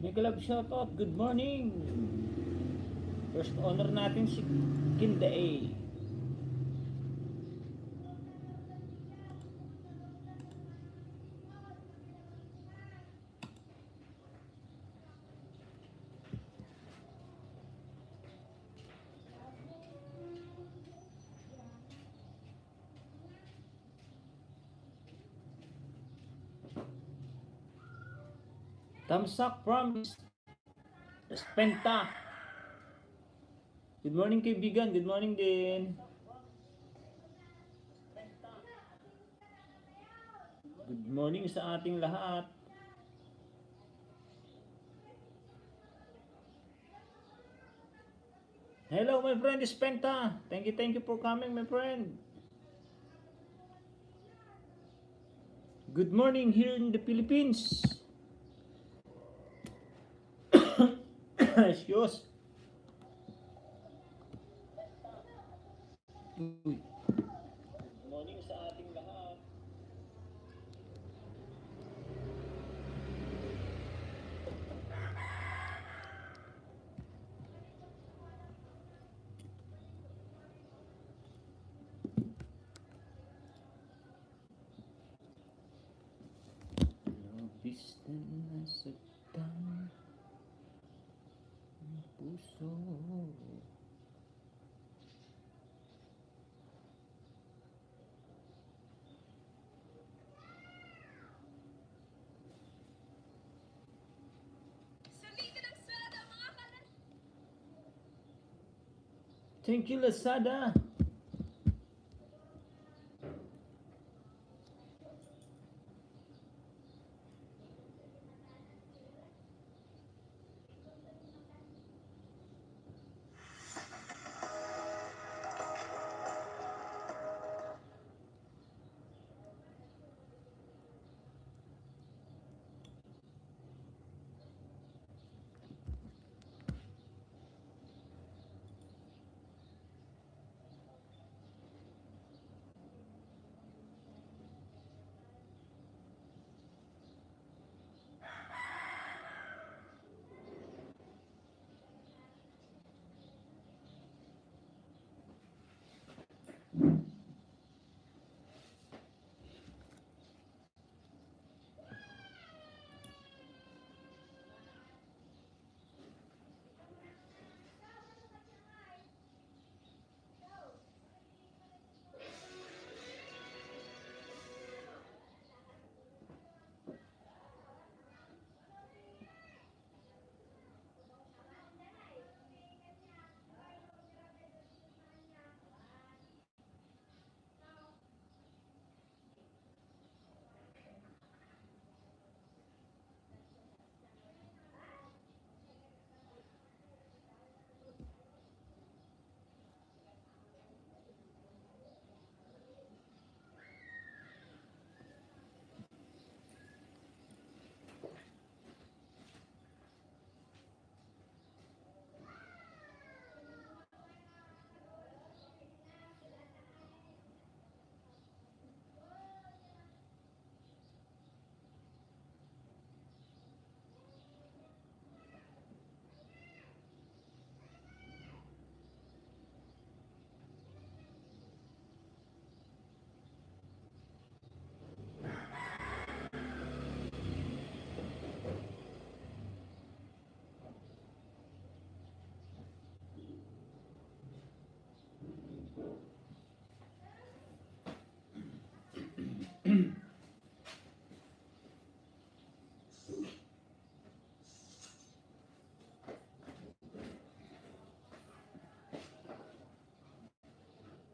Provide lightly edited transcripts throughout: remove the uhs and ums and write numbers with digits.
Mega love shoutout, good morning. First honor natin si Kindae. Thumbs up from Spenta. Good morning kaibigan, good morning din. Good morning sa ating lahat. Hello my friend Spenta. Thank you for coming my friend. Good morning here in the Philippines. Excuse. Good morning sa ating lahat. Labis na nasaktan ang puso. Thank you Lazada.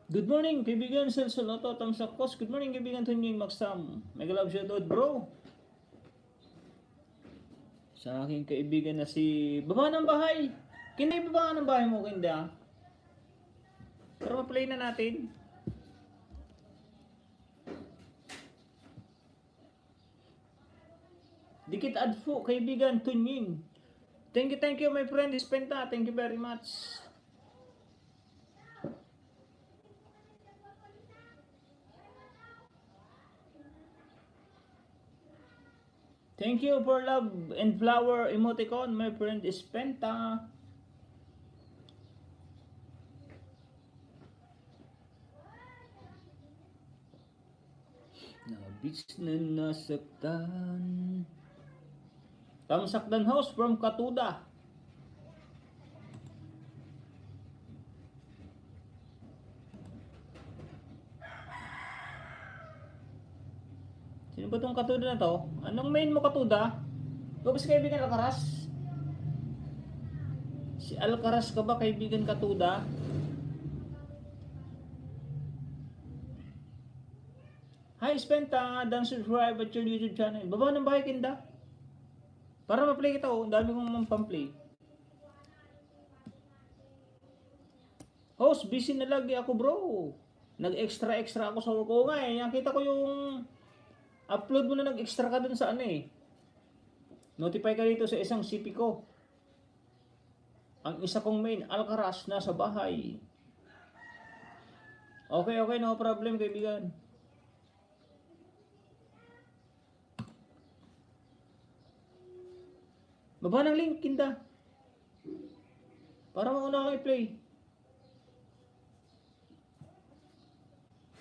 Good morning, kaibigan Celso Loto, Tamsak Kos. Good morning, kaibigan Tunying Maksam. Mega love shoutout, bro. Sa aking kaibigan na si Baba ng Bahay. Kinday baba ng bahay mo, kinda. Pero ma-play na natin. Dikit adfo, kaibigan Tunying. Thank you, my friend Ispenta. Thank you very much. Thank you for love and flower emoticon, my friend Ispenta. Nabis na nasaktan. Tamsakdan House from Katuda. Sino ba itong Katuda na to? Anong main mo Katuda? Ikaw ba si kaibigan Alcaraz? Si Alcaraz ka ba kaibigan Katuda? Hi Spenta, don't subscribe at your YouTube channel. Baba ng bahay kinda. Para ma-play kita oh, ang dami kong pang-play. Host, busy na lagi ako bro. Nag-extra ako sa work ko nga eh. Nakita ko yung upload mo na nag-extra ka dun sa ano eh. Notify ka dito sa isang CP ko. Ang isa kong main, Alcaraz, nasa bahay. Okay, no problem kaibigan. Baba ng link, kinda. Para mauna kayo i-play.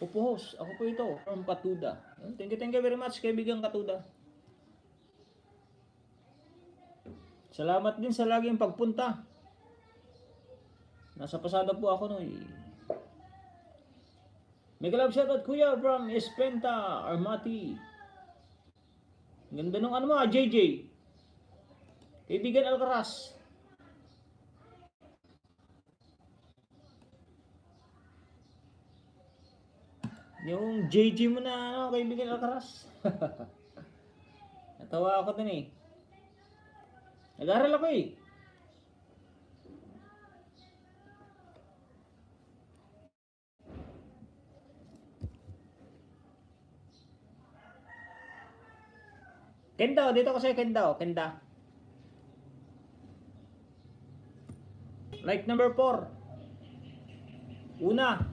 Opo host, ako po ito, from Katuda. Thank you very much, kaibigan Katuda. Salamat din sa laging pagpunta. Nasa pasada po ako no eh. Mega love shoutout kuya from Espenta, Armati. Ganda nung ano mo, JJ. Kaibigan Alcaraz. Yung JJ mo na ano, kaibigan Alcaraz. Natawa ako din eh. Nag-aaral ako eh. Kenda, dito ko sa'yo Kenda. Kenda. Like number 4. Una.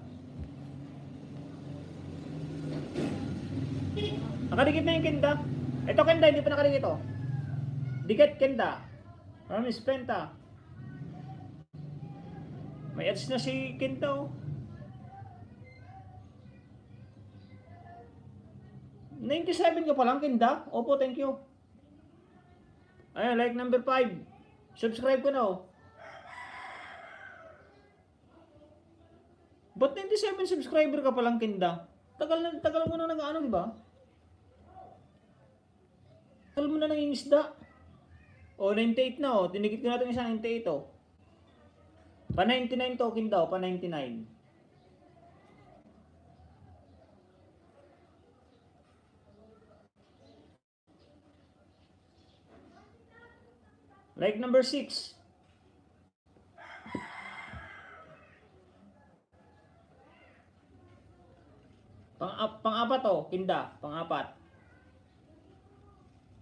Nakadikit na yung Kenda. Ito Kenda, hindi pa nakadikit oh. Dikit Kenda. From Spenta. May ads na si Kenda oh. 97 ka pa lang Kenda. Opo, thank you. Ayan, like number 5. Subscribe ko na oh. Ba't 97 subscriber ka palang Kinda? Tagal mo na nag-ano, di ba? Tagal mo na nangingisda. O, 98 na o. Tinikit ko natin isa 98 o. Pa 99 to, Kinda o. Pa 99. Like number 6. Pang-apat oh, Kinda, pang-apat.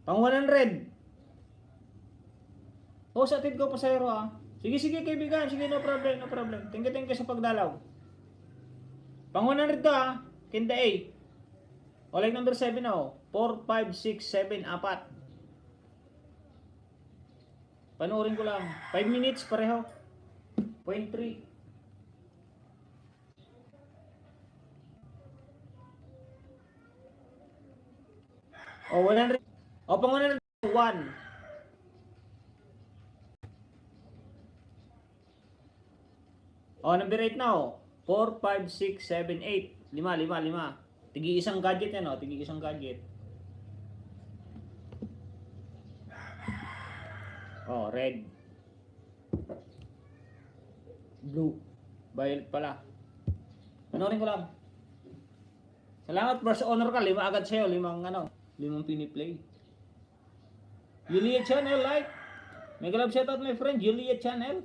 Pang 100. Oh, sa atid ko pa sa'yo ah. Sige kaibigan, sige no problem. Thank you sa pagdalaw. Pang 100 ka ah, Kinda A. O like number 7 na oh. 4, 5, 6, 7, 4. Panoorin ko lang. 5 minutes pareho. 0.3. O 100. O pang 101. O number 8 na o. 4, 5, 6, 7, 8. 5. Tigi isang gadget yan o. Tigi isang gadget. Oh, red. Blue. Violet pala. Panoorin ko lang. Salamat, first honor ka. 5 agad sa'yo. 5 piniplay. Juliet Channel, like. Mega love shoutout my friend, Juliet Channel.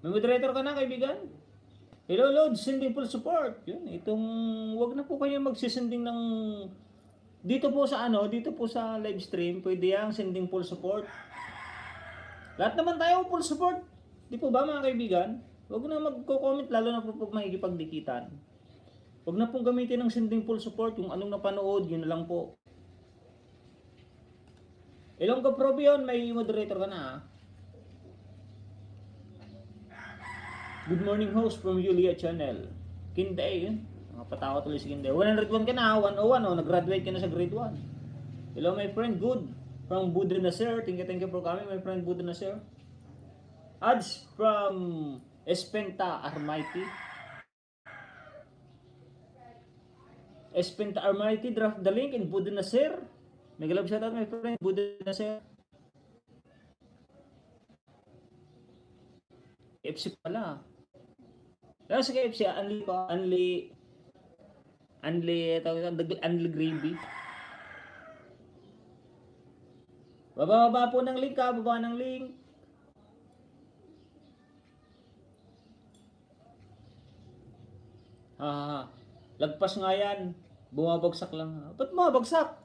May moderator ka na, kaibigan. Hello, Lord. Sending full support. Yun, wag na po kayo magsisending ng dito po sa live stream, pwede yang sending full support. Lahat naman tayo full support. Di po ba mga kaibigan? Huwag na magko-comment lalo na po pag makikipagdikitan. Huwag na pong gamitin ng sending full support. Yung anong napanood, yun na lang po. Ilonggo Probion, may moderator ka na ha. Good morning host from Julia Channel. Kinday yun. Nakapatawa tuloy si Kinday. 101 ka na, 101 oh. Nag-graduate ka na sa grade 1. Hello my friend, good. From Buddha Nasir. Thank you for coming my friend Buddha Nasir. Ads from Espenta Armaiti. Espenta Armaiti, draft the link in Buddha Nasir. Mega love shoutout my friend Buddha Nasir. FC pala. Kaya sa KFC, unli gravy. Baba po ng link ha, baba ng link. Lagpas nga yan. Bumabagsak lang. Ba't bumabagsak?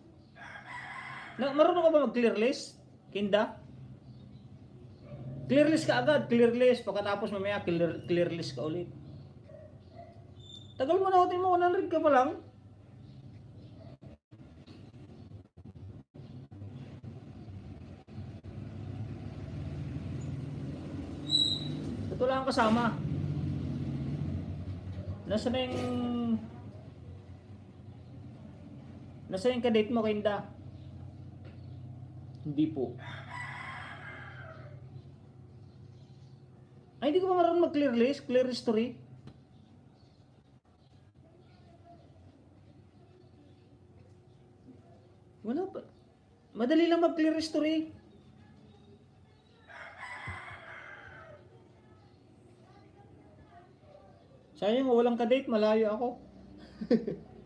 Marunong ka ba mag-clear list? Kinda? Clear list ka agad, clear list. Pagkatapos mamaya, clear list ka ulit. Tagal mo na, hotin mo, 100 ka pa lang. Ito lang ang kasama. Nasaan yung kadate mo, Kinda? Hindi po. Ay, hindi ko pa marunong mag-clear list, clear history. Wala pa. Madali lang mag-clear history. Sayang, walang kadate, malayo ako.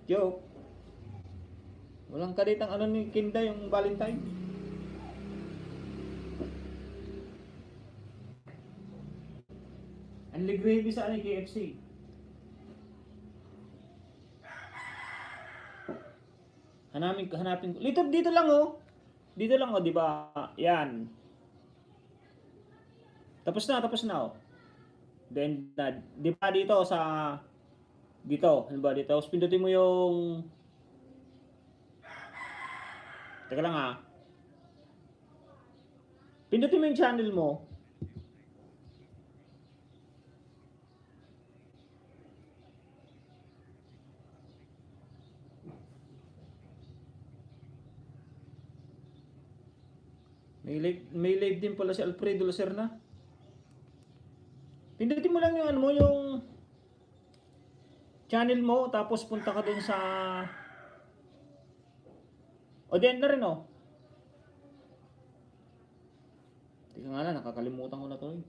Joke. Walang kadate ang ni Kinda, yung Valentine. Unli gravy sa KFC. Hanapin ko. Dito lang oh. Dito lang oh, di ba? Yan. Tapos na oh. Then di ba dito sa dito, ano ba dito? Pindutin mo yung Teka lang ha. Pindutin mo yung channel mo. May live din pala si Alfredo Lacerna. Pindutin mo lang yung yung channel mo, tapos punta ka dun sa diyan na rin oh. Teka nga lang, nakakalimutan ko na to eh.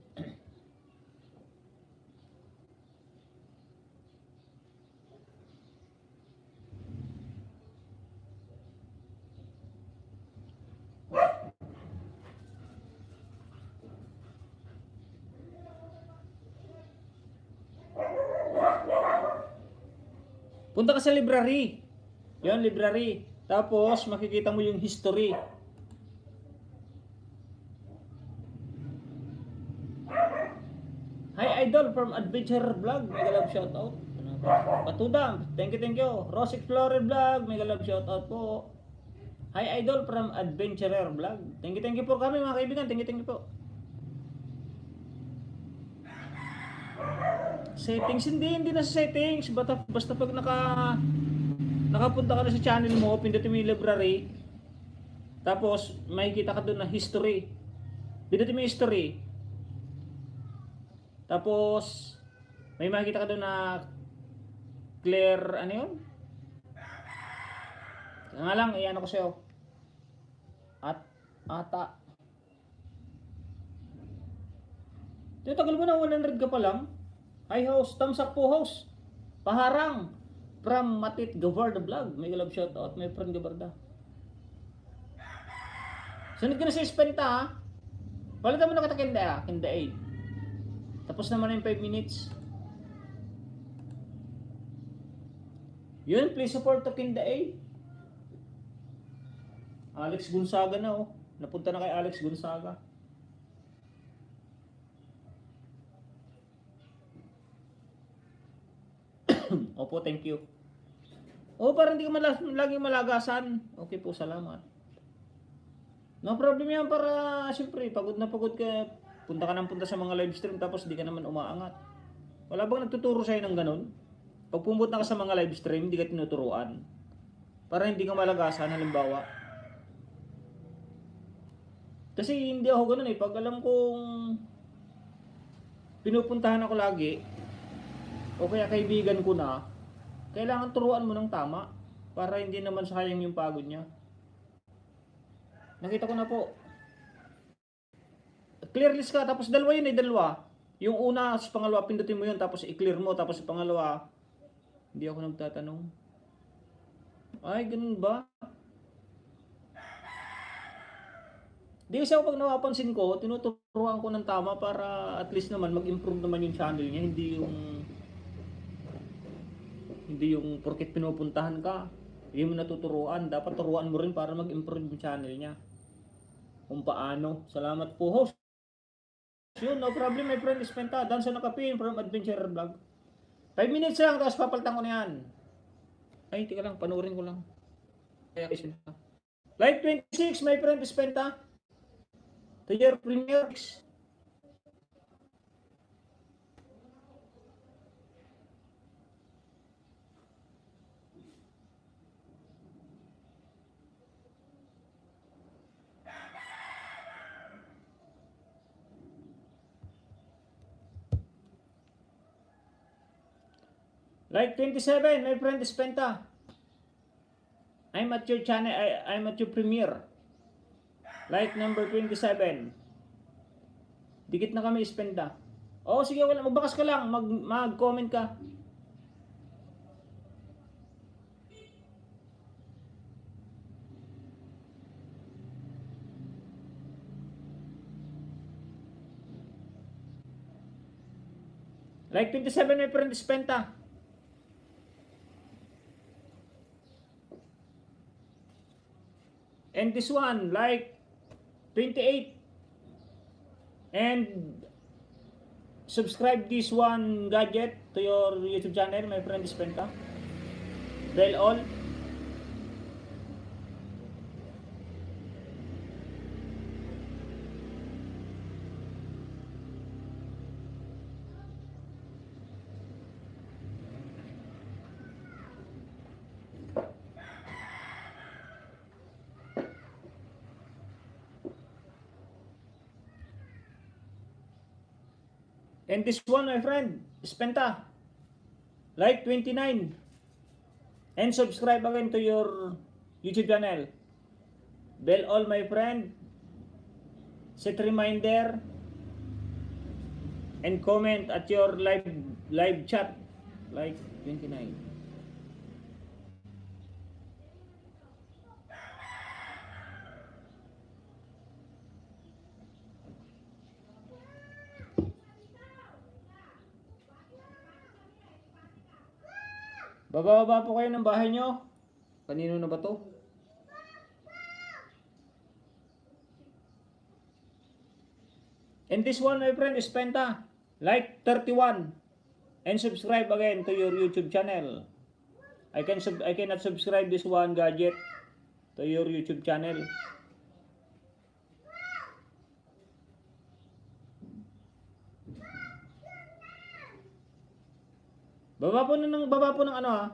Punta ka sa library. Yan, library. Tapos, makikita mo yung history. Hi, Idol from Adventure Vlog. Mega love shoutout. Patuda, thank you. Rose Explorer Vlog. Mega love shoutout po. Hi, Idol from Adventurer Vlog. Thank you for kami mga kaibigan. Thank you po. Settings, hindi na sa settings. Basta pag nakapunta ka na sa channel mo, pindutin mo yung library. Tapos, makikita ka doon na history. Pindutin mo yung history. Tapos, may makikita ka doon na clear, ano yun? Kaya nga lang, iyan ako sa'yo. Ata. Tagal mo na, 100 ka pa lang. Hi host, thumbs up po host. Paharang from Matit Gavarda Vlog. May love shout out, my friend Gavarda. Sunod ka na sa Spenta ha. Palitan mo na kita kinda 8. Tapos naman yung 5 minutes. Yun, please support to kinda 8. Alex Gonzaga na oh. Napunta na kay Alex Gonzaga. Opo, thank you. Oh, parang hindi ka laging malagasan. Okay po, salamat. No problem yan para, siyempre, pagod na pagod ka. Punta ka ng punta sa mga live stream tapos di ka naman umaangat. Wala bang nagtuturo sa'yo ng ganun? Pag pumunta ka sa mga live stream, hindi ka tinuturuan. Para hindi ka malagasan, halimbawa. Kasi hindi ako ganun eh. Pag alam kong pinupuntahan ako lagi, o kaya kaibigan ko na, kailangan turuan mo ng tama para hindi naman sayang yung pagod niya. Nakita ko na po. Clear list ka, tapos dalawa yun eh, dalawa. Yung una, sa pangalawa, pindutin mo yun, tapos i-clear mo, tapos sa pangalawa, hindi ako nagtatanong. Ay, ganun ba? Di kasi ako pag napapansin ko, tinuturuan ko ng tama para at least naman mag-improve naman yung channel niya, hindi yung porket pinupuntahan ka, hindi mo natuturuan. Dapat turuan mo rin para mag-improve yung channel niya. Kung paano. Salamat po host. Yun, no problem my friend Spenta. Danso na kapin from Adventure Vlog. 5 minutes lang, tapos papalitan ko na yan. Ay, tika lang, panurin ko lang. Kaya Spenta. Live 26 my friend Spenta. To your premieres. Like 27, my friend Spenta. I'm at your channel, I'm at your premiere. Like number 27. Dikit na kami Spenta. Oh, sige, wala, magbakas ka lang, mag-comment ka. Like 27, my friend Spenta. And this one, like 28. And subscribe this one gadget to your YouTube channel, my friend Spenta. Bell all. And this one, my friend, Spenta, like 29. And subscribe again to your YouTube channel. Bell all, my friend. Set reminder. And comment at your live chat, like 29. Bababa po kayo ng bahay nyo. Kanino na ba to? And this one, my friend, is Spenta. Like 31. And subscribe again to your YouTube channel. I cannot subscribe this one gadget to your YouTube channel. Baba po ng ano ha.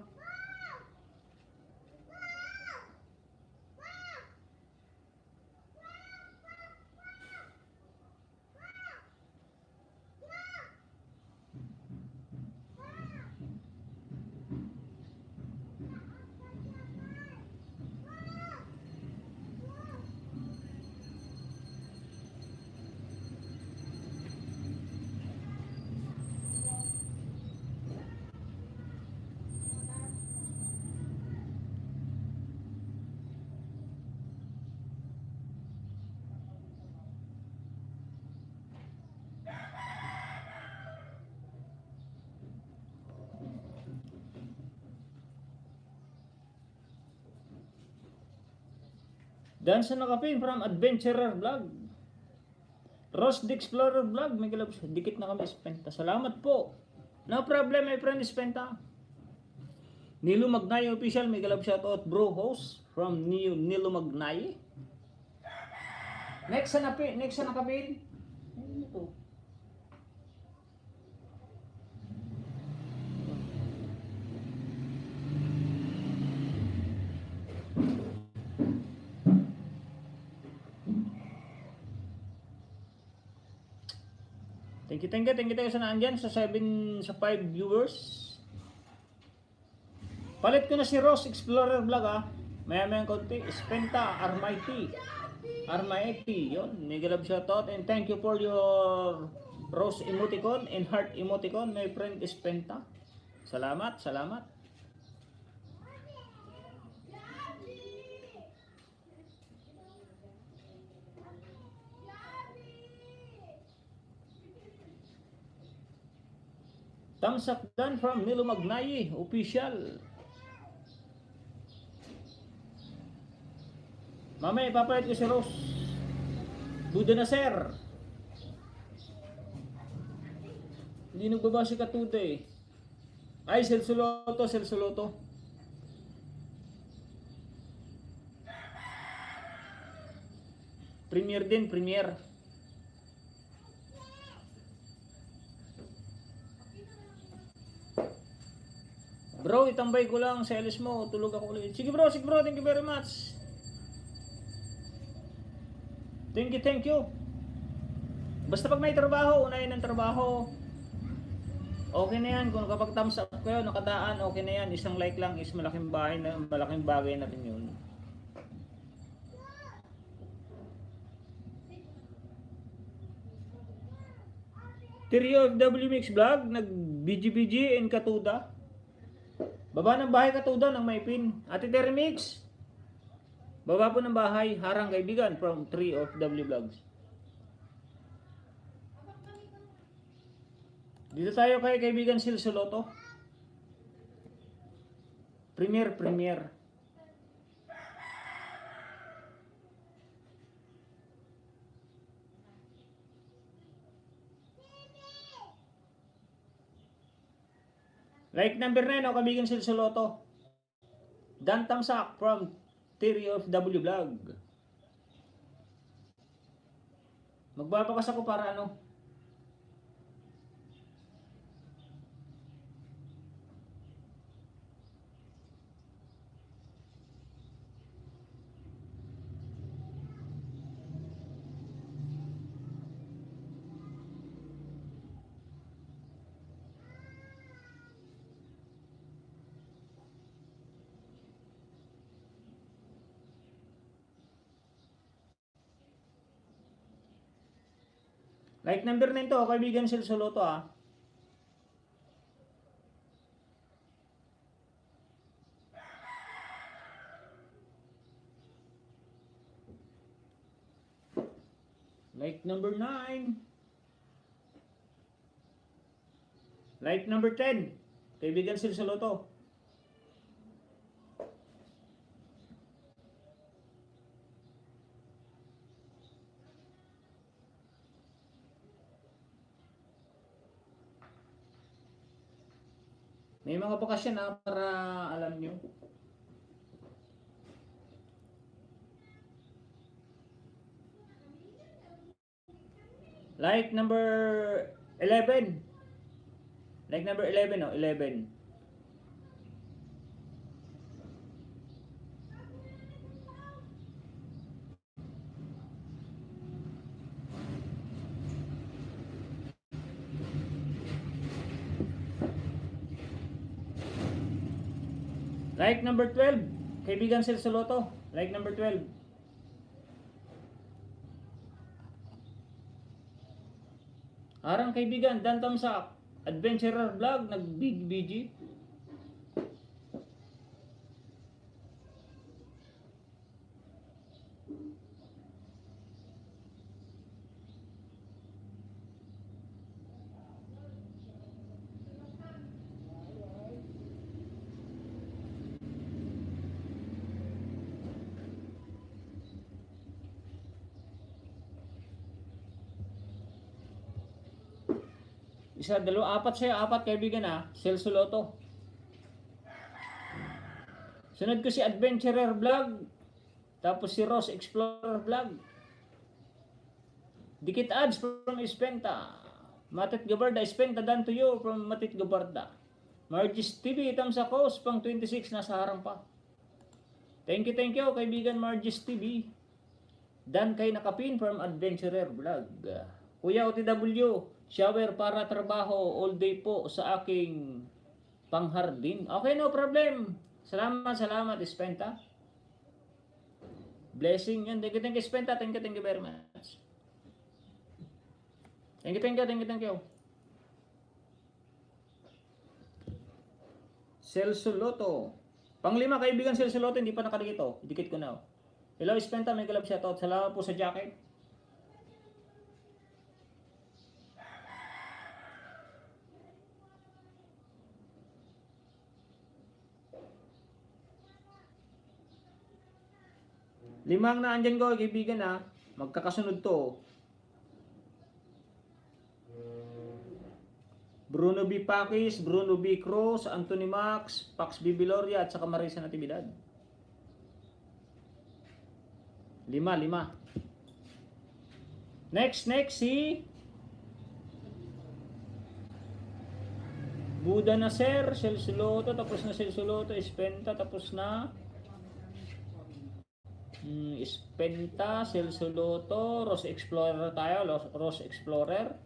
Dance na Nakapin from Adventurer Vlog. Ross the Explorer Vlog, may galap, dikit na kami Spenta. Salamat po. No problem, my friend Spenta. Nilo Magnay official, may galap shoutout bro host from Nilo Magnay. Next na Nakapin. Ano to? Thank you sa naandyan sa 5 viewers. Palit ko na si Ross Explorer Vlog Maya konti. Spenta Armaiti. Yun. Mega love shoutout and thank you for your Ross emoticon and heart emoticon, my friend Spenta. Salamat. Thumbs up done from Nilo Magnayi, official. Mamaya ipapalit ko si Rose. Buda na sir. Hindi nagbaba si Katude eh. Ay, Selsuloto. Premier. Bro, itambay ko lang sa LS mo. Tulog ako ulit. Sige bro. Thank you very much. Thank you. Basta pag may trabaho, unahin ang trabaho. Okay na yan. Kung kapag thumbs up kayo, nakadaan, okay na yan. Isang like lang is malaking bagay na rin yun. Trio FW Mix Vlog, nag-BG and Katuda. Baba ng bahay Katuda ng Maypin. Ate Terry Mix. Baba po ng bahay, harang kaibigan from Trio FW Vlogs. Dito tayo kay kaibigan Silsoloto. Premier. Like number 9 o kaibigan Silsoloto. Dan Tamsak from Trio FW Vlog. Magbabakas ako para ano. Like number 9 to, kaibigan Silsoloto Like number 9. Like number 10, kaibigan Silsoloto. May mga bakasyon para alam nyo. Like number 11. Like number 11 11. Like number 12, kaibigan Silsoloto. Like number 12. Arang kaibigan, Dan Tamsak, Adventurer Vlog, nag-Big BG. Isa, dalawa, apat siya, apat kaibigan Celso Loto. Sunod ko si Adventurer Vlog. Tapos si Ross Explorer Vlog. Dikit ads from Espenta. Matit Gabarda, Espenta done to you from Matit Gabarda. Margis TV, thumbs up host, pang 26, nasa harang pa. Thank you kaibigan Margis TV. Dan kay Nakapin from Adventurer Vlog. Kuya OTW, shower para trabaho all day po sa aking panghardin. Okay, no problem. Salamat, Espenta. Blessing yan. Thank you, Espenta. Thank you very much. Thank you. Celso Loto. Panglima kaibigan Celso Loto, hindi pa nakadikit Dikit ko na. Hello, Espenta. May kalab shoutout. Salamat po sa jacket. Limang na andyan ko, kaibigan magkakasunod to. Bruno B. Pakis, Bruno B. Cruz, Anthony Max, Pax B. Biloria, at saka Marisa Natividad. Lima. Next si Buda Nasser, Celso Loto, tapos na Celso Loto, Espenta, tapos na Espenta, Celso Loto, Ross Explorer tayo, Ross Explorer.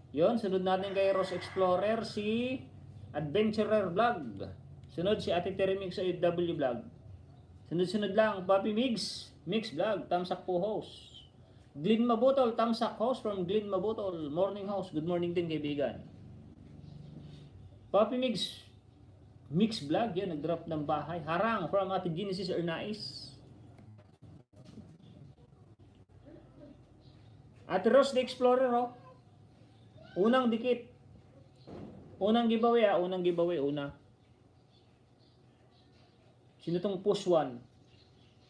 Yon, sunod natin kay Ross Explorer si Adventurer Vlog. Sunod si Ate Terimix sa W Vlog. Sunod lang, Papi Mix Vlog, thumbs up po host. Glenn Mabutol, thumbs up host from Glenn Mabutol, morning host. Good morning din kaibigan. Papi Mix Vlog, yan, nag-drop ng bahay. Harang from Ate Genesis Ernais. Ate Rose the Explorer, unang dikit. Unang giveaway, una. Sino tong push 1?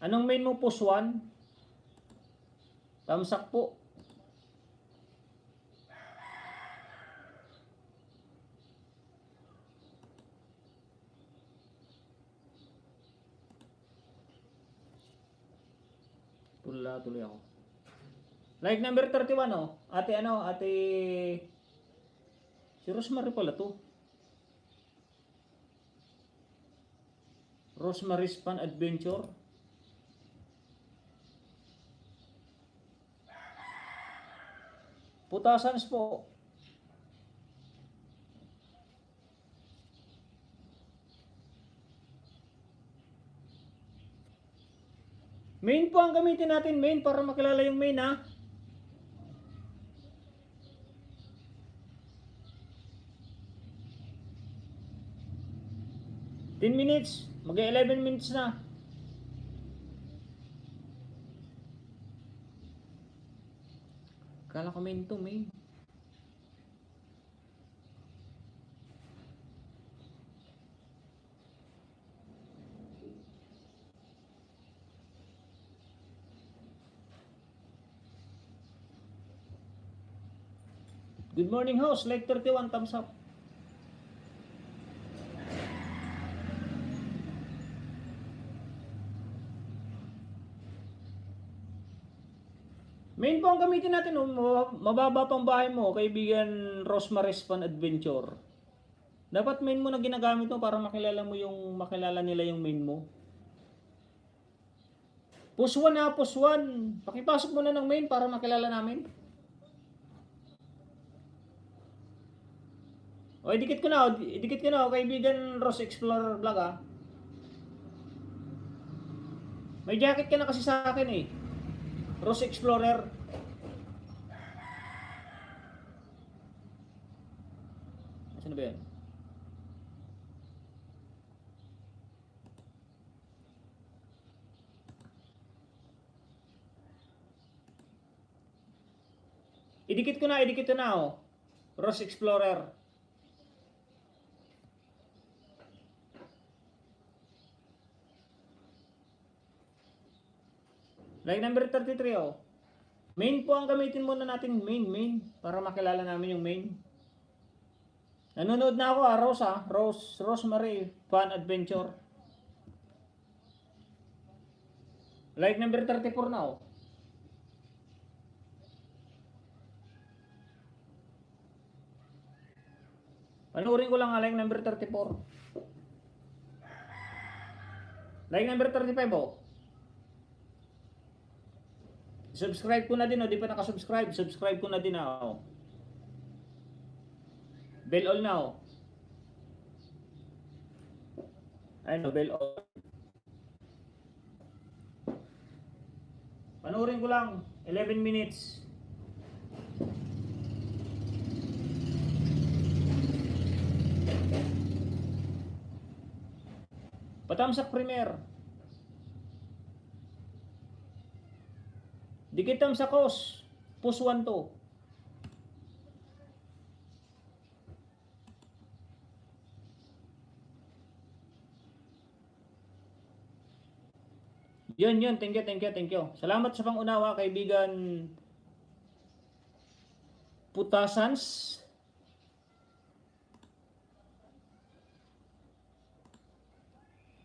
Anong main mo push 1? Thumbs up po. Pula tuloy ako. Like number 31 Ate si Rosemary pala to. Rosemary's Fun Adventure. Putasans po. Main po ang gamitin natin, main, para makilala yung main 10 minutes. Mag-11 minutes na. Kala ko main to, main. Good morning host, like 31, thumbs up. Main po ang gamitin natin, mababa pang bahay mo, kaibigan Rosemary's Fun Adventure. Dapat main mo na ginagamit mo para makilala nila yung main mo. Push 1 push 1. Pakipasok mo na ng main para makilala namin. O, idikit ko na, kaibigan Ross Explorer Vlog May jacket ka na kasi sa akin Ross Explorer. Saan ba yan? Idikit ko na Ross Explorer. Like number 33 Main po ang gamitin muna natin, main. Para makilala namin yung main. Nanonood na ako Rosemary Fun Adventure. Like number 34 na oh. Panurin ko lang like number 34. Like number 35 oh. Subscribe ko na din oh, di pa nakasubscribe. Subscribe ko na din oh. Bell all na oh. Ayun oh, bell all. Panurin ko lang 11 minutes. Patamsak Premier. Dikit tamsakos. Push 1 to. Yun. Thank you. Salamat sa pangunawa, kaibigan Putasans.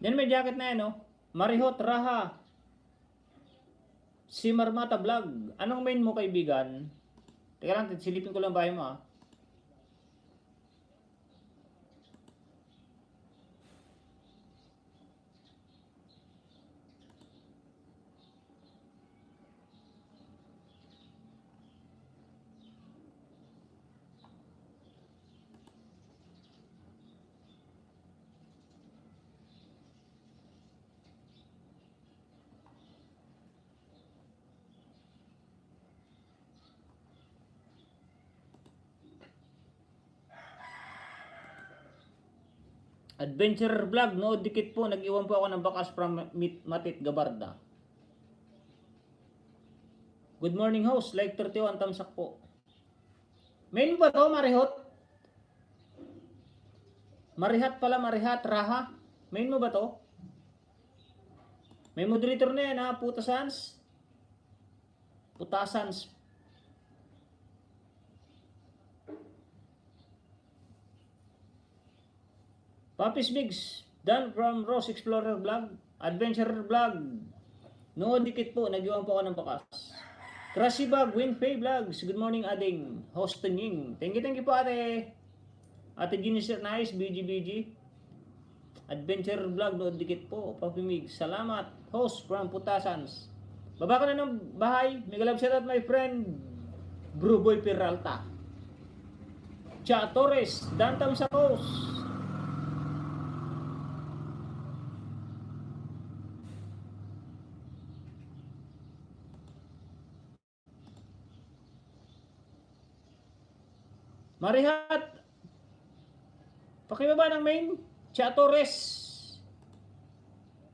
Yan may jacket na yan, no? Marihot Raha. Si Marmata Vlog. Anong main mo, kaibigan? Teka lang, silipin ko lang bahay mo, ah. Adventure Vlog, no, dikit po, nag-iwan po ako ng bakas from Matit Gabarda. Good morning host, like 31, tamsak po. Main ba to, Marihot? Marihat pala, Marihat, Raha. Main mo ba to? May moderator na yan ha, Putasans. Papis Bigs, Dan from Rose Explorer Vlog, Adventure Vlog. Nood dikit po, nag-iwan po ako ng bakas. Krusty Bag, Winfay Vlogs, good morning ading, host Tanying. Thank you po ate. Ate Ginisir Nice, BG. Adventure Vlog, nood dikit po, Papi Migs. Salamat, host from Putasans. Baba ka na ng bahay, mega love shout out my friend, Bruboy Peralta. Cha Torres, Dantam sa host. Marihat, pakibaba ng main, Cha Torres.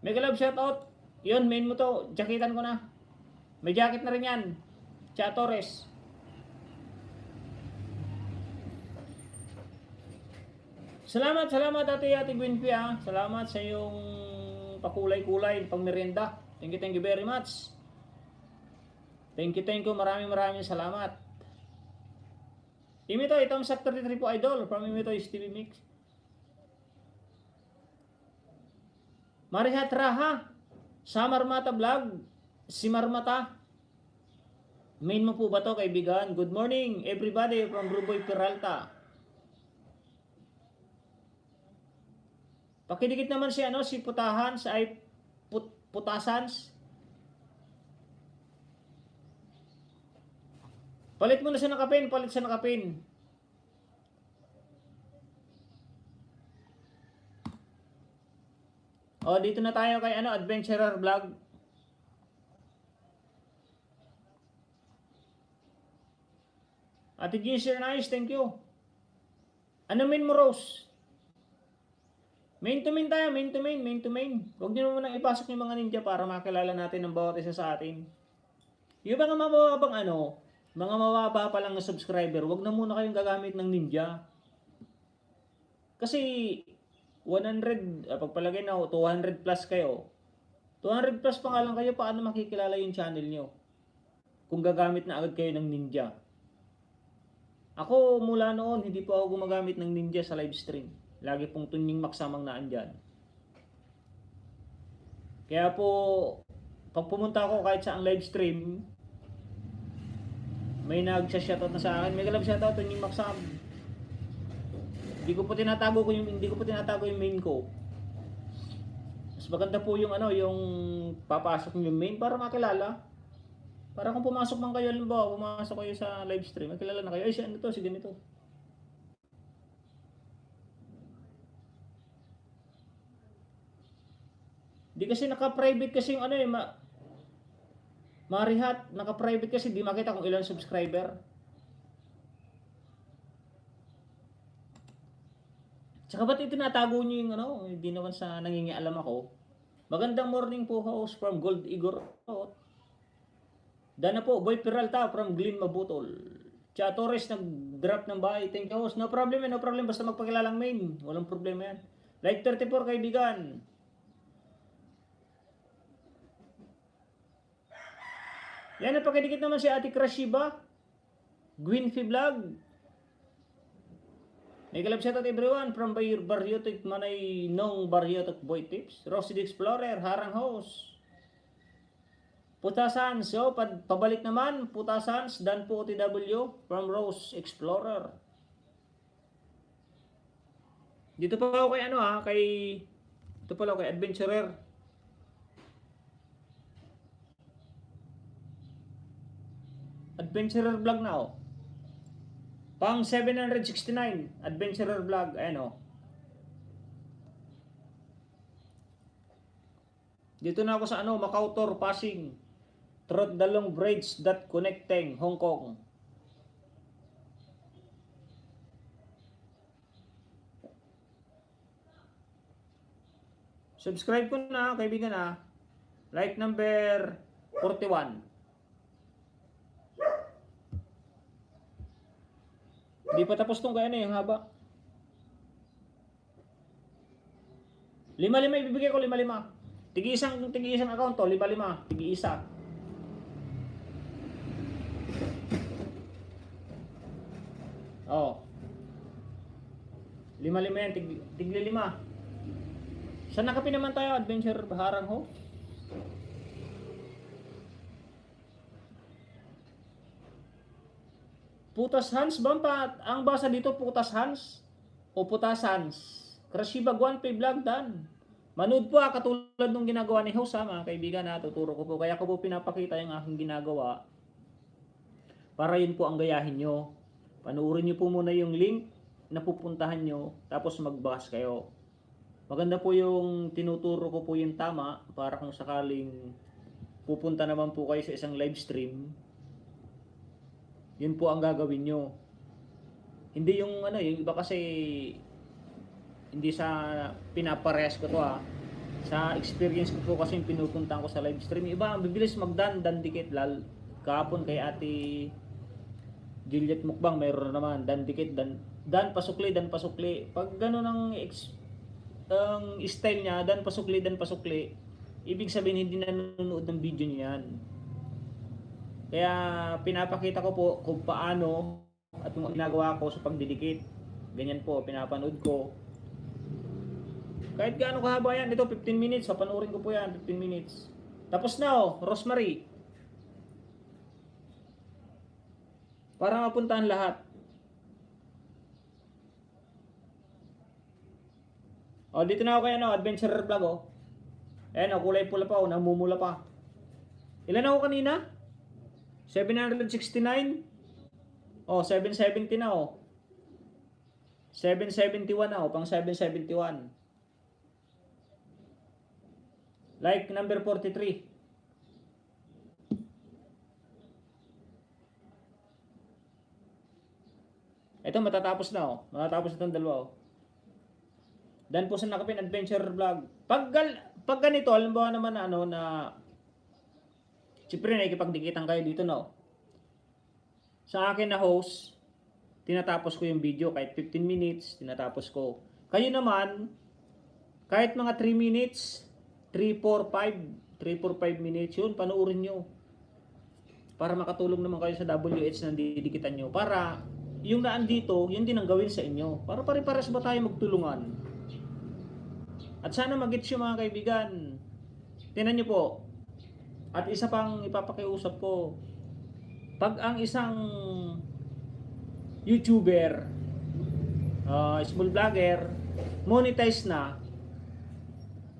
Mega love shoutout. Yun, main mo to, jacketan ko na. May jacket na rin yan, Cha Torres. Salamat ate Gwynpie ha. Salamat sa iyong pakulay-kulay, pang merienda. Thank you very much. Thank you, maraming salamat. Imito, itong Sak 33 po idol from Imito TV Mix. Marihat Raha, sa Marmata Vlog, si Marmata. Main mo po ba to, kaibigan? Good morning everybody from Bruboy Peralta. Pakidikit naman si si Putahans ay Putasans. Palit mo na siya ng kapin, O, dito na tayo kay Adventurer Vlog. Ate Ginsir Nice, thank you. Ano main mo, Rose? Main to main tayo, main to main. Huwag nyo naman ipasok yung mga ninja para makilala natin ang bawat isa sa atin. Yung mga mababang mga mababa pa lang na subscriber, wag na muna kayong gagamit ng ninja. Kasi 100, pagpalagay na 200 plus kayo. 200 plus pa nga lang kayo, paano makikilala yung channel nyo? kung gagamit na agad kayo ng Ninja. Ako mula noon, hindi po ako gumagamit ng Ninja sa live stream. Lagi pong Tunying Max ang naandyan. Kaya po, pag pumunta ako kahit sa ang live stream, may nagsa-shoutout na sa akin, may galab shoutout Tunying Max. Hindi ko po tinatago yung main ko. Mas maganda po yung yung papasok yung main para makilala. Para kung pumasok man kayo, halimbawa, pumasok kayo sa live stream, makilala na kayo, ay si ano to, si ganito. Di kasi naka-private kasi yung marihat, naka-private kasi di makita kung ilan subscriber. Tsaka ba't itinatago nyo yung hindi naman sa nangingialam ako. Magandang morning po, host from Gold Igor. Dana po, Boy Peralta from Glen Mabutol. Cha Torres nag-drop ng bahay. Thank you, host. No problem, no problem. Basta magpakilalang main. Walang problema yan. Like 34, kaibigan. Yan, napakidikit naman si Ate Krashiba. Gwynfy Vlog. May kalab shoutout everyone from Barriotic Manay Nong Barriotic Boy Tips. Rosie the Explorer, Harang Host. Putasans, so pabalik naman, Putasans, Dan po OTW from Rose Explorer. Dito pa ako kay ito pala kay Adventurer. Adventurer vlog na Pang 769, Adventurer vlog, Dito na ako sa Makautor Passing. Trot Dalong Bridge that connecting Hong Kong. Subscribe ko na, kaibigan Like number 41. Hindi pa tapos tong yung haba. 5-5 ibibigay ko, 5-5. Tigi-isang account to, 5-5. Tigi-isa. Oh. 5-5 yan, tigli 5. Saan nakapin naman tayo, Adventure Harang ho? Putas Hans ba? Ang basa dito, Putas Hans o Putas Hans? Krashiba Guanpe Vlog Dan. Manood po katulad ng ginagawa ni host mga kaibigan tuturo ko po. Kaya ko po pinapakita yung aking ginagawa. Para yun po ang gayahin nyo. Panuorin nyo po muna yung link na pupuntahan nyo. Tapos magbahas kayo. Maganda po yung tinuturo ko po yung tama. Para kung sakaling pupunta naman po kayo sa isang live stream. Yun po ang gagawin nyo. Hindi yung yung iba kasi hindi sa pinaparehas ko to Sa experience ko po kasi yung pinupuntahan ko sa live stream. Iba ang bibilis dan dikit kahapon kay Ate Juliet Mukbang mayroon naman dan dikit dan pasukli. Pag gano'n ang style niya, dan pasukli, ibig sabihin hindi nanonood ng video niya yan. Kaya pinapakita ko po kung paano at yung ginagawa ko sa pagdidikit. Ganyan po, pinapanood ko. Kahit gaano kahaba yan, ito 15 minutes, papanoorin ko po yan, 15 minutes. Tapos na Rosemary. Para mapuntahan lahat. Dito na ako kay Adventurer Vlog Ayan kulay pula pa namumula pa. Ilan ako kanina? 769. 770 na 771 na pang 771. Like number 43. Ito matatapos na Matatapos itong dalawa Dan po sa nakapin Adventure Vlog. Pag ganito, halimbawa naman na siyempre nakikipagdikitan kayo dito Sa akin na host, tinatapos ko yung video kahit 15 minutes, tinatapos ko. Kayo naman, kahit mga 3 minutes, 3, 4, 5 minutes yun, panoorin nyo. para makatulong naman kayo sa WH na didikitan nyo. Para yung naan dito, yun din ang gawin sa inyo. Para pare-pares ba tayo magtulungan? At sana mag-gets yung mga kaibigan. Tingnan nyo po. At isa pang ipapakiusap ko. Pag ang isang YouTuber, small vlogger, monetize na,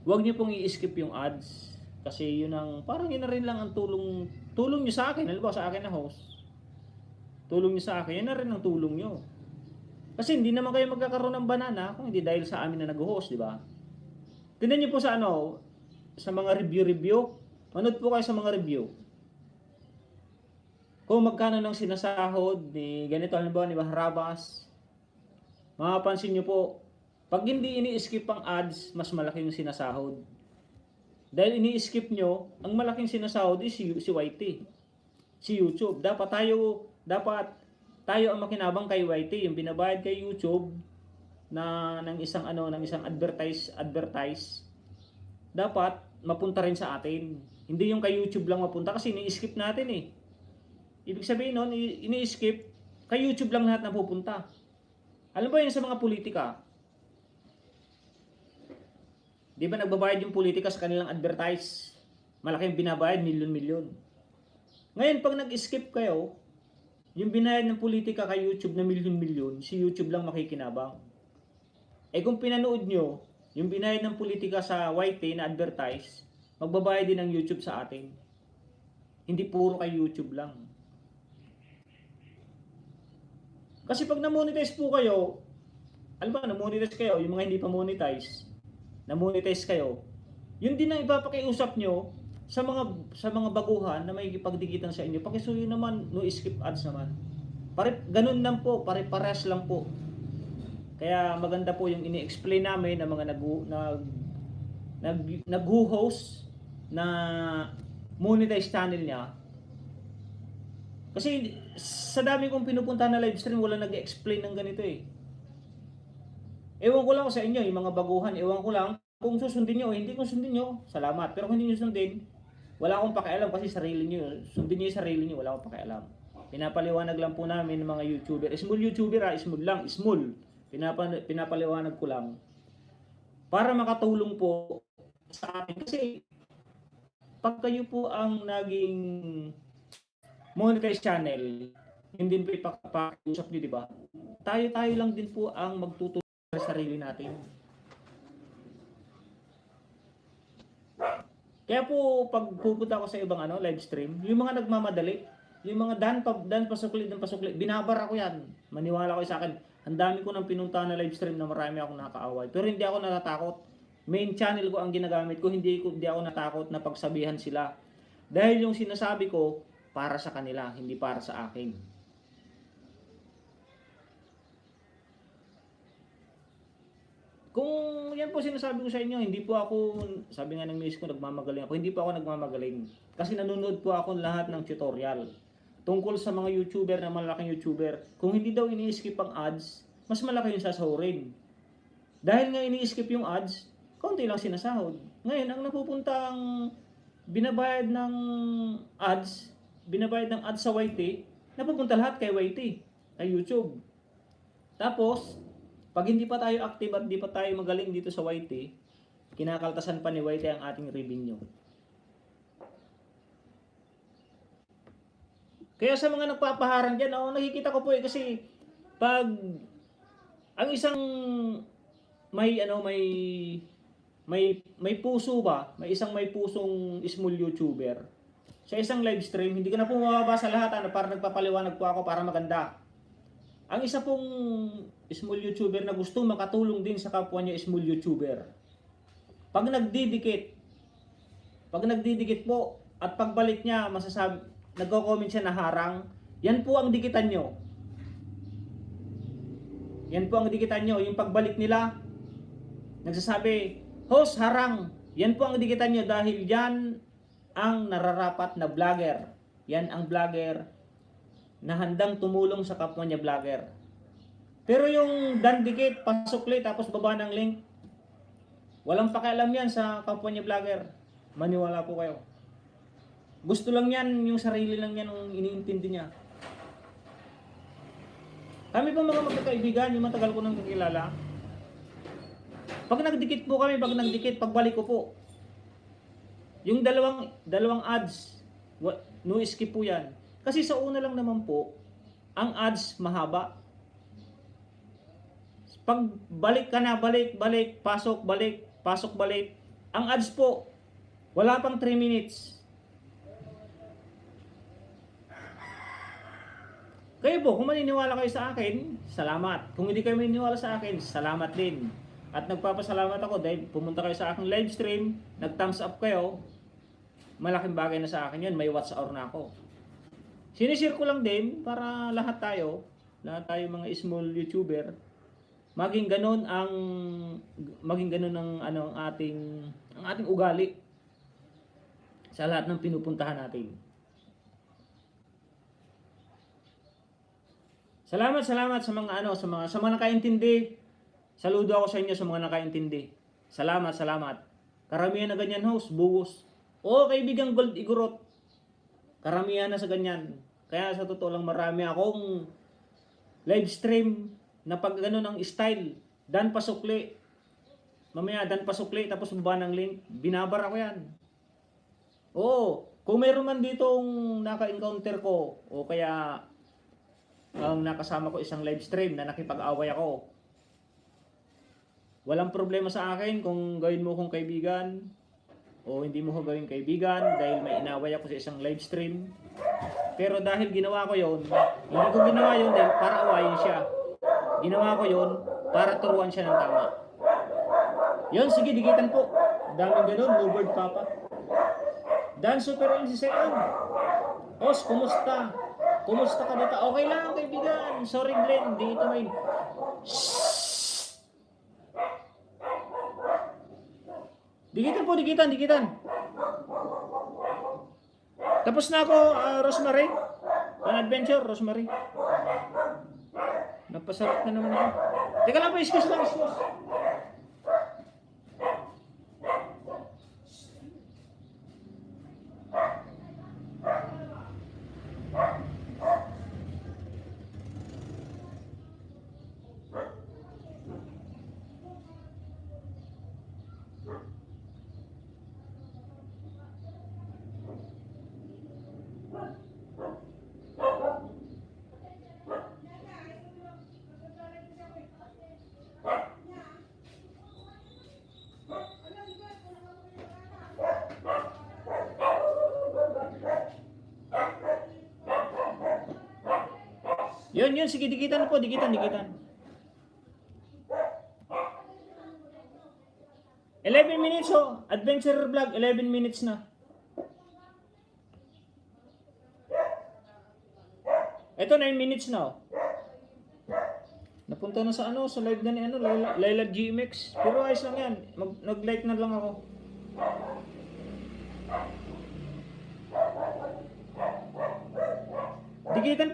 huwag niyo pong i-skip yung ads. Kasi yun ang, parang yun na rin lang ang tulong nyo sa akin. Halimbawa sa akin na host. Tulong nyo sa akin, yun na rin ang tulong nyo. Kasi hindi naman kayo magkakaroon ng banana kung hindi dahil sa amin na nag-host, di ba? Tingnan niyo po sa sa mga review. Manood po kayo sa mga review. Kung magkano nang sinasahod ni ganito, halimbawa ni Baharabas, mapapansin niyo po, pag hindi ini-skip ang ads, mas malaki yung sinasahod. Dahil ini-skip nyo, ang malaking sinasahod is si YT, si YouTube. Dapat tayo ang makinabang kay YT, yung binabayad kay YouTube ng isang advertise, dapat mapunta rin sa atin. Hindi yung kay YouTube lang mapunta kasi ini-skip natin eh. Ibig sabihin nun, ini-skip, kay YouTube lang lahat na pupunta. Alam ba yun sa mga politika? Di ba nagbabayad yung politika sa kanilang advertise? Malaki yung binabayad, milyon-milyon. Ngayon, pag nag-skip kayo, yung binayad ng politika kay YouTube na milyon-milyon, si YouTube lang makikinabang. Eh kung pinanood nyo, yung binayad ng politika sa YT na advertise, magbabayad din ng YouTube sa atin. Hindi puro kay YouTube lang. Kasi pag na-monetize po kayo, alam ba, na-monetize kayo, yung mga hindi pa monetize, na-monetize kayo, yun din ang ipapakiusap nyo sa mga baguhan na may ipagdikitan sa inyo. Pakisuyo naman, no skip ads naman. Ganun lang po, pare-pares lang po. Kaya maganda po yung ini-explain namin ng mga nag-host na monetize channel niya. Kasi sa dami kong pinupunta na live stream, wala nag-explain ng ganito eh. Ewan ko lang sa inyo, yung mga baguhan, ewan ko lang kung susundin nyo o hindi kung sundin nyo, salamat. Pero kung hindi nyo sundin, wala akong pakialam kasi sarili nyo. Sundin nyo yung sarili nyo, wala akong pakialam. Pinapaliwanag lang po namin ng mga YouTuber. Small YouTuber small lang, small. Pinapaliwanag ko lang para makatulong po sa akin. Kasi pag kayo po ang naging monetize channel, hindi po ipapakiusap nyo, di ba? Tayo lang din po ang magtutulong sa sarili natin. Kaya po pag pupunta ako sa ibang live stream, yung mga nagmamadali, yung mga dan pasukli, binabara ko yan. Maniwala ko sa akin. Ang dami ko nang pinuntahan na live stream na marami akong nakaaway. Pero hindi ako natatakot. Main channel ko ang ginagamit ko, hindi ako natakot na pagsabihan sila. Dahil yung sinasabi ko, para sa kanila, hindi para sa akin. Kung yan po sinasabi ko sa inyo, hindi po ako, sabi nga ng miss ko, nagmamagaling ako. Hindi po ako nagmamagaling. Kasi nanonood po ako lahat ng tutorial tungkol sa mga YouTuber na malaking YouTuber. Kung hindi daw ini-skip ang ads, mas malaki yung sasahurin. Dahil nga ini-skip yung ads, konti lang sinasahod. Ngayon, ang napupuntang binabayad ng ads sa YT, napupunta lahat kay YT, kay YouTube. Tapos, pag hindi pa tayo active at hindi pa tayo magaling dito sa YT, kinakaltasan pa ni YT ang ating revenue. Kaya sa mga nagpapaharang dyan, nakikita ko po kasi pag ang isang may puso ba, may isang may pusong small YouTuber, sa isang live stream, hindi ko na po mababasa lahat para nagpapaliwanag po ako para maganda. Ang isa pong small YouTuber na gusto makatulong din sa kapwa niya small YouTuber, pag nagdidikit po at pagbalik niya nagko-comment siya na harang, yan po ang dikitan nyo. Yan po ang dikitan nyo. Yung pagbalik nila, nagsasabi, host, harang. Yan po ang dikitan nyo dahil yan ang nararapat na vlogger. Yan ang vlogger na handang tumulong sa kapwa niya vlogger. Pero yung dandikit, pasukli, tapos baba ng link, walang pakialam yan sa kapwa niya vlogger. Maniwala po kayo. Gusto lang yan, yung sarili lang yan ang iniintindi niya. Kami po mga magkakaibigan, yung matagal ko nang kakilala. Pag nagdikit po kami, pagbalik ko po, yung dalawang ads, no skip po yan. Kasi sa una lang naman po, ang ads mahaba. Pag balik ka na, balik, pasok, balik. Ang ads po, wala pang 3 minutes. Kayo po, kung maniniwala kayo sa akin, salamat. Kung hindi kayo maniniwala sa akin, salamat din. At nagpapasalamat ako dahil pumunta kayo sa aking live stream, nag-thumbs up kayo, malaking bagay na sa akin yun, may watch hour na ako. Sinishare ko lang din para lahat tayo mga small YouTuber, maging ganun ang ating ugali sa lahat ng pinupuntahan natin. Salamat sa mga sa mga nakaintindi. Saludo ako sa inyo sa mga nakaintindi. Salamat. Karamihan na ganyan host, buwos. O kaibigang Gold Igorot. Karamihan na sa ganyan. Kaya sa totoo lang marami akong live stream na pag gano'n ang style. Dan pasukli. Mamaya dan pasukli tapos baba ng link. Binabara ko yan. Oo. Kung mayroon man ditong naka-encounter ko o kaya ang nakasama ko isang live stream na nakipag-away ako. Walang problema sa akin kung gawin mo kong kaibigan o hindi mo ko gawin kaibigan dahil may inaway ako sa isang live stream. Pero dahil ginawa ko yon, hindi ko ginawa yon dahil para awayin siya. Ginawa ko yon para turuan siya ng tama. Yon, sige, dikitan po. Daming ganun, no bird papa. Dan Super MC Sean. Os, kumusta? Kumusta ka dito? Okay lang, kaibigan. Sorry, Glenn. Hindi ito may... Dikitan po, dikitan. Tapos na ako, Rosemary. Pan-adventure, Rosemary. Napasarap na naman ako. Teka lang po, excuse. Yun, sige, dikitan po, dikitan. 11 minutes oh, adventure vlog, 11 minutes na. Ito 9 minutes na oh. Napunta na sa sa live na ni Laila GMX. Pero ayos lang yan, nag-like na lang ako.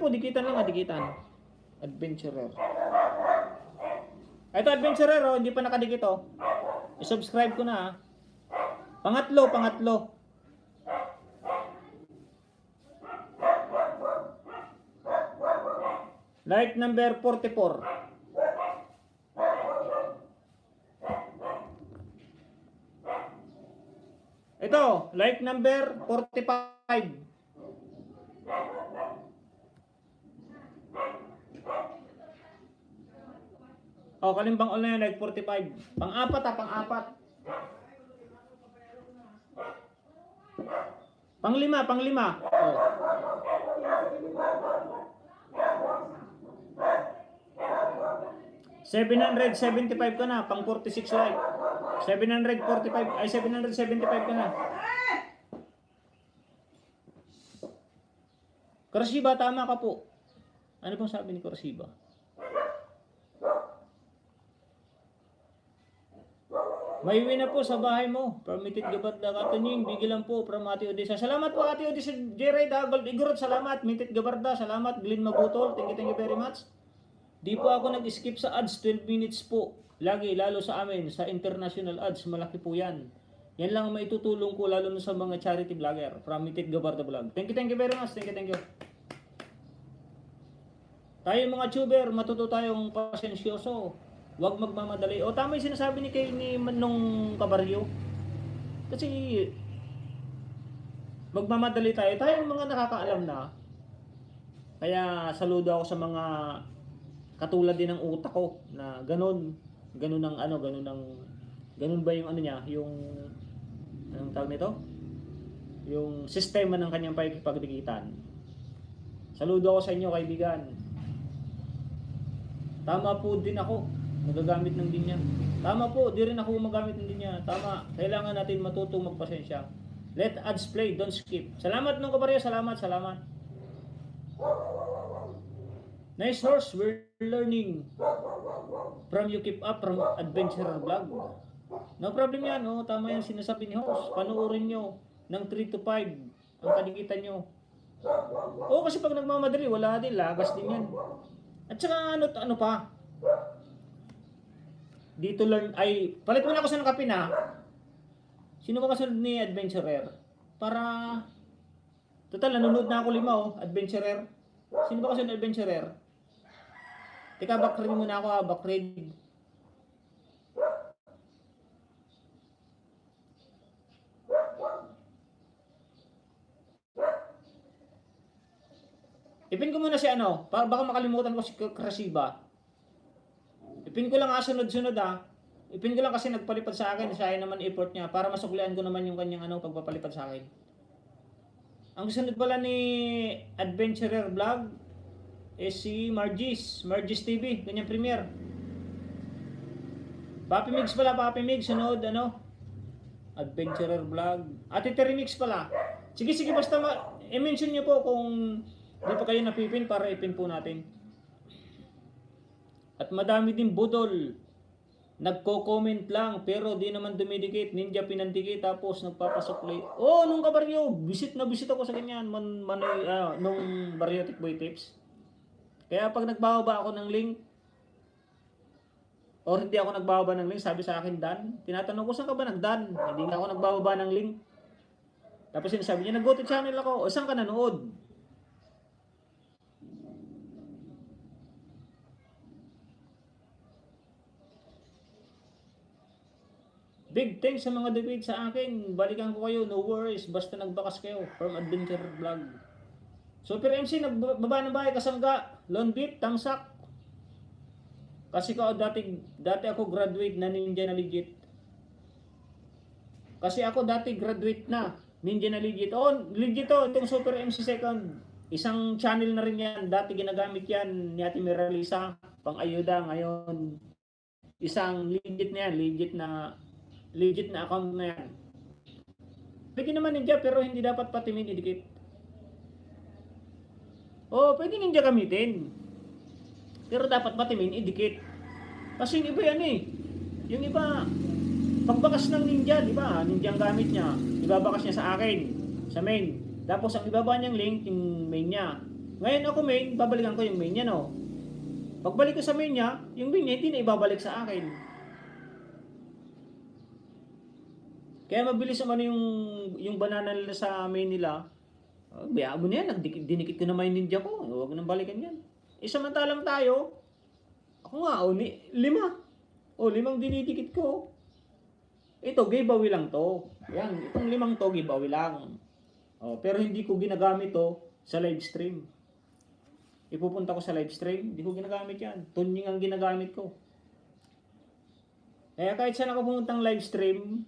Dikitan lang, Adventurer. Ito Adventurer oh, hindi pa nakadikit oh. I-subscribe ko na Pangatlo. Like number 44. Ito, like number 45. Oh, kalimbang all na yan, like 45. Pang-apat. Pang-lima. Oh. $775 ka na, pang 46 like. 775 ka na. Kurasiba, tama ka po. Ano pong sabi ni Kurasiba? May uwi na po sa bahay mo. Permitted gabat da katunying. Bigilan po from Ate Odessa. Salamat po Ate Odessa. Jeray Gold Igorot. Salamat. Minted gabarda. Salamat. Glenn Magutol. Thank you very much. Di po ako nag-skip sa ads. 12 minutes po. Lagi. Lalo sa amin. Sa international ads. Malaki po yan. Yan lang ang maitutulong ko lalo na sa mga charity vlogger from Mitit Gabarda Vlog. Thank you very much. Thank you. Tayo mga tuber, matuto tayong pasensyoso. Huwag magmamadali. O tama yung sinasabi ni Manong Kabaryo. Kasi magmamadali tayo. Tayong mga nakakaalam na. Kaya saludo ako sa mga katulad din ng utak ko na ganun ba yung ano niya, yung anong tawag nito? Yung sistema ng kanyang pagdikitan. Saludo ako sa inyo, kaibigan. Tama po din ako, nagagamit ng linya. Tama po, di rin ako gumagamit ng linya. Tama, kailangan natin matutong magpasensya. Let ads play, don't skip. Salamat nung kabaryo, salamat. Nice horse, we're learning from you keep up from Adventurer Vlog. No problem yan, oh. Tama yan sinasabi ni host. Panoorin nyo ng 3 to 5 ang kadikitan nyo. Oo, kasi pag nagmamadali, wala din, lagas din yan. At saka ano pa? Dito learn, palit mo na ako sa nakapin ha. Sino ba kasunod ni Adventurer? Para, total, nanonood na ako 5 oh, Adventurer. Sino ba kasunod Adventurer? Teka, backread muna ako ha, backread. Ipin ko muna si ano, baka makalimutan ko si Krasiba. Ipin ko lang sunod-sunod ha. Ipin ko lang kasi nagpalipad sa akin, sayang naman effort niya para masuklian ko naman yung kanyang pagpapalipad sa akin. Ang sunod pala ni Adventurer Vlog si Margis TV, kanyang premiere. Papi Mix sunod Adventurer Vlog. Ate Terimix pala. Sige basta i-mention niyo po kung di pa kayo napipin para ipin po natin. At madami din budol. Nagko-comment lang pero di naman dumidikit. Ninja pinandikit tapos nagpapasukli. Oh, nung kabaryo, visit ako sa ganyan. Nung Baryotic Boy Tips. Kaya pag nagbababa ako ng link, or hindi ako nagbababa ng link, sabi sa akin, Dan. Tinatanong ko, saan ka ba nag-Dan? Hindi nga ako nagbababa ng link. Tapos sinasabi niya, nag-go to channel ako. O, saan ka nanood? Big thanks sa mga debate sa akin. Balikan ko kayo, no worries. Basta nagbakas kayo. From Adventure Vlog. Super MC, nagbaba ng bahay, kasangga. Lone Beat, Tamsak. Kasi dati ako graduate na Ninja na legit. Kasi ako dati graduate na Ninja na legit. Oh, legit to. Itong Super MC second. Isang channel na rin yan. Dati ginagamit yan ni Ate Miralisa. Pang ayuda ngayon. Isang legit na yan. Legit na account na yan. Pwede naman Ninja pero hindi dapat patimin idikit. Oh, pwede Ninja gamitin. Pero dapat patimin idikit. Kasi yung iba yan eh. Yung iba, pagbakas ng Ninja, di ba? Ninja ang gamit niya. Ibabakas niya sa akin, sa main. Tapos ang ibaba niyang link, yung main niya. Ngayon ako main, babalikan ko yung main niya, no? Pagbalik ko sa main niya, yung main niya hindi na ibabalik sa akin. Kaya mabilis naman yung banana nila sa main nila. Bayaan mo na yan, dinikit ko naman yung Ninja ko. Huwag nang balikan yan. Samantalang tayo, ako nga, 5. 5 dinidikit ko. Ito, giveaway lang to. Yan, itong 5 to, giveaway lang. Pero hindi ko ginagamit to sa live stream. Ipupunta ko sa live stream, hindi ko ginagamit yan. Tuning ang ginagamit ko. Kaya kahit saan ako pumuntang live stream,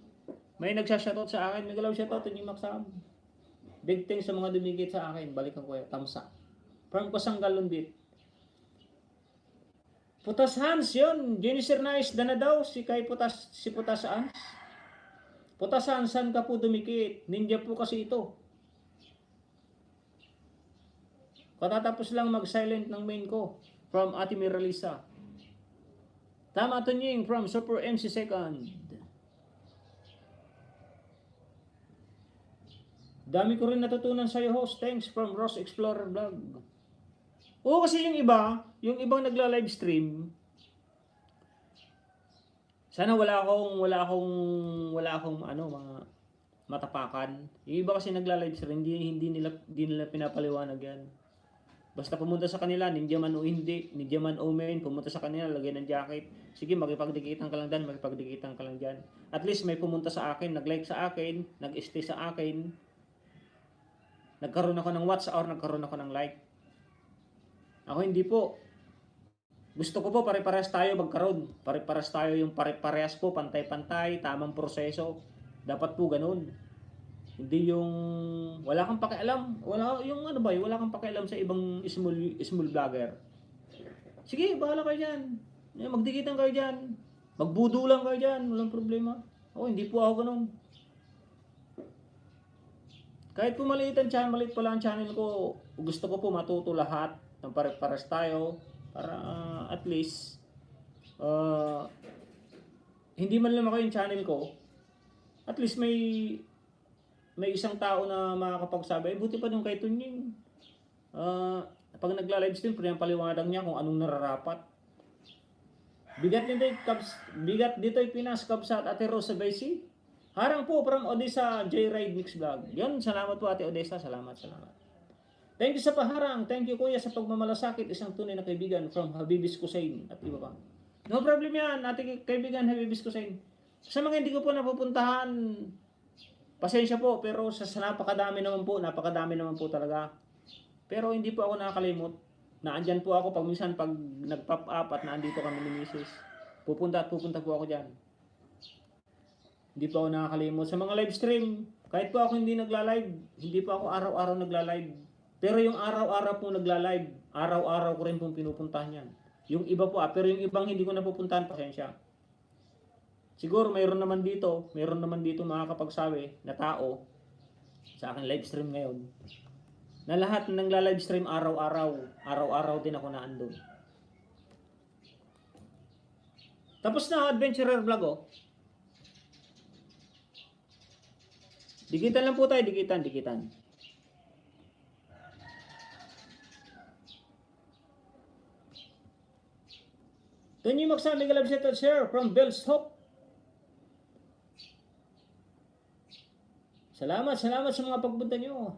may nagsashoutout sa akin, may galaw shoutout, Tuning Maksam. Big thanks sa mga dumigit sa akin, balikan ko yan, Tamsa. From Kasanggal Lundit. Putas Hans yun. Jennifer Nice Dana daw si Putas Hans. Putas Hans, saan ka po dumikit? Ninja po kasi ito. Katatapos lang mag-silent ng main ko. From Ate Miralisa. Tama Tunying from Super MC Second. Dami ko rin natutunan sa'yo host. Thanks from Ross Explorer Vlog. Oo, kasi yung ibang nagla-live stream, Sana wala akong ano, mga matapakan. Yung iba kasi nagla-live stream, hindi nila pinapaliwanag yan. Basta pumunta sa kanila, ninja man o hindi, ninja man o main, pumunta sa kanila, lagay ng jacket. Sige, makipagdikitan ka lang dyan, makipagdikitan ka lang dyan. At least may pumunta sa akin, nag-like sa akin, nag-stay sa akin, nagkaroon ako ng watch or nagkaroon ako ng like. Ako hindi po. Gusto ko po pare-parehas tayo magkaroon. Pare-parehas tayo yung pare-parehas po, pantay-pantay, tamang proseso. Dapat po ganun. Hindi yung wala kang pakialam, wala kang pakialam sa ibang small vlogger. Sige, bahala kayo diyan. Magdikitan kayo diyan. Magbudo lang kayo diyan, walang problema. Hindi po ako ganoon. Kahit po maliit pa lang ang channel ko, gusto ko po matuto lahat ng pare-pares tayo para at least hindi man lumaki yung channel ko, at least may isang tao na makakapagsabi, buti pa nung kay Tunying. Pag nagla-live stream, paliwanag niya kung anong nararapat. Bigat dito ay Pinas, Kabsat, Ate Rosa Baisi. Harang po from Odessa, J-Ride Mix Vlog. Yun, salamat po Ate Odessa, salamat. Thank you sa paharang, thank you kuya sa pagmamalasakit, isang tunay na kaibigan from Habibis Kusain at iba pa. No problem yan, ate kaibigan Habibis Kusain. Sa mga hindi ko po napupuntahan, pasensya po, pero sa napakadami naman po talaga. Pero hindi po ako nakakalimot. Naandyan po ako pag nag-pop up at naandito kami ni Mrs. Pupunta po ako dyan. Hindi po ako nakakalimot. Sa mga live stream, kahit po ako hindi nagla-live, hindi po ako araw-araw nagla-live. Pero yung araw-araw po nagla-live, araw-araw ko rin pong pinupuntahan yan. Yung iba po, pero yung ibang hindi ko napupuntahan, pasensya. Siguro mayroon naman dito makakapagsabi na tao sa akin live stream ngayon na lahat ng live stream araw-araw din ako naandun. Tapos na adventurer vlog oh. Dikitan lang po tayo, dikitan. Tunyi Magsami Galabset at share from Bell's Hope. Salamat sa mga pagpunta nyo.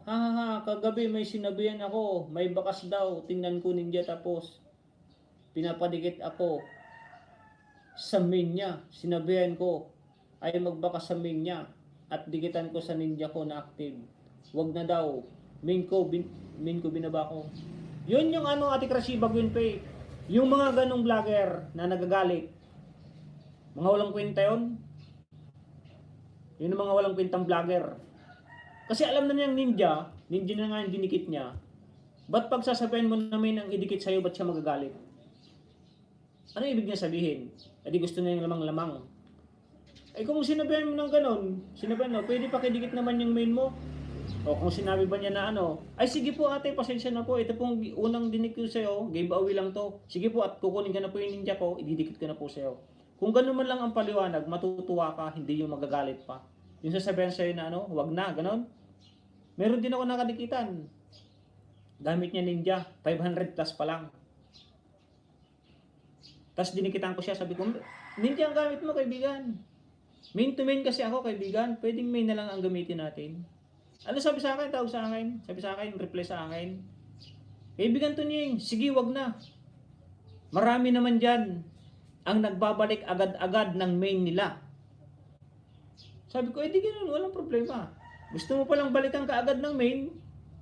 Kagabi may sinabihan ako, may bakas daw, tingnan ko ninja tapos pinapadikit ako sa main niya. Sinabihan ko ay magbakas sa main niya at dikitan ko sa ninja ko na active. Wag na daw, main ko binaba ko. Yun yung Ate Crazy Bagyon Pay. Yung mga ganong vlogger na nagagalit, mga walang kwenta yun. Yun yung mga walang kwentang vlogger. Kasi alam na niyang ninja na nga yung dinikit niya. Ba't pagsasabihin mo namin ang idikit sa'yo, ba't siya magagalit? Ano ibig niya sabihin? Adi gusto niya yung lamang-lamang. Kung sinabihan mo ng ganon, pwede pakidikit naman yung main mo. O kung sinabi ba niya na ay sige po ate, pasensya na po. Ito pong unang dinik ko sa'yo, giveaway lang to. Sige po at kukunin ka na po yung ninja ko, ididikit ko na po sa'yo. Kung ganon man lang ang paliwanag, matutuwa ka, hindi yung magagalit pa. Yung sasabihin sa'yo na wag na, ganon. Meron din ako nakadikitan. Gamit niya ninja, 500 plus pa lang. Tapos dinikitan ko siya, sabi ko, ninja ang gamit mo kaibigan. Main to main kasi ako kaibigan, pwedeng main na lang ang gamitin natin. Ano sabi sa akin? Tawag sa akin. Sabi sa akin, reply sa akin. Kaibigan Tunying, sige wag na. Marami naman dyan ang nagbabalik agad-agad ng main nila. Sabi ko, di ganun, walang problema. Gusto mo palang balikan ka agad ng main,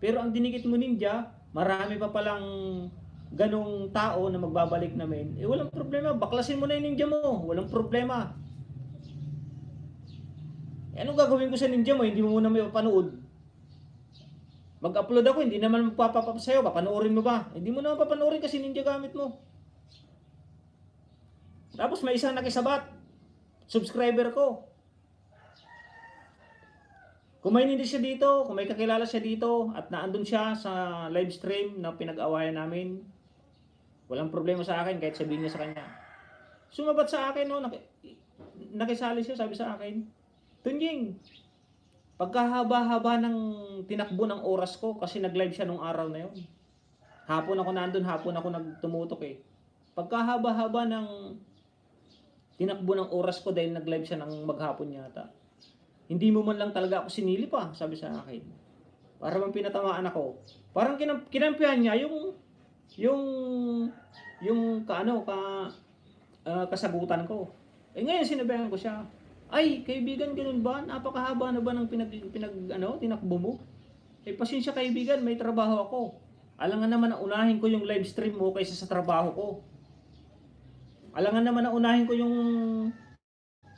pero ang dinikit mo ninja, marami pa palang ganong tao na magbabalik na main. Walang problema, baklasin mo na yung ninja mo. Walang problema. Anong gagawin ko sa ninja mo? Hindi mo muna may papanood. Mag-upload ako, hindi naman magpapapap sa'yo. Papanoorin mo ba? Hindi mo naman papanoorin kasi ninja gamit mo. Tapos may isang nakisabat. Subscriber ko. Kung may hindi siya dito, kung may kakilala siya dito, at naandun siya sa live stream na pinag-awayan namin, walang problema sa akin kahit sabihin niya sa kanya. Sumabat sa akin, nakisali siya, sabi sa akin, Tunying, pagkahaba-haba ng tinakbo ng oras ko kasi nag-live siya nung araw na yun. Hapon ako nandun, hapon ako nagtumutok eh. Pagkahaba-haba ng tinakbo ng oras ko dahil nag-live siya ng maghapon yata. Hindi mo man lang talaga ako sinili pa, sabi sa akin. Para bang pinatamaan ako. Parang kinampihan niya yung kasagutan ko. Eh ngayon sinabihan ko siya, ay kaibigan, ganun ba? Napakahaba na ba ng tinakbo mo? Eh pasensya kaibigan, may trabaho ako. Alangan naman na unahin ko yung live stream mo kaysa sa trabaho ko. Alangan naman na unahin ko yung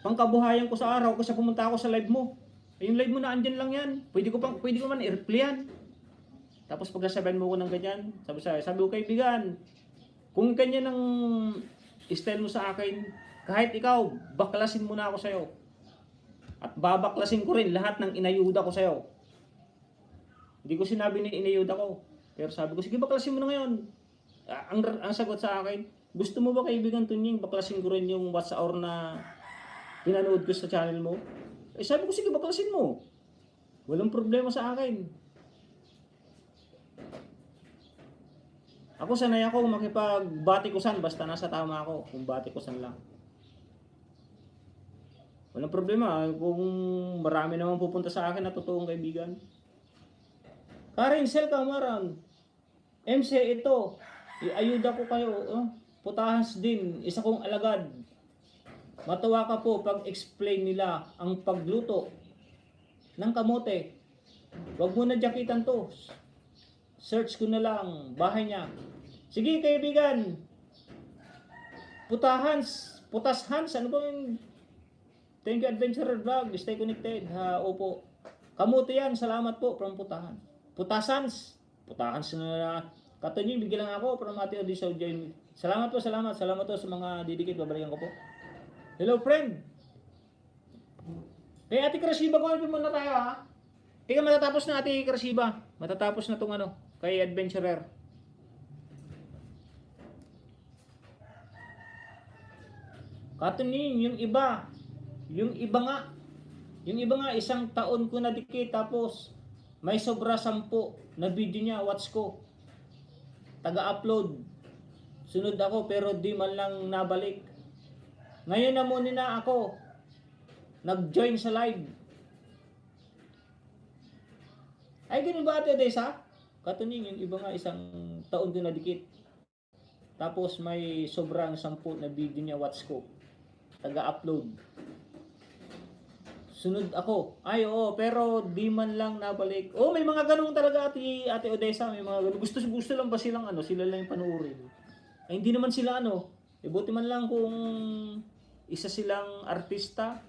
pangkabuhayan ko sa araw kasi pumunta ako sa live mo. Eh, yung live mo na andyan lang yan. Pwede ko man i-reply yan. Tapos pagkasabihan mo ko ng ganyan, sabi ko kaibigan, kung ganyan ang style mo sa akin, kahit ikaw, baklasin mo na ako sa'yo. At babaklasin ko rin lahat ng inayuda ko sa'yo. Hindi ko sinabi na inayuda ko. Pero sabi ko, sige baklasin mo na ngayon. Ang sagot sa akin, gusto mo ba kaibigan Tunying, baklasin ko rin yung watch hour na pinanood ko sa channel mo? Eh sabi ko, sige baklasin mo. Walang problema sa akin. Ako sanay ako makipag-batikusan basta nasa tama ako. Kung batikusan lang. Walang problema kung marami naman pupunta sa akin na totoong kaibigan. Karen Sel Kamaran, MC ito, iayuda ko kayo. Putahas din, isa kong alagad. Matawa ka po pag explain nila ang pagluto ng kamote. Huwag mo na jakitan to. Search ko na lang, bahay niya. Sige kaibigan. Putas Hans, ano ba yung... Thank you Adventurer Vlog, stay connected. Opo. Kamote yan, salamat po from Putahan. Putasans na Katunying, bigyan lang ako from Ate Odisha Join. Salamat po sa mga didikit, babalikan ko po. Hello friend. Kay Ate Krasiba, kung muna tayo ha. Tika matatapos na Ate Krasiba. Matatapos na tong kay Adventurer. Katunying, yung iba nga isang taon ko na dikit tapos may sobra 10 na video niya, watch ko. Taga-upload. Sunod ako pero di man lang nabalik. Ngayon na muna na ako nag-join sa live. Ay ganun ba Ate Odessa? Katunying, yung iba nga isang taon ko na dikit. Tapos may sobrang 10 na video niya, watch ko. Taga-upload. Sunod ako. Ay, oo, pero di man lang nabalik. Oh, may mga ganun talaga Ate Odessa, may mga ganun. Gusto lang ba silang sila lang yung panuorin. Ay, hindi naman sila buti man lang kung isa silang artista.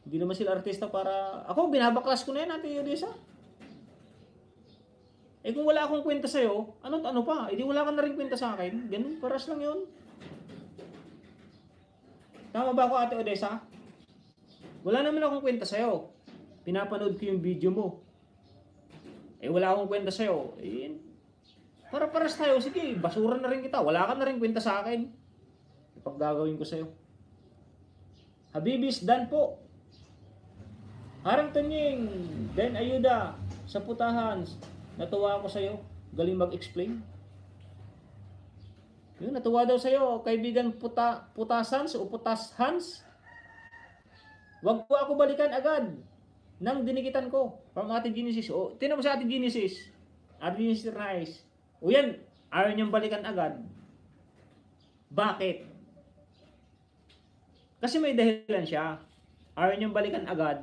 Hindi naman sila artista para... Ako, binabaklas ko na yan, Ate Odessa. Eh, kung wala akong kwenta sa'yo, ano pa? Eh, di wala ka na rin kwenta sa akin. Ganun, paras lang yun. Tama ba ako, Ate Odessa? Wala naman akong kwenta sa'yo. Pinapanood ko yung video mo. Eh wala akong kwenta sa'yo. Eh, para-paras tayo. Sige, basura na rin kita. Wala ka na rin kwenta sa akin. Ipag gagawin ko sa'yo. Habibis, Dan po. Harang Tunying, Den Ayuda, sa Putahan. Natuwa ako sa'yo. Galing mag-explain. Yun, natuwa daw sa'yo. Kaibigan Putasans o Putashans. Wag po ako balikan agad nang dinikitan ko from Ate Genesis. O, tinan mo sa Ate Genesis. Ate Genesis Rice. O yan, ayaw niyang balikan agad. Bakit? Kasi may dahilan siya. Ayaw niyang balikan agad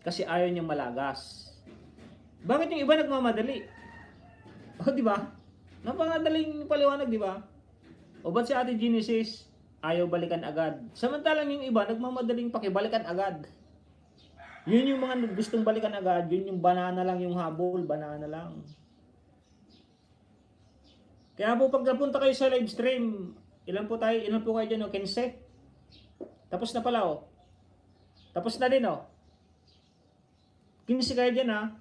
kasi ayaw niyang malagas. Bakit yung iba nagmamadali? O, di ba? Napakadaling paliwanag, di ba? O, ba't si Ate Genesis ayaw balikan agad? Samantalang yung iba, nagmamadaling pakibalikan agad. Yun yung mga gustong balikan agad, yun yung banana lang yung habol, banana lang. Kaya po pag napunta kayo sa live stream, ilan po kayo dyan, 15? Tapos na pala, Tapos na din, 15 kayo dyan,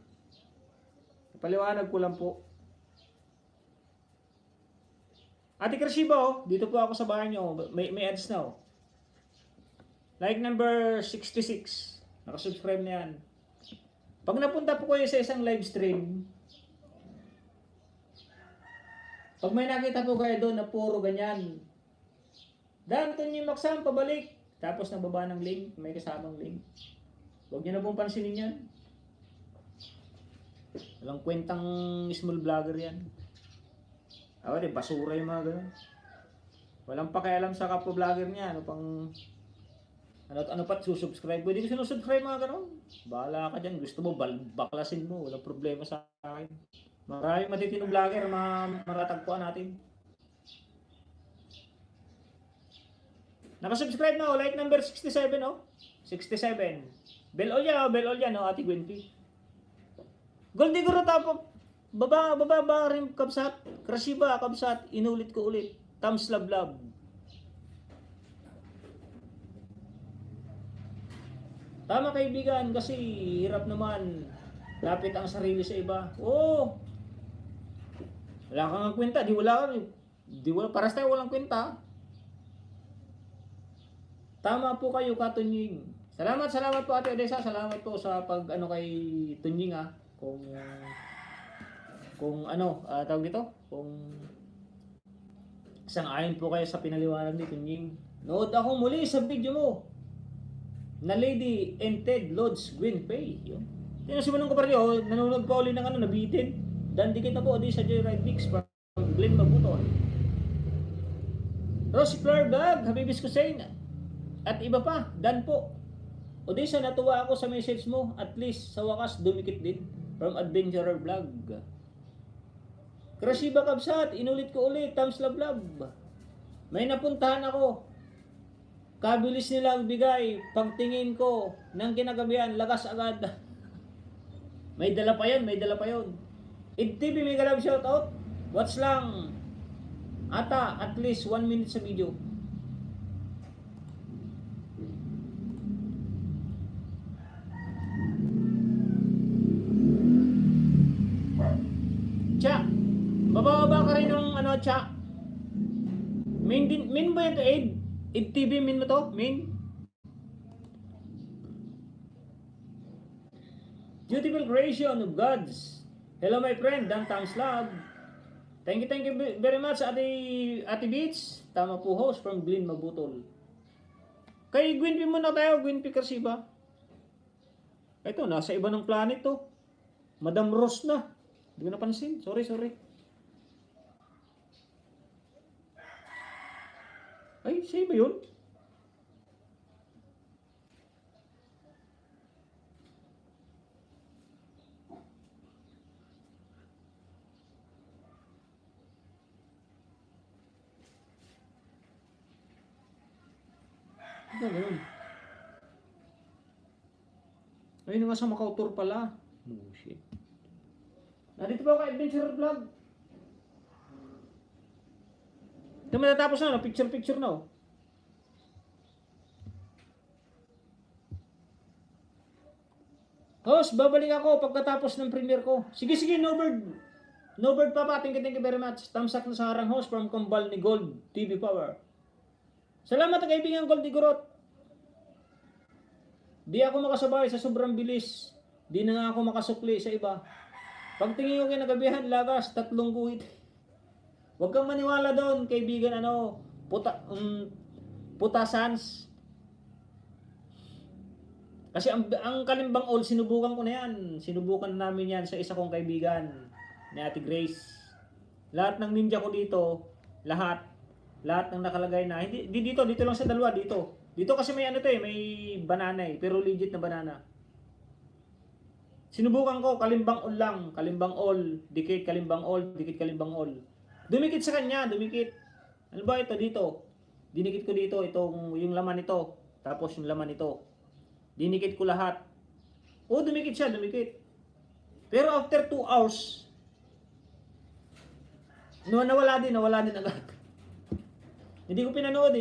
Paliwanag ko lang po. Ate Krasiba, dito po ako sa bahay nyo. May ads na, Like number 66. Nakasubscribe na yan. Pag napunta po kayo sa isang live stream, pag may nakita po kayo doon na puro ganyan, Dan, Tunying Maksam, pabalik. Tapos nababa ng link, may kasamang link. Huwag niyo na pong pansinin yan. Walang kwentang small vlogger yan. Basura yung mga ganun. Walang pakialam sa kapwa vlogger niya. Ano pat susubscribe? Pwede ko sinusubscribe mga ganun. Bahala ka dyan. Gusto mo, baklasin mo. Walang problema sa akin. Maraming matitinong vlogger maratagpuan natin. Nakasubscribe na, like number 67, oh. 67. Bell all yan, oh, Ate Gwenpy. Goldie Guru tapo. Baba rin kabsat. Krasiba kabsat. Inulit ko ulit. Thumbs love. Tama kaibigan, kasi hirap naman. Lapit ang sarili sa iba. Oo. Wala kang kwenta, di wala, paras tayo walang kwenta. Tama po kayo, Katunying. Salamat po Ate Odessa, salamat po sa kay Tunying tawag dito, kung sang-ayon po kayo sa pinaliwanag ni Tunying. Nood ako muli sa video mo na Lady and Ted Lodge Gwenpy. Yun. Tinasimulan ko pa rin, nanonood pa ulit ng nabitin. Dandikit na po, di sa Joyride Mix from Glenn Mabutol. Rose Fleur Vlog, Habibis Kusain, at iba pa, Dan po. Odessa, natuwa ako sa message mo. At least, sa wakas, dumikit din. From Adventurer Vlog. Krasiba kabsat, inulit ko ulit, thumbs love. May napuntahan ako. Kabilis nila ang bigay. Pagtingin ko ng kinagabihan, lagas agad. May dala pa yun. IdTV, may galab shoutout. Watch lang. Ata, at least 1 minute sa video. Cha, bababa ka rin ng Cha. Min ba ito, IdTV, min mo to? Min? Beautiful creation of God's. Hello my friend, Dan Thumbs Love. Thank you very much, Ate Beats. Tama po, host from Glenn Mabutol. Kay Gwenpy muna tayo, Gwenpy Krasiba. Ito, nasa iba ng planet to. Madam Rose na. Hindi ko napansin. Sorry. Ay, siya ba yun? Ano yun? Ayun nga sa Macau Tour pala. Oh, shit. Nandito ba ako Adventure Vlog? Ito matatapos na, picture na. Host, babalik ako pagkatapos ng premiere ko. Sige, no bird pa. Thank you very much. Thumbs up na sa harang host from Kambal ni Gold TV Power. Salamat kaibigan Gold Igorot. Di ako makasabay sa sobrang bilis. Di na nga ako makasukli sa iba. Pagtingin ko kinagabihan, lagas, 3 guhit. Huwag kang maniwala doon, kaibigan, putasans. Kasi ang Kalimbang All, sinubukan ko na yan. Sinubukan namin yan sa isa kong kaibigan, ni Ate Grace. Lahat ng ninja ko dito, lahat ng nakalagay na, hindi dito lang sa dalawa, dito. Dito kasi may may banana pero legit na banana. Sinubukan ko, Kalimbang All lang. Kalimbang All, dikit Kalimbang All, dikit Kalimbang All. Dumikit sa kanya, dumikit. Ano ba ito dito? Dinikit ko dito, yung laman nito. Tapos yung laman nito. Dinikit ko lahat. Dumikit siya, dumikit. Pero after 2 hours, nawala din agad. Hindi ko pinanood,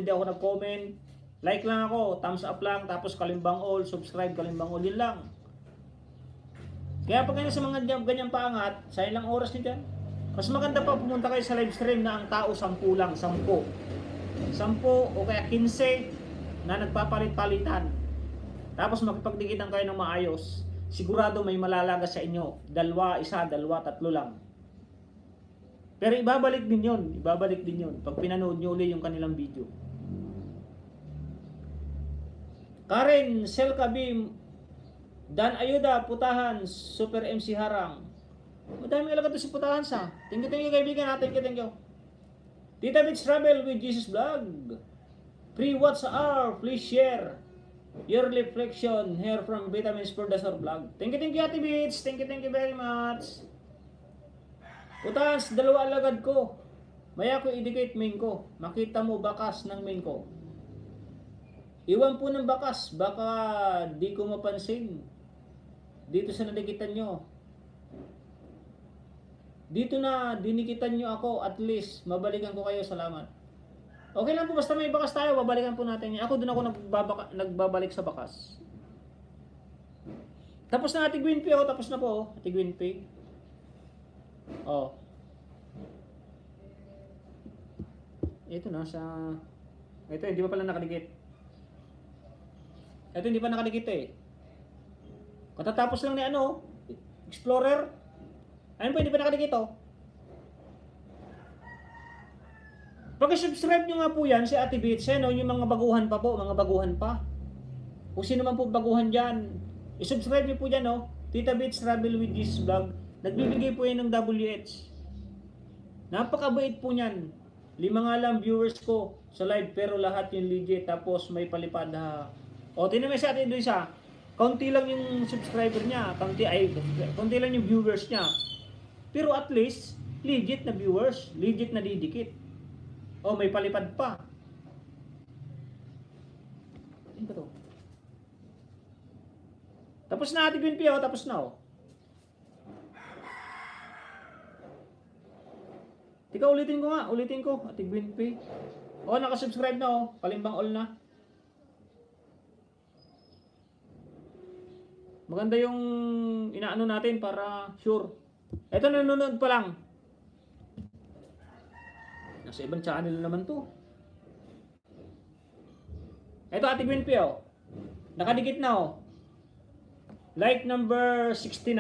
hindi ako nag-comment. Like lang ako, thumbs up lang, tapos Kalimbang All, subscribe Kalimbang All, yun lang. Kaya pag ganyan sa mga ganyang paangat, sa ilang oras nyo dyan, mas maganda pa pumunta kayo sa live stream na ang tao 10 lang, 10 o kaya 15 na nagpapalit-palitan. Tapos makipagdikitan kayo ng maayos, sigurado may malalagas sa inyo. 2, 1, 2, 3 lang. Pero ibabalik din yun. Pag pinanood nyo uli yung kanilang video. Karen Selkabim, Dan Ayuda, Putahan, Super MC Harang. Madami alaga to si Putahan sa. Thank you kaibigan natin. Thank you. Tita Beach Travel with Jesus Vlog. Free what's hour, please share your reflection here from Vitamins for the Soul Vlog. Thank you Ate Beach. Thank you very much. Putahan, dalawa alagad ko. Maya ko i-dedicate main ko. Makita mo bakas ng main ko. Iwan po ng bakas, baka di ko mapansin. Dito sa nadikitan nyo. Dito na dinikitan nyo ako, at least mabalikan ko kayo, salamat. Okay lang po, basta may bakas tayo, babalikan po natin yan. Ako doon ako nagbabalik sa bakas. Tapos na Ate Gwynpe, oh, tapos na po, oh, Ate Gwynpe. Oh. Ito na sa... Ito, hindi pa pala nakadikit. Ito, hindi pa nakadikit eh. Katatapos lang ni ano, Explorer. Ayun po, hindi pa nakadikit oh. Pag-subscribe nyo nga po yan, si Ate Beats, no? Yung mga baguhan pa po, mga baguhan pa. Kung sino man po baguhan dyan, i-subscribe nyo po dyan, no? Tita Beats Travel with Jesus Vlog. Nagbibigay po yan ng WH. Napakabait po niyan. 5 nga lang viewers ko sa live, pero lahat yung legit, tapos may palipad ha. O, tinan mo si Ate Luisa. Kaunti lang yung subscriber niya, kaunti lang yung viewers niya. Pero at least, legit na viewers, legit na didikit. O, may palipad pa. Ano ba to? Tapos na Ate Gwynpe, o, tapos na o. Tika, ulitin ko, Ate Gwynpe. O, nakasubscribe na o, palimbang all na. Maganda yung inaano natin para sure. Ito, nanonood pa lang. Nasa ibang channel naman to. Ito Ate Gwynpe oh. Nakadikit na oh. Like number 69.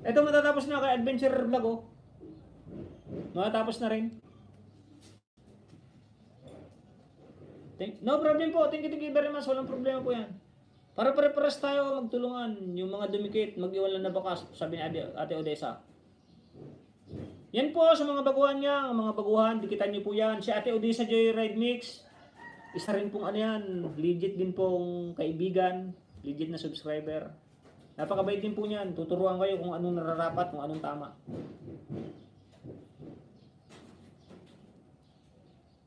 Ito matatapos na kay Adventure Vlog oh. Matatapos na rin. No problem po. Thank you very much. Walang problema po yan. Para pare-pares tayo magtulungan. Yung mga dumikit, mag-iwalan na bakas, sabi ni Ate Odessa. Yan po sa mga baguhan niya. Ang mga baguhan, dikitan niyo po yan. Si Ate Odessa Joyride Mix, isa rin pong ano yan. Legit din pong kaibigan. Legit na subscriber. Napakabait din po niyan. Tuturuan kayo kung anong nararapat, kung anong tama.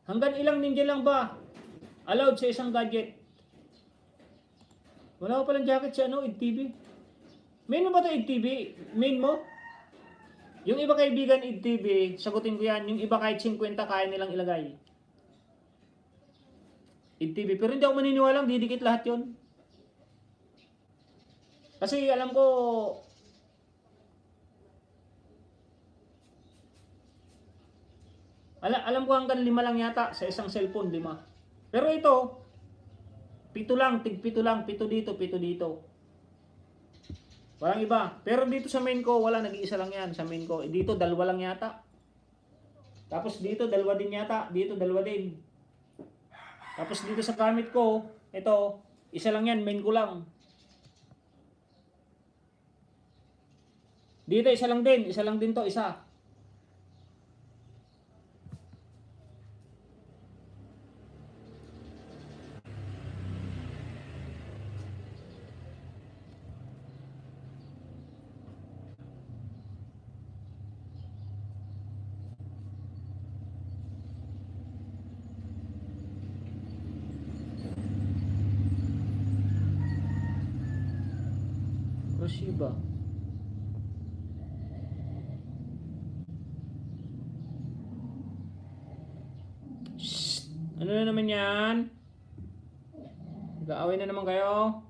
Hanggang ilang ninja lang ba allowed sa isang gadget? Wala ko palang jacket sa ano, IDTV. Main mo ba ito IDTV? Main mo? Yung iba kaibigan IDTV, sagutin ko yan. Yung iba kahit 50 kaya nilang ilagay. IDTV. Pero hindi ako maniniwalang didikit lahat yon. Kasi alam ko, alam ko hanggang 5 lang yata sa isang cellphone, 5. Pero ito, 7 lang, tig 7 lang, 7 dito, 7 dito. Walang iba. Pero dito sa main ko, wala, nag-iisa lang yan sa main ko. Dito, 2 lang yata. Tapos dito, 2 din yata. Dito, 2 din. Tapos dito sa gamit ko, ito, isa lang yan, main ko lang. Dito, isa lang din to, isa. Roshiba. Shhh! Ano na naman yan? Nag-aaway na naman kayo?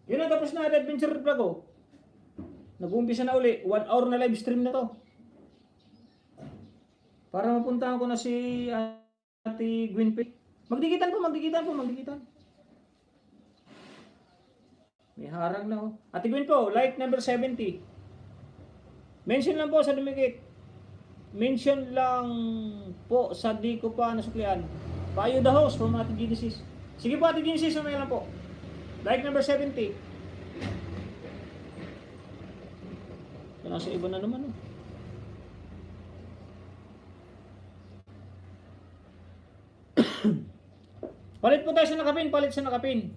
Yun na, tapos na Adventure Vlog oh. Nag-uumpisa na uli. 1 hour na live stream na to. Para mapuntahan ko na si Ate Gwynpe. Magdikitan po. May harang na oh. Ate Gwen po, like number 70. Mention lang po sa dumikit. Mention lang po sa di ko pa nasuklian. Payo the host from Ate Genesis. Sige po Ate Genesis, may lang po. Like number 70. Nasa iba na naman oh. Palit po tayo sa nakapin, palit sa nakapin.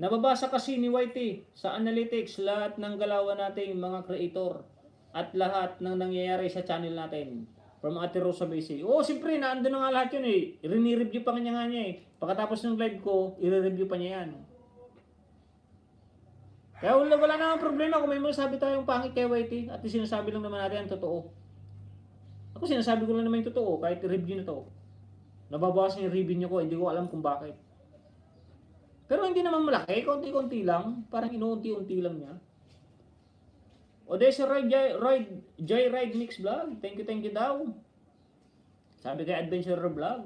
Nababasa kasi ni YT sa analytics lahat ng galawan nating mga creator at lahat ng nangyayari sa channel natin. From Ate Rosa Basi. Oo, siyempre, naandun na nga lahat yun eh. Rini-review pa nga niya eh. Pagkatapos ng live ko, i-review pa niya yan. Kaya wala namang problema kung may masasabi tayong pangit kay YT at sinasabi lang naman natin ang totoo. Ako sinasabi ko lang naman yung totoo kahit review na to. Nababawasan yung review ko, hindi ko alam kung bakit. Pero hindi naman malaki, konti-konti lang. Parang inuunti-unti lang niya. Odessa Joyride Mix Vlog. Thank you daw. Sabi kay Adventurer Vlog.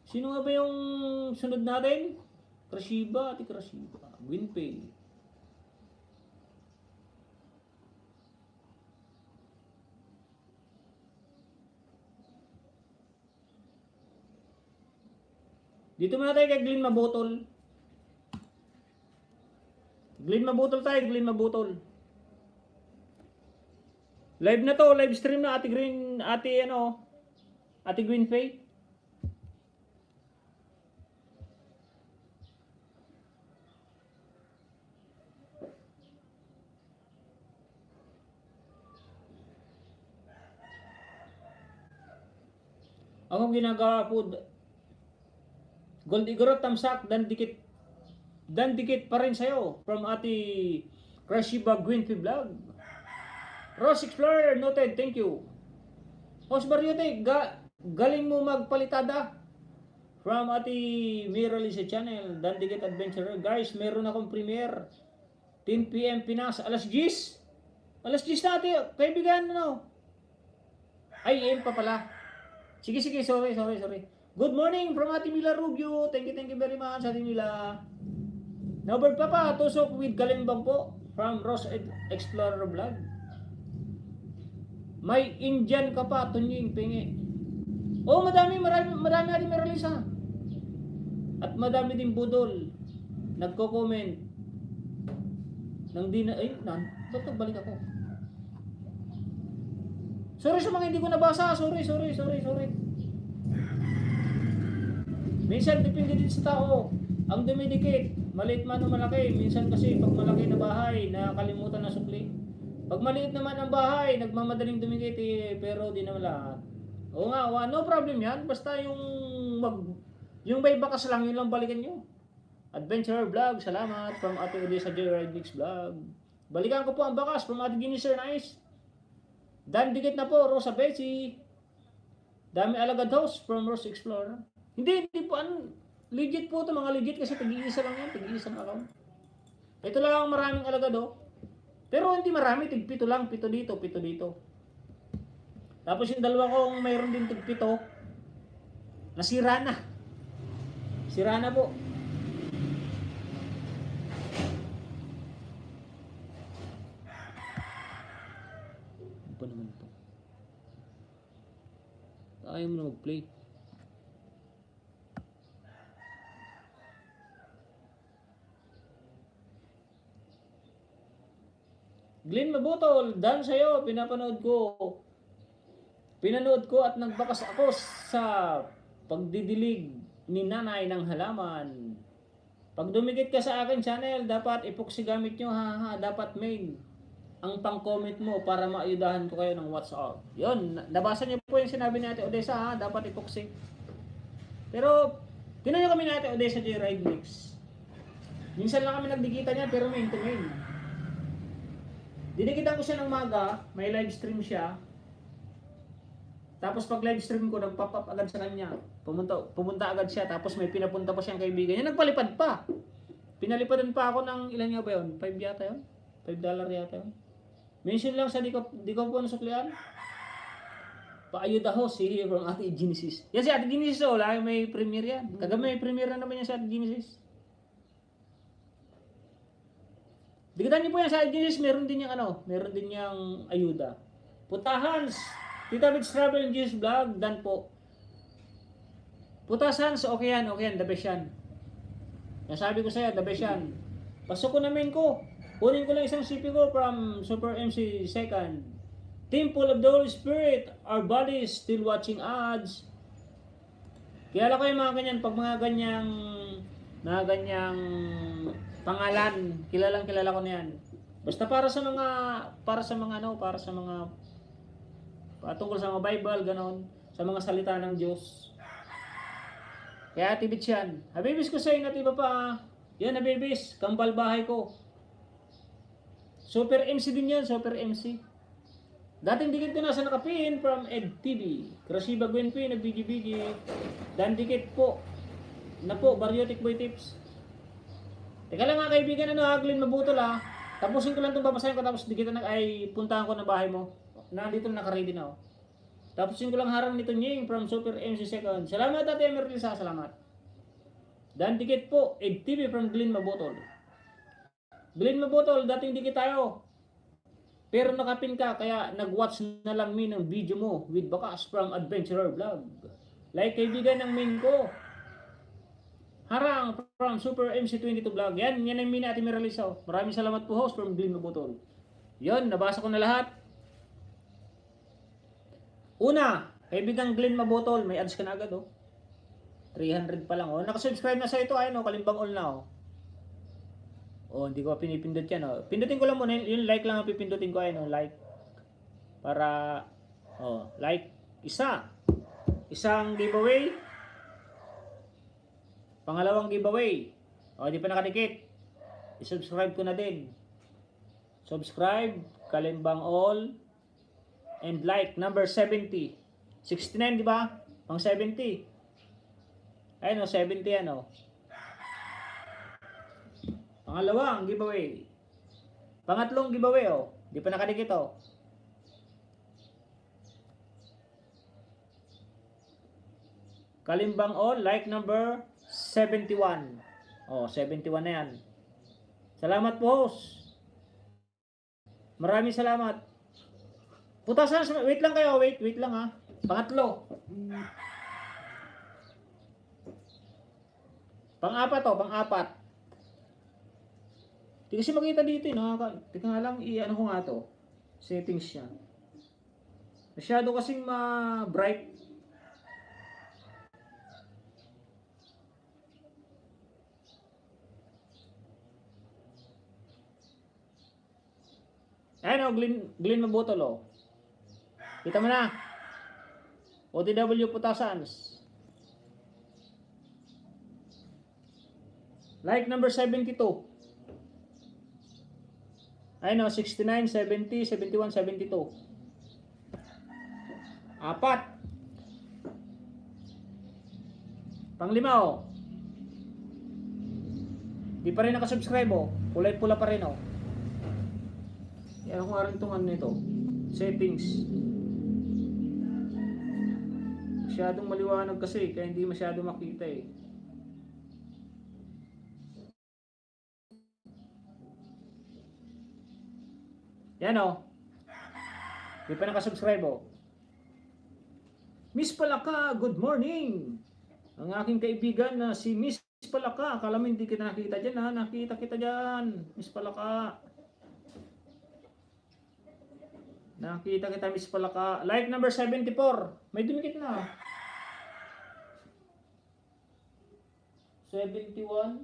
Sino nga ba yung sunod natin? Krashiba, Ate Krashiba. Winpay. Dito muna tayo kay Glenn Mabutol. Glenn Mabutol tayo, Glenn Mabutol. Live na to, live stream na Ate Gwen Faye. Akong ginagawa po, Gold Igorot, tamsak, dan dikit pa rin sa'yo from Ate Krashiba Gwynfi Vlog. Ross Explorer, noted, thank you. Host Bariote, galing mo magpalitada from Ate Mirali sa channel, dan dikit adventurer. Guys, meron akong premiere 10 PM Pinas, alas 10. Alas 10 na ate, kaibigan no. Ay, AM pa pala. Sige, sorry. Good morning from Ate Mila Rubio. Thank you very much, Ate Mila. Nobert Papa, tusok with Kalimbang po from Ross Explorer Vlog. May Indian ka pa, tunying pingi. Oh, marami Ate Meralisa. At madami din budol. Nagko-comment. Nang di na, Toto, balik ako. Sorry sa mga hindi ko nabasa. Sorry. Minsan depende din sa tao. Ang dumidikit, maliit man o malaki. Minsan kasi pag malaki na bahay, nakakalimutan na sukli. Pag maliit naman ang bahay, nagmamadaling dumikit pero di naman lahat. Oo nga, no problem yan. Basta yung may bakas lang, yun lang balikan nyo. Adventurer Vlog, salamat. From Ate Odessa Joyride Mix Vlog. Balikan ko po ang bakas from Ate Ginisir Nice. Dan dikit na po, Rosa Betsy. Dami Alagad House from Ross Explorer. Hindi po, legit po ito, mga legit kasi tag-iisa lang yan, tag-iisang account. Ito lang ang maraming alagad Pero hindi marami, tig-pito lang, pito dito. Tapos yung dalawa kong mayroon din tig-pito, nasira na. Sira na po. Ano naman ito? Ayaw mo na mag-play. Glenn Mabutol, dan sa'yo, pinanood ko at nagbakas ako sa pagdidilig ni nanay ng halaman. Pag dumikit ka sa akin channel, dapat epoxy gamit nyo, dapat main ang pang-comment mo para maayudahan ko kayo ng WhatsApp. Yun, nabasa niyo po yung sinabi ni Ate Odessa, dapat epoxy. Pero, tinan nyo kami ni Ate Odessa Joyride Mix. Minsan lang kami nagdikitan niya, pero main to main. Dinikitan ko siya ng maga, may live stream siya. Tapos pag live stream ko, nag-pop up agad sa kanya. Pumunta agad siya, tapos may pinapunta pa siyang kaibigan niya. Nagpalipad pa. Pinalipadan pa ako ng ilan nga ba yun? $5 yata yun? $5 yata yun? Mention lang sa di ko po nasuklian. Paayuda ho si from Ate Genesis. Yan si Ate Genesis oh, lagi may premiere yan. Kagabi may premiere na naman yan si Ate Genesis. Dikitan niyo po yan sa Ate Genesis, meron din yung meron din yung ayuda. Putahans, Tita Bits Travel and Jesus Vlog, dan po. Putahans, okay yan, the best yan. Nasabi ko sa'yo, the best yan. Pasok ko na main ko. Kunin ko lang isang CP ko from Super MC Second. Temple of the Holy Spirit, our body is still watching ads. Kaya ko yung mga ganyan, pag mga ganyang pangalan, kilala ko na yan. Basta para sa mga patungkol sa mga Bible, ganon, sa mga salita ng Diyos. Kaya tibit yan. Habibis ko sa'yo na tiba pa, yan habibis, kambal bahay ko. Super MC din yan, Super MC. Dating dikit ko na sa nakapin from EdTV. Krasiba Gwen P, nagbigi-bigi. Dan dikit po. Na po, Bariotic Boy Tips. Teka lang nga kaibigan, Glyn Mabutol ha. Tapusin ko lang itong babasahin ko, tapos dikit na ay puntahan ko na bahay mo. Nandito na naka-ready na Tapusin ko lang harang nito Nying from Super MC Second. Salamat Ate Emerlisa, salamat. Dan dikit po, EdTV from Glyn Mabutol. Glyn Mabutol, dating dikit tayo. Pero nakapin ka, kaya nag-watch na lang ng video mo with Bakas from Adventurer Vlog. Like kaibigan ng main ko. Harang from Super MC22 Vlog. Yan ang min Ate Meralisa. Maraming salamat po host from Glyn Mabutol. Yon, nabasa ko na lahat. Una, kaibigan Glyn Mabutol, may ads ka na agad 300 pa lang Nakasubscribe na sa ito, kalimbang all na hindi ko pinipindot yan Pindutin ko lang muna, yung like lang ang pipindutin ko like. Para, like, isang giveaway. Pangalawang giveaway. Di pa nakadikit. I-subscribe ko na din. Subscribe, kalimbang all, and like, number 70. 69, di ba? Pang 70. 70 Pangalawang giveaway. Pangatlong giveaway di pa nakadikit Kalimbang all, like number 71. 71 na yan. Salamat po host. Maraming salamat. Putasan, wait lang kayo, wait lang ha. Pangatlo. Pang-apat. Di kasi makita dito Teka nga lang, i-ano ko nga to. Settings siya. Masyado kasing ma-bright. Glyn Mabutol Kita mo na. OTW Putasans. Like number 72. 69, 70, 71, 72. 4. Pang-5 Di pa rin nakasubscribe Kulay pula pa rin Yan ko nga rin itong nito. Settings. Masyadong maliwanag kasi, kaya hindi masyado makita Yan Di pa nakasubscribe Miss Palaka, good morning! Ang aking kaibigan na si Miss Palaka. Akala mo hindi kita nakita dyan Nakita kita dyan. Miss Palaka. Nakita kita Miss Palaka. Like number 74. May dumikit na 71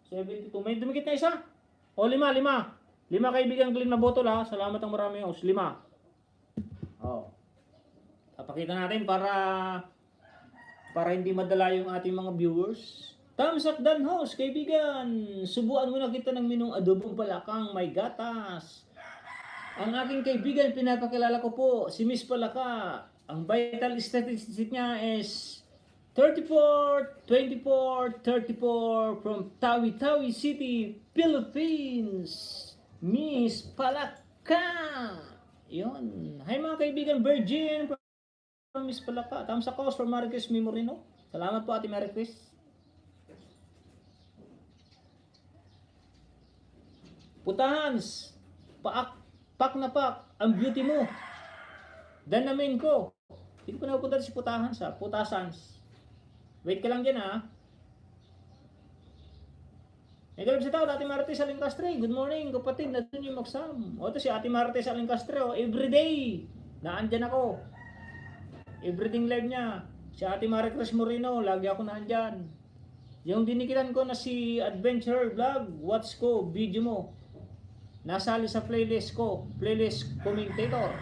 72. May dumikit na isa 5 kaibigan Glyn Mabutol Salamat ang marami 5. Papakita natin para hindi madala yung ating mga viewers. Thumbs up dan host kaibigan. Subuan mo na kita ng minong adobong palakang may gatas. Ang aking kaibigan, pinapakilala ko po, si Miss Palaka. Ang vital statistic niya is 34, 24, 34 from Tawi-Tawi City, Philippines. Miss Palaka. Yun. Hi mga kaibigan, Virgin Miss Palaka. Thumbs up ako from Maricris Memorino. Salamat po, Ate Maricris. Putahans. Pak na pak. Ang beauty mo. Dan namin ko. Hindi ko na napunta si Putahans ha. Putasans. Wait ka lang dyan ha. May galap sa tao, Ate Martes Alincastre. Good morning, kapatid. Nandun yung magsam. O ito si Ate Martes Alincastre. Oh, everyday. Naandyan ako. Everything live niya. Si Ate Maricris Moreno, lagi ako naandyan. Yung dinikitan ko na si Adventure Vlog, watch ko, video mo. Nasali sa playlist ko, playlist commentator.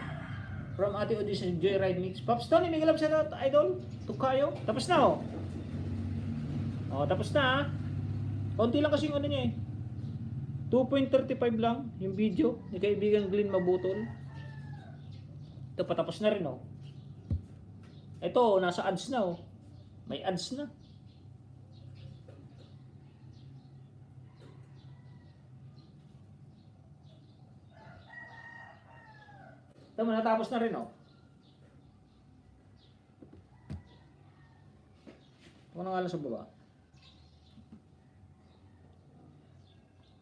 From Ate Audition Joyride Mix. Pops Tony, may galap sa idol. Tukayo. Tapos na oh. Oh, tapos na ah. Konti lang kasi yung ano niya eh. 2.35 lang yung video ni kaibigan Glenn Mabutol. Ito patapos na rin oh. Ito nasa ads na oh. May ads na. Ito natapos na rin oh. Ito na nga lang sa baba.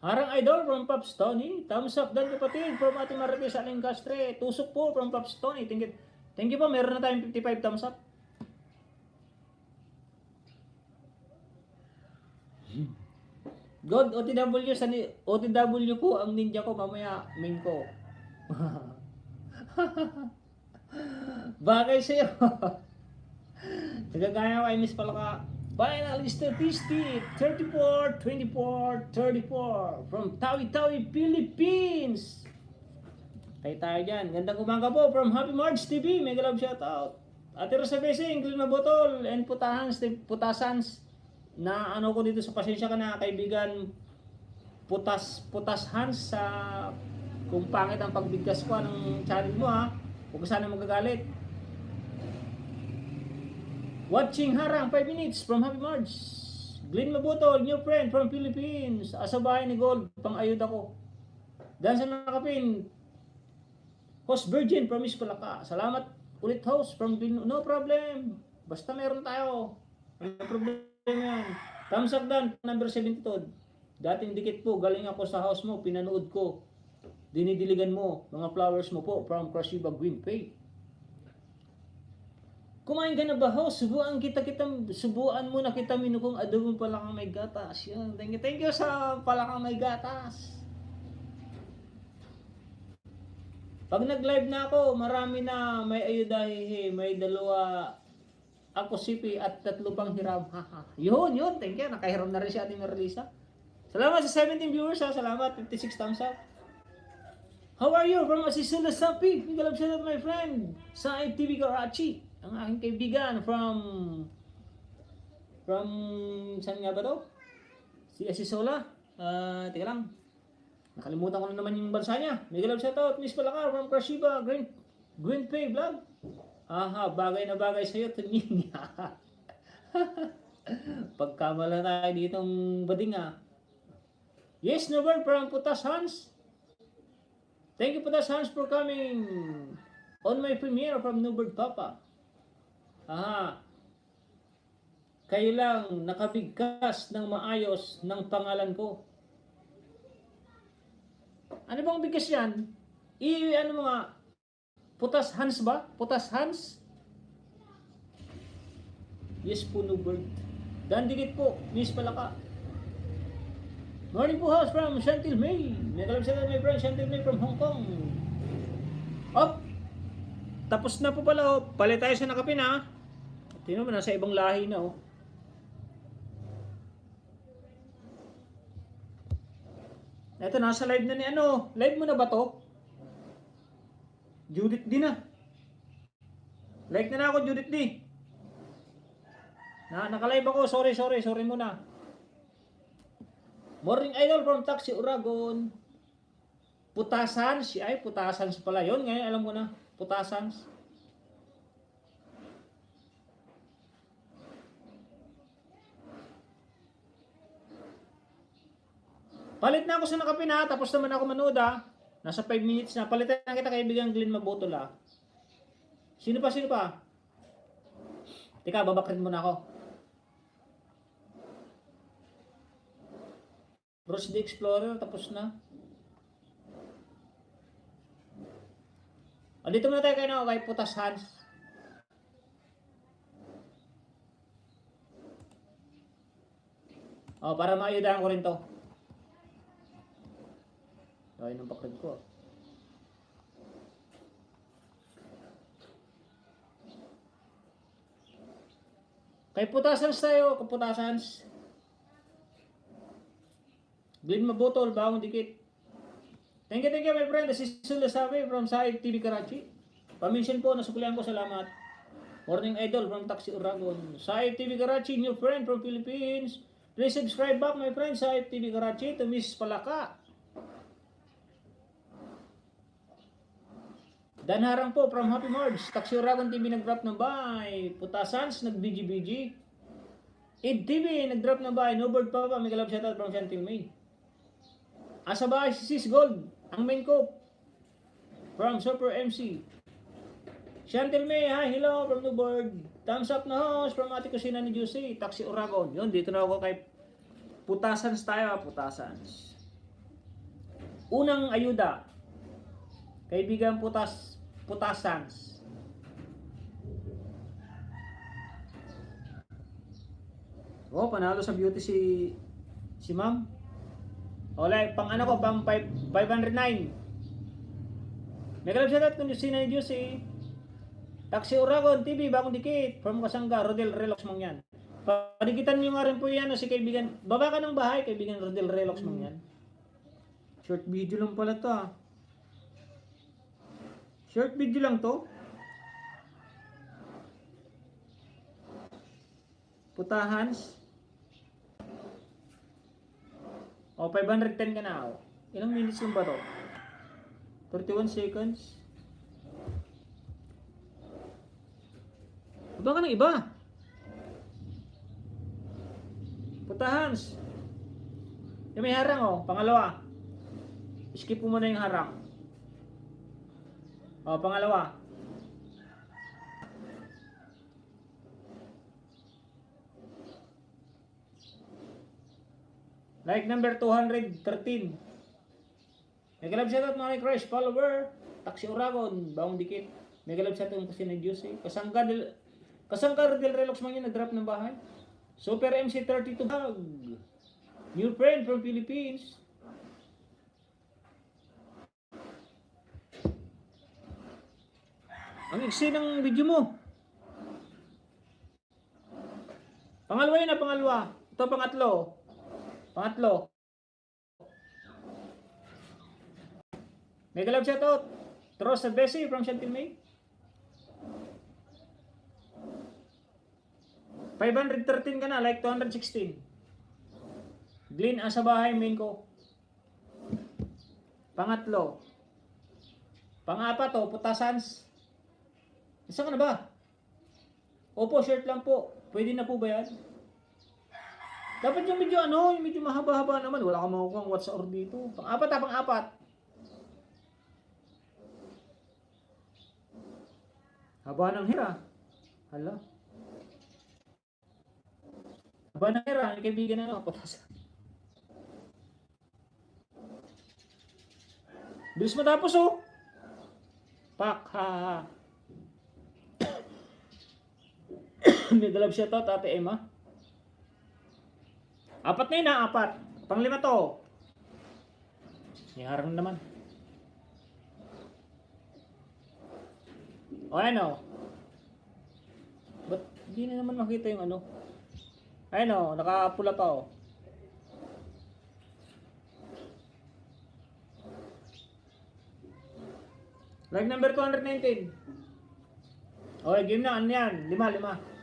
Harang idol from Pops Tony. Thumbs up dan kapatid from Ate Martes Alincastre. Tusok po from Pops Tony. Thank you po. Meron na tayong 55 thumbs up. God, OTW po ang ninja ko mamaya main ko. Bagay sa'yo. Nagagaya ko ay Miss Palaka. Final statistic 34, 24, 34 from Tawi-Tawi, Philippines. Tayo dyan. Gandang umaga po from Happy March TV. Mega love shoutout. Ate Rosa Besing, Glenn Mabutol, and Putasans. Na ano ko dito sa pasensya ka na kaibigan Putas Hans sa kung pangit ang pagbigkas ko ng channel mo ha. Huwag ka sana magagalit. Watching Harang 5 minutes from Happy March. Glenn Mabutol, new friend from Philippines. Asa bahay ni Gold, pang-ayod ako. Dan sa nakapin, host Virgin from Miss Palaka. Salamat ulit host from Glenn. No problem. Basta meron tayo. May problema yan. Thumbs up dan, number 72. Dating dikit po, galing ako sa house mo, pinanood ko. Dinidiligan mo, mga flowers mo po from Krashiba Green Pay. Kumain ka na ba ho? Subuan mo na kita minukong adobong palakang may gatas. Yan. Thank you sa palakang may gatas. Pag nag-live na ako, marami na may ayudahihi, may dalawa ako sipi at 3 pang hiram. Yun. Thank you. Nakahiram na rin si Ate Merlisa. Salamat sa 17 viewers ha. Salamat. 56 thumbs up. How are you? From Asisula Sapi. May galap siya my friend. Sa ITV Karachi. Ang aking kaibigan from saan nga ba to? Si Asisola. Teka lang. Nakalimutan ko na naman yung bansa niya. May galap siya to. Miss Palaka from Krashiba Green Pay Vlog. Bagay na bagay sa'yo. Tunying. Pagkamala tayo ditong bading ha. Yes, no word from Putas Hans. Thank you Putas Hans for coming on my premiere from Newbird Papa. Kayo lang nakabigkas ng maayos ng pangalan ko. Ano bang bigkas yan? Ano mo nga? Putas Hans ba? Putas Hans? Yes po, Newbird. Dan dikit po, Miss Palaka. Morning po house from Chantil May. May kalab sila my friend Chantil May from Hong Kong. Op! Tapos na po pala oh. Palit tayo sa nakapin ha. Tingnan mo, nasa ibang lahi na oh. Ito, nasa live na ni ano. Live mo na ba to? Judith din na. Like na ako, Judith D. Naka-live ako. Sorry muna. Morning Idol from Taxi Uragon. Putasans. Ay, Putasans pala. Yun ngayon, alam ko na. Putasans. Palit na ako sa nakapin ha. Tapos naman ako manood ha. Nasa 5 minutes na. Palitan na kita kaibigan Glenn Mabutol ha. Sino pa? Teka, babakrin muna ako. Bruce the Explorer, tapos na. O, dito muna tayo kay Putas Hans. O, para maayudahan ko rin to. Ayun ang bakrid ko. Kay Putasans tayo, kay Putasans. Glenn Mabotol, bagong dikit. Thank you, my friend. This is Sulasabi from Saib TV Karachi. Pamention po, nasuklihan ko, salamat. Morning Idol from Taxi Uragon. Saib TV Karachi, new friend from Philippines. Please subscribe back, my friend, Saib TV Karachi, to Miss Palaka. Dan Harang po from Happy Marge. Taxi Uragon TV nag-drop ng buy. Putasans nag-BG-BG. Id TV nag-drop ng buy. No bird pa. May kalab shoutout from Chantil May. Asa ba si Sis Gold? Ang main ko from Super MC. Chantil May, hi, hello from the board. Thumbs up na host from Ate Kusina ni Juicy. Taxi Uragon. Yun, dito na ako kay Putasans tayo. Putasans. Unang ayuda. Kaibigan Putasans. Oh, panalo sa beauty si ma'am. Olay, pang ano ko, pang 509. May kalab siya kung Jusina ni Juicy. Taxi Uragon TV, bagong dikit. From Kasangga, Rodel Relox mang yan. Padikitan nyo nga rin po yan, si kaibigan. Baba ka ng bahay, kaibigan Rodel Relox mang yan. Short video lang pala to ah. Short video lang to. Putahans. O, 510 ka na. O. Ilang minutes lang ba to? 31 seconds. Iba ka ng iba. Putahans. Yung may harang o. Pangalawa. Skip mo muna yung harang. O, pangalawa. Like number 213. May kalab shoutout mga crush follower. Taxi Uragon, bagong dikit. May kalab shoutout kasi na Juicy. Kasangga del Relox man yun, nag-drop ng bahay. Super MC 32 bag. New friend from Philippines. Ang iksi ng video mo. Pangalawa yun na, pangalawa. Ito pangatlo. Pangatlo. May kalab shoutout. Trosa Bessie from Chantil May. 513 ka na, like 216. Glenn, asa bahay, main ko. Pangatlo. Pang-apat o, Putasans. Isa ka na ba? Opo, shirt lang po. Pwede na po ba yan? Dapat yung medyo yung medyo mahaba-haba naman. Wala kang makukuha what's or dito. Pang-apat ha, pang-apat. Haba ng hira. Hala. Haba ng hira. Ang kaibigan na Putasans. Bilis matapos oh. Pak ha. May galab shoutout Ate Emma. Apat na yun ha, apat. Panglima to. Iharang naman. O ano? Ba't hindi na naman makita yung ano? Ayun o, nakapula pa o. Like number 219. Okay, game na. Ano yan? 5.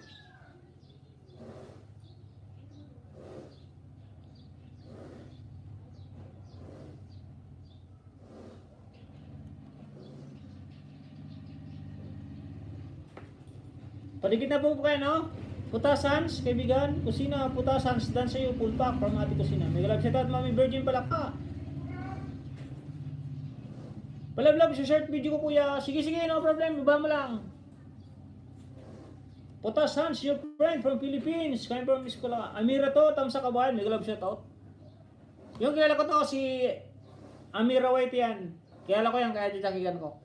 Paligid na po kayo, no? Putasans, kaibigan. Kusina, Putasans. Dan sa'yo, full pack from Ate Kusina. May galab shoutout, Mami Virgin Palaka. Palablab sa short video ko, kuya. Sige, no problem. Baba mo lang. Potas Hans, your friend from Philippines. Kain from Miss Kula. Amira to, Tamsa Kabayan. May galab siya to. Yung kilala ko to, si Amira White yan. Kilala ko yan, kaya titakigan ko.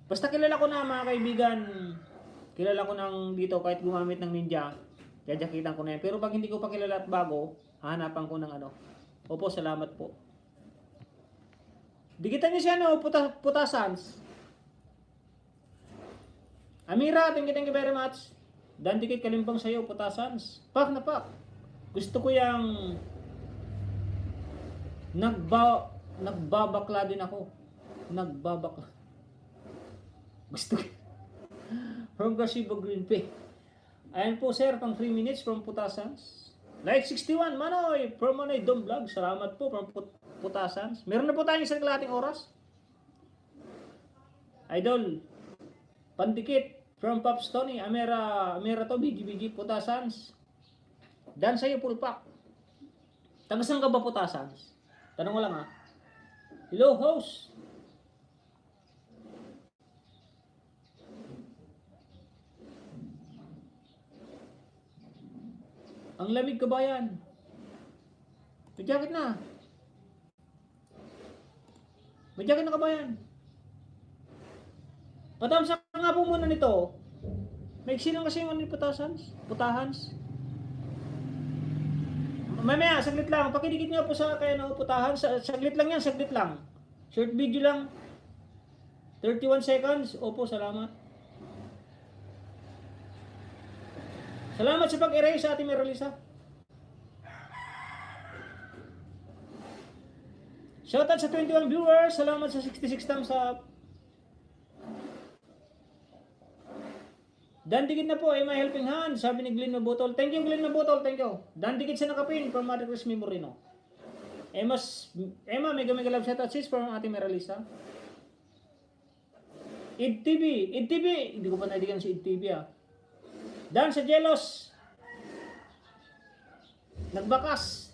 Basta kilala ko na mga kaibigan. Kilala ko nang dito kahit gumamit ng ninja. Kaya jakitan ko na yan. Pero pag hindi ko pa kilala at bago, hahanapan ko ng ano. Opo, salamat po. Dikitan niyo siya no, Putasans. Amira, thank you very much. Dan dikit kalimbang sa'yo, Putasans. Pak na pak. Gusto ko yung nagbabakla din ako. Nagbabakla. Gusto ko. From Gasibo Green Pay. Ayan po sir, pang 3 minutes from Putasans. Like 61, Manoy, from Manoy Dom Vlog. Salamat po from Putasans. Meron na po tayong isang kalating oras. Idol, pandikit from Pops Tony, Amira to, BG Putasans. Dan sa'yo, full pack. Tagasan ka ba, Putasans? Tanong ko lang ha. Hello, host. Ang lamig kabayan. May jacket na. May jacket na kabayan. Patamsak nga po muna nito. Maiksi lang kasi yung ano ni Putahans. Mamaya, saglit lang. Pakidikit niyo po sa kaya na Putahans. Saglit lang yan, saglit lang. Short video lang. 31 seconds. Opo, salamat. Salamat sa pag-erase sa ating Meralisa. Shoutout sa 21 viewers. Salamat sa 66 thumbs up. Dandikit na po, Emma Helping Hand, sabi ni Glenn Mabutol. Thank you, Glenn Mabutol, thank you. Dandikit sa nakapin from Mother Chris Memorino. Emma, mega love shoutout sis from ating Meralisa. Id TV, hindi ko pa naidigan si Id TV ah. Dan sa Jelos. Nagbakas.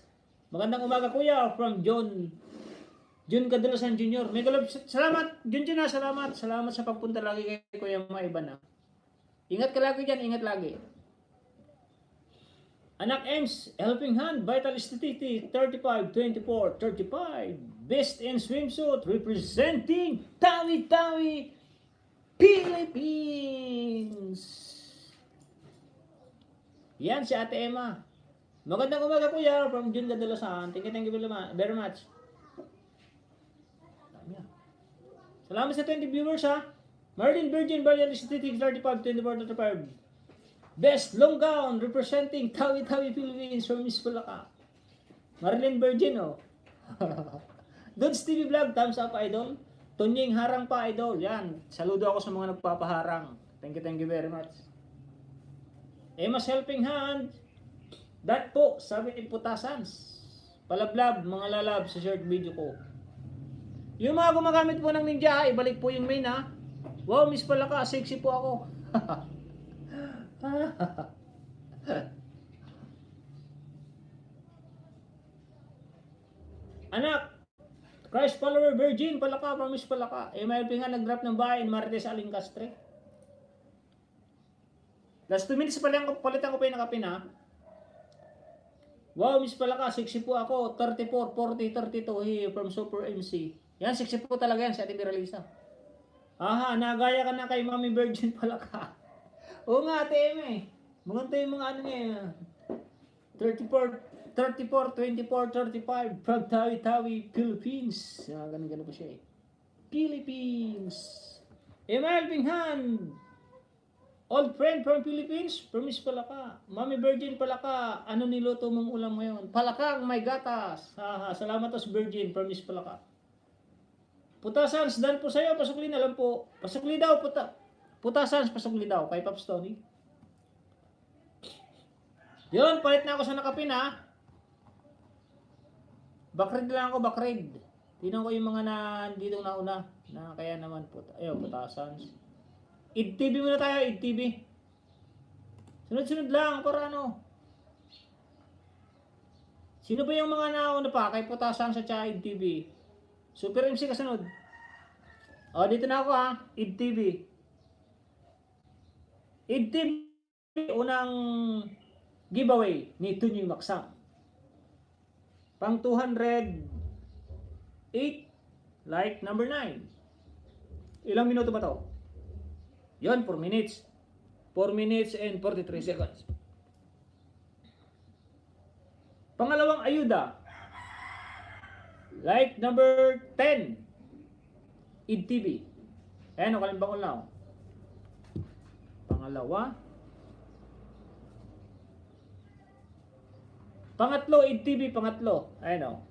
Magandang umaga kuya from John Cadelasan Jr. Mega love, salamat, Jun na, salamat. Salamat sa pagpunta lagi kay Kuya Maiban ah. Ingat ka lagi dyan, ingat lagi. Anak Ems, Helping Hand, Vital Statistics, 35, 24, 35. Best in swimsuit, representing Tawi-Tawi, Philippines. Yan si Ate Emma. Magandang umaga kuya, from Jun Cadelasan. Thank you very much. Salamat sa 20 viewers ha. Marlin Virgin, Vital Statistics, 35, 24, 35. Best long gown representing Tawi-Tawi Philippines from Miss Pulaka. Marlin Virgin oh. Dudes TV Vlog, thumbs up idol. Tunying harang pa idol. Yan. Saludo ako sa mga nagpapaharang. Thank you very much. Emma's Helping Hand. That po, sabi ni Putasans. Palablab, mga lalab sa short video ko. Yung mga gumagamit po ng ninja, ibalik po yung main ha. Wow, Miss Palaka, sexy po ako. Anak, Christ follower virgin, Palaka, from Miss Palaka. MLP nga nag-drop ng bahay in Marites Alincastre. Last 2 minutes palitan ko pa yung nakapin ha. Wow, Miss Palaka, sexy po ako. 34, 40, 32 here from Super MC. Yan, sexy po talaga yan si Ate Miralisa. Aha, nagaya ka na kay Mami Virgin Palaka. Oo nga, Ate Eme. Maganda yung mga ano niya. 34, 24, 35 from Tawi-Tawi, Philippines. Ganun po siya eh. Philippines. Emma Helping Hand. Old friend from Philippines, from Miss Palaka. Mami Virgin Palaka, ano niluto mong ulam ngayon? Palakang may gatas. Salamat os Virgin from Miss Palaka. Putasans, dan po sa'yo, pasukli na lang po. Pasukli daw, Putasans, pasukli daw, kay Pops Tony. Yun, palit na ako sa nakapin ha. Backread lang ako, backread. Tingnan ko yung mga dito nauna. Na kaya naman po. Ayun, Putasans. Id TV muna tayo, Id TV. Sunod-sunod lang, para ano. Sino ba yung mga nauna pa kay Putasans sa Id TV? Super MC kasunod. O, dito na ako ha. Id TV. IDTV unang giveaway ni Tunyoy Maksang. Pang 208, like number 9. Ilang minuto ba to? Yon, 4 minutes. 4 minutes and 43 seconds. Pangalawang ayuda, like number 10, IDTV. Ayan, kalimbang ulaw. Pangalawa. Pangatlo, IDTV, pangatlo. Ayan o.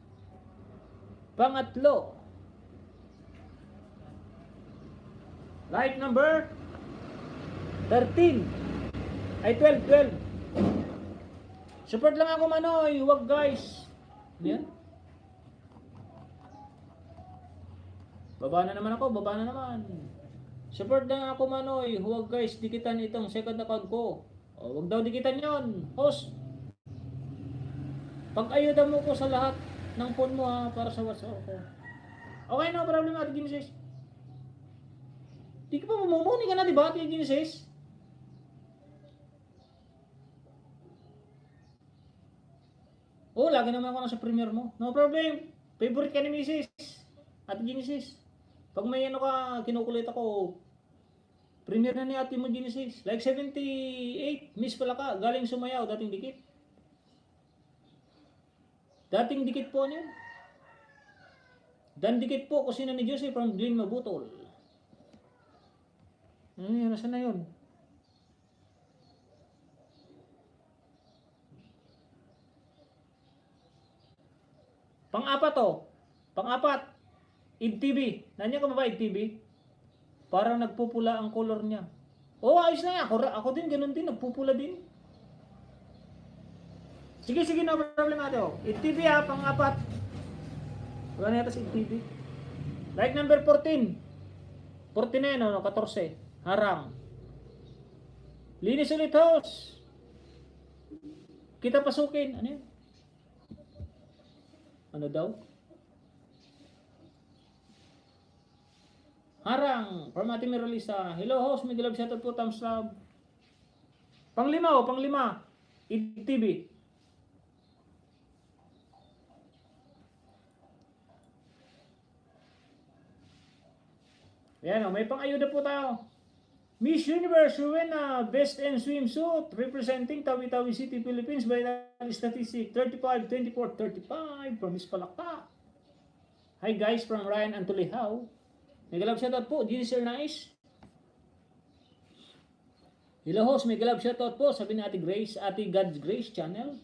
Pangatlo. Like number 13. Ay, 12. Support lang ako, Manoy. Huwag, guys. Ano yan? Baba na naman ako. Baba na naman. Support lang ako, Manoy. Huwag, guys. Dikitan itong second account ko. O, huwag daw dikitan yon. Host. Pag-ayuda mo ko sa lahat ng phone mo, ha, para sa WhatsApp ko. Okay, no problem, Ate Genesis. Di ka pa mamumuni ka na, diba, Ate Genesis? Oh, lagi naman ako nasa premiere mo. No problem. Favorite ka ni Mrs. Ate Genesis. Pag may ano ka, kinukulit ako, premiere na ni Ate mo, Genesis. Like 78, miss pala ka. Galing Sumayaw, dating dikit. Dating dikit po niya. Dan dikit po, kusina ni Jose from Glen Mabutol. Nasaan na yun? Pang-apat to. Pang-apat. IDTV. Nandiyan ka ba IDTV? Parang nagpupula ang color niya. Oh, ayos na yan. Ako din, ganun din. Nagpupula din. Sige, no problem ate. IDTV ha, pang-apat. Wala na yata si IDTV. Like number 14. 14 na yun, 14. Harang. Linis ulit, host. Kita pasukin. Ano yun? Ano daw? Harang. From Ate Merolisa. Hello, host. May love shoutout po. Thumbs up. Panglima, panglima. IDTV. Ayan, may pang-ayuda po tayo. Miss Universe Rowena, Best in Swimsuit, representing Tawi-Tawi City, Philippines by Statistic 35, 24, 35 from Miss Palaka. Hi guys, from Ryan Antulihaw. May galab shoutout po, Ginisir Nice. Hello host, may galab shoutout po, sabi ni Ate Grace, Ate God's Grace Channel.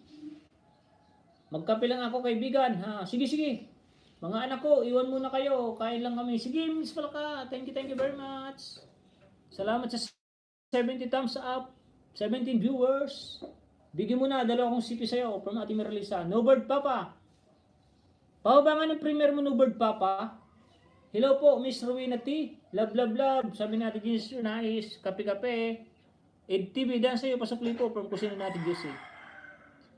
Magkape lang ako kaibigan, ha? Sige. Mga anak ko, iwan muna kayo. Kain lang kami. Sige, Miss Palaka. Thank you very much. Salamat sa 70 thumbs up. 17 viewers. Bigyan mo na. Dalawa kong CP sa'yo. From Ate Merlisa. No Bird Papa. Pahabangan ng premier mo, No Bird Papa. Hello po, Miss Rowena T. Love. Sabi natin, Jesus, nice. Kape. EdTV, dan sa'yo. Pasukli po from kusina natin, Jesus.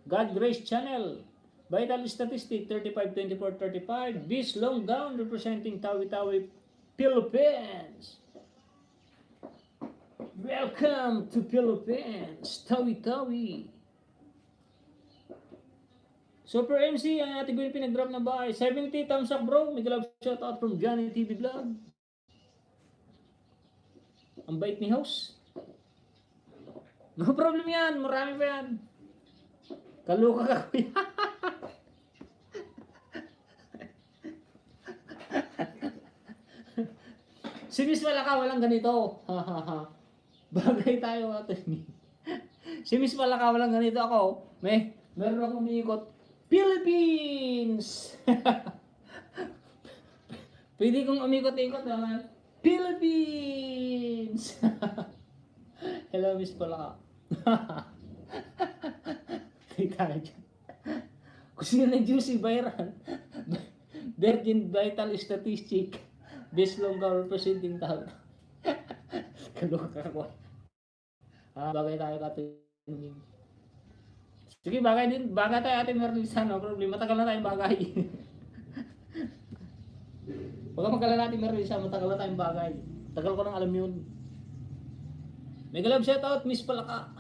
God Grace Channel. Vital Statistic 35, 24, 35. Bis Long Gown representing Tawi-Tawi, Philippines. Welcome to Philippines. Tawi-Tawi. Super MC, ang ating gawin pinag-drop na bahay. 70 thumbs up bro. May galab shout out from Johnny TV Vlog. Ang bait ni host. No problem yan. Marami pa yan. Kaluka ka kuya. Si Miss Malaka walang ganito. Bagay tayo atin. Si Miss Malaka walang ganito ako. Meron akong umiikot. Philippines! Pwede kong umikot-ikot naman. Philippines! Hello Miss Malaka. Tayo dyan. Kung sino na juicy viral. Virgin Vital Statistic. Best long gown representing tao. Kaluka ko. Bagay tayo katingin. Sige, bagay tayo atin meron isa, no problem. Matagal na tayong bagay. Huwag ka magkalala natin meron isa, matagal na tayong bagay. Tagal ko nang alam yun. Mega love shoutout, Miss Palaka.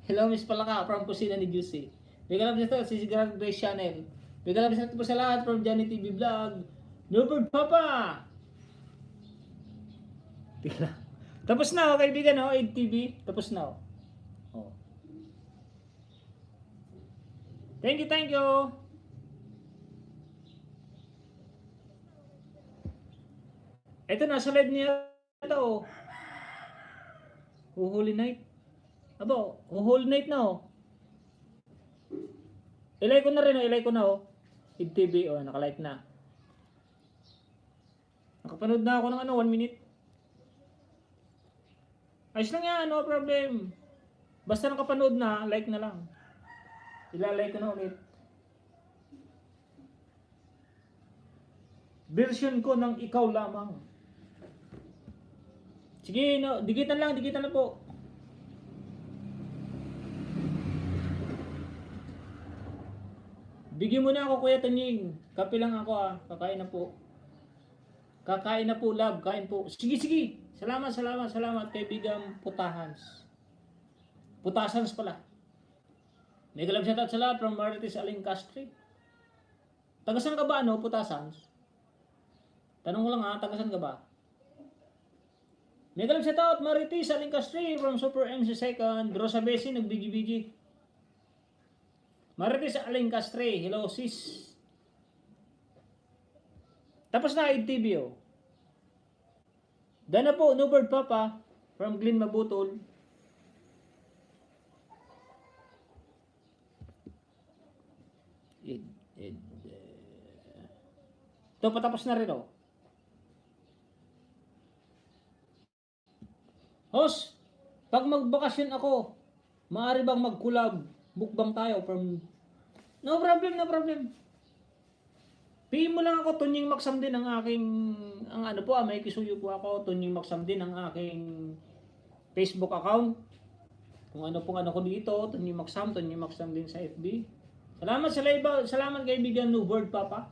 Hello, Miss Palaka from Kusina ni Juicy. Mega love shoutout, si Greg Grace Channel. Mega love shoutout po sa lahat from Johnny TV Vlog. Newbird Papa. Tigla. Tapos na, oh, kaibigan, oh, 8TV. Tapos na, oh. Oh. Thank you, thank you. Ito, nasa live niya ito, oh. Holy Night. Abo, Holy Night na, oh. Ilay ko na rin, oh. Ilay ko na, oh. TV, oh, nakalike na. Nakapanood na ako ng 1 minute. Ayos lang yan, no problem. Basta nakapanood na, like na lang. Ilalike ko na ulit. Version ko ng ikaw lamang. Sige, no, digitan lang po. Bigyan mo na ako, Kuya Tanying. Kape lang ako, ah. Kakain na po. Kakain na po, love. Kain po. Sige. Salamat, kaibigan Putahans. Putasans pala. Mega love shoutout sa lahat from Marites Alingcastre. Tagasan ka ba, ano, Putasans? Tanong ko lang, ha, tagasan ka ba? Mega love shoutout, Marites Alingcastre from Super MC Second. Rosa Besi, nagbigi-bigi. Marites Alingcastre, hello sis. Tapos na, ITV, oh. Dana po, Newbird Papa from Glen Mabutol. Ito, patapos na rin, oh. Host, pag magbakasyon ako, maaari bang mag-collab? Mukbang tayo from... No problem. PM mo lang ako, Tunying Maksam din ang aking... may kisuyo po ako, Tunying Maksam din ang aking Facebook account. Kung ano ko dito, Tunying Maksam din sa FB. Salamat kaibigan Newbird Papa.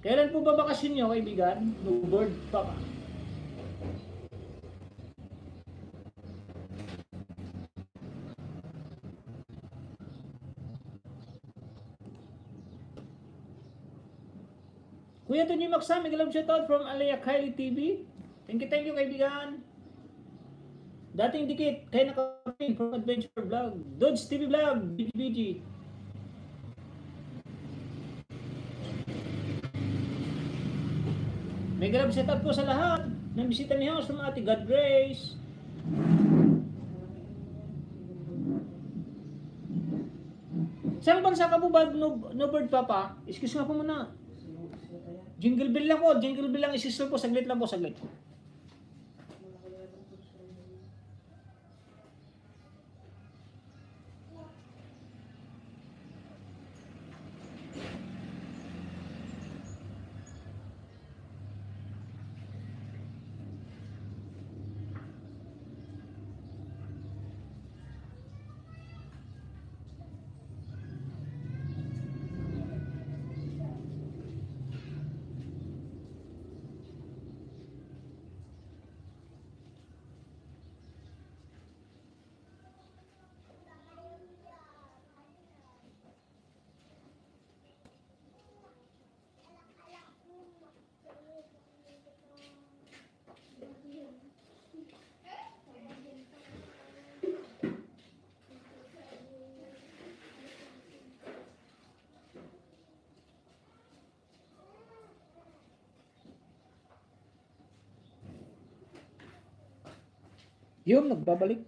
Kailan po ba bakasyon nyo, kaibigan? Newbird Papa. Kuya Tony Maksam, mega love shoutout from Alea Kylie TV. Thank you kaibigan. Dating dikit, kay nakapin from Adventure Vlog. Dodge TV Vlog, BGBG. Mega love shoutout po sa lahat ng bisita ni House from Ate God Grace. Saan bansa ka po ba, Newbird Papa? Excuse nga po muna. Jingle bell lang, isisol po, saglit lang po. Yung nagbabalik.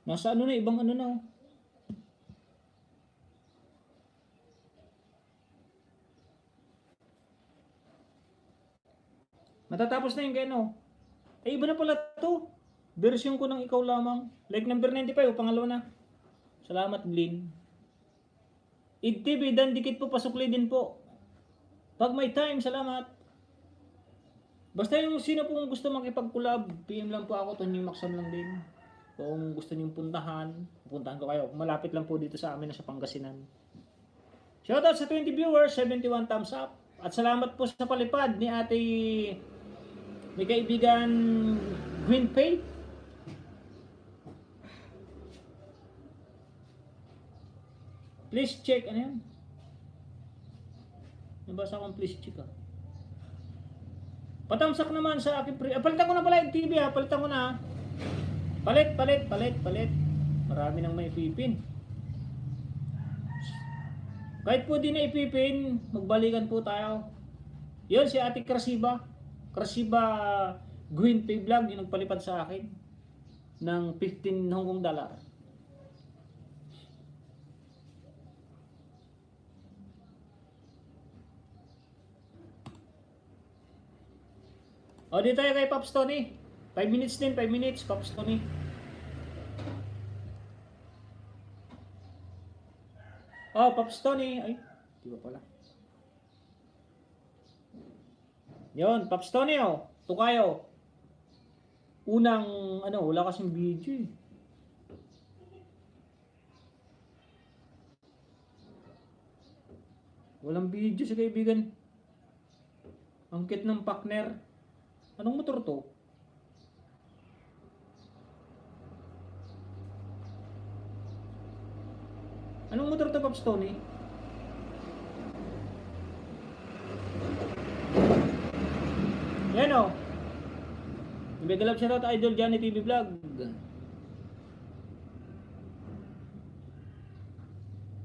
Nasa ibang na. Oh. Matatapos na yung gano. Iba na pala to. Version ko ng ikaw lamang. Like number 95, pangalawa na. Salamat, Glenn. IDTV, dan dikit po, pasukli din po. Pag may time, salamat. Basta yung sino pong gusto makipag-collab, PM lang po ako, Tunying Maksam lang din. Kung gusto niyong puntahan, pupuntahan ko kayo. Malapit lang po dito sa amin sa Pangasinan. Shoutout sa 20 viewers, 71 thumbs up. At salamat po sa palipad ni ate, may kaibigan Green Pay. Please check, ano yan? Nabasa akong please check ah. Patamsak naman sa akin. Palitan ko na pala yung TV ha. Palitan ko na. Palit. Marami nang may ipipin. Kahit po di na ipipin, magbalikan po tayo. Yun si Ate Krasiba. Krasiba Green Pay Vlog yung nagpalipad sa akin ng 15 Hong Kong dollar. O, dito tayo kay Pops Tony. 5 minutes din, 5 minutes, Pops Tony. Oh, Pops Tony. Ay, di ba pala? Yun, Pops Tony, oh. Tukayo. Unang, wala kasing video eh. Walang video sa kaibigan. Ang cute ng partner. Anong motor to? Anong motor to, Pops Tony? Yan o. Big love shoutout Idol Johnny TV Vlog.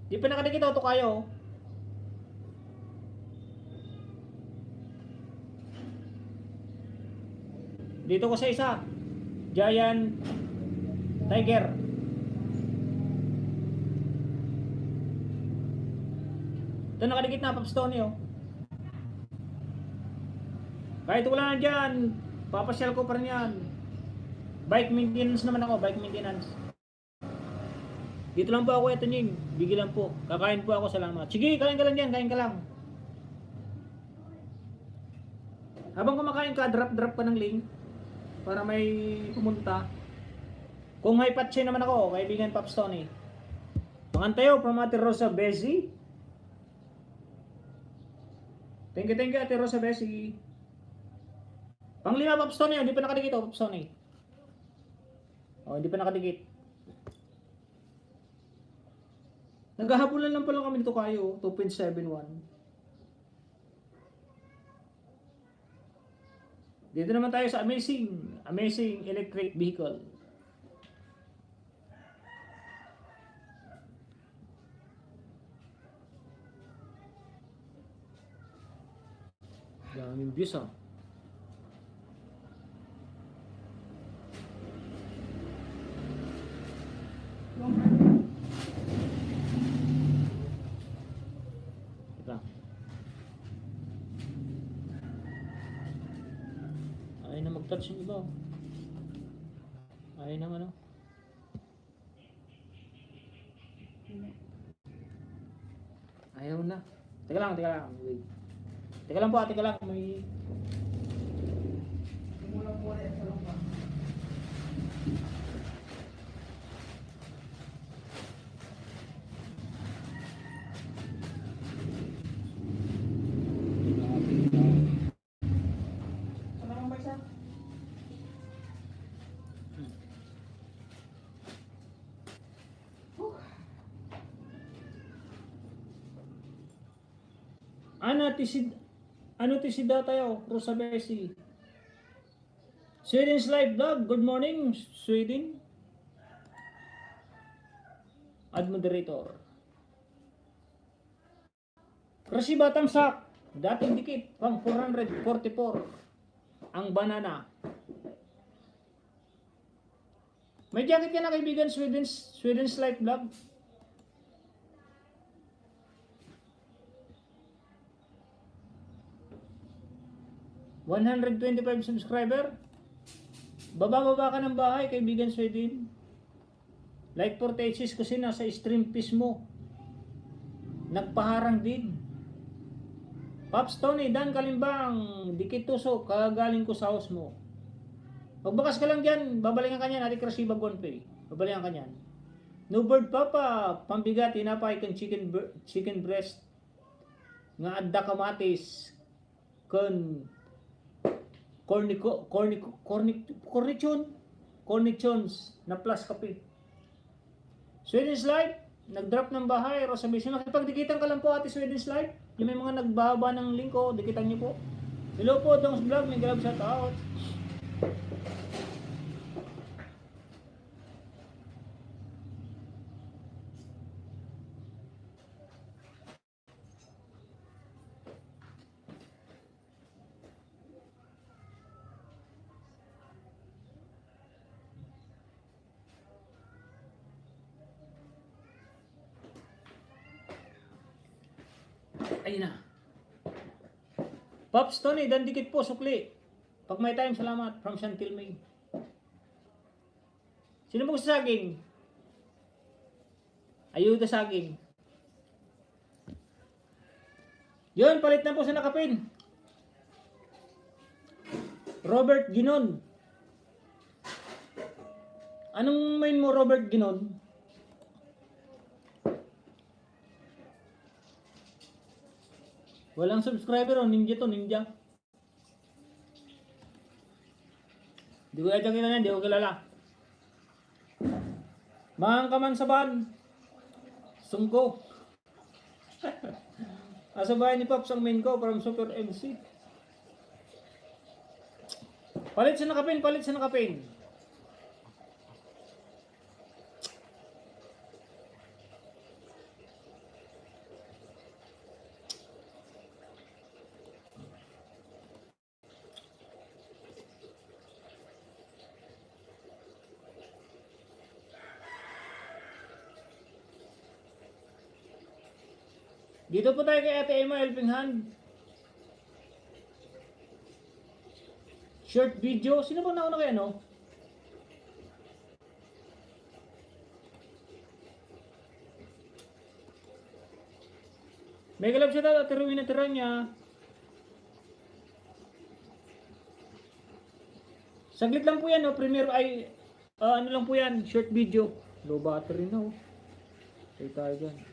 Di pa nakadikit auto kayo. Dito ko sa isa. Giant Tiger. Ito nakadikit na, Pops Tony oh. Kahit wala na dyan, papasyal ko pa rin yan. Bike maintenance naman ako, bike maintenance. Dito lang po ako, ito nying. Bigil lang po. Kakain po ako, salamat. Sige, kain ka lang dyan, kain ka lang. Habang kumakain ka, drop ka ng link. Para may pumunta. Kung may patche naman ako, kaibigan Pops Tony. Pangantayo from Ate Rosa Besi. Thank you Ate Rosa Besi. Panglima Pops Tony, hindi pa nakadikit Pops Tony. Oh, hindi pa nakadikit. Naghahabulan lang pala kami nito kayo, 2.71. Dito naman tayo sa amazing electric vehicle. Daming views ah. Ito. Ayaw na mag-touch yung iba. Ayaw na Ayaw na. Teka lang. Wait. Teka lang po, teka lang. May... Ano tisida tayo, Rosa Besi. Sweden's live vlog. Good morning, Sweden. Ad moderator. Krasiba tamsak. Dating dikit, pang 444. Ang banana. May jacket ka na kaibigan, Sweden's live vlog. $125 subscriber. Baba ka ng bahay, kaibigan Sweden. Like for thesis kasi nasa stream piece mo. Nagpaharang din. Pops Tony, Dan Kalimbang, dikit tusok, kagaling ko sa house mo. Magbakas ka lang dyan, babalikan ka niyan, Ate Krasiba Gonpay. Babalikan ka niyan. No bird papa, pambigat, tinapay kan chicken breast, nga adda kamatis, kan cornichons na plus kape. Sweden Slide, nag-drop ng bahay, Rosabesio. Nakipagdikitan ka lang po, Ate Sweden Slide. Yung may mga nagbaba ng link ko, dikitan niyo po. Hello po, Dongs Vlog, may grab shout out. Ayun na. Pops Tony, dan dikit po, sukli. Pag may time, salamat. From Chantil May. Sino mo gusto saging? Ayuda saging. Yun, palit na po sa nakapin. Robert Ginon. Anong main mo, Robert Ginon? Walang subscriber o ninja to, ninja. Di ko yata kita yan, di ko kilala. Mahang kaman sa ban. Sungko. Asa bahay ni Pops ang main ko from Super MC. Palit sa nakapin, palit sa nakapin. Dito po tayo kay Ate Emma Helping Hand. Short video. Sino ba nauna kayo, no? Mega love shout out Ate Rowena Tiranya. Saglit lang po yan, no? Premiere ay, ano lang po yan, short video. Low battery na, no? Say tayo dyan.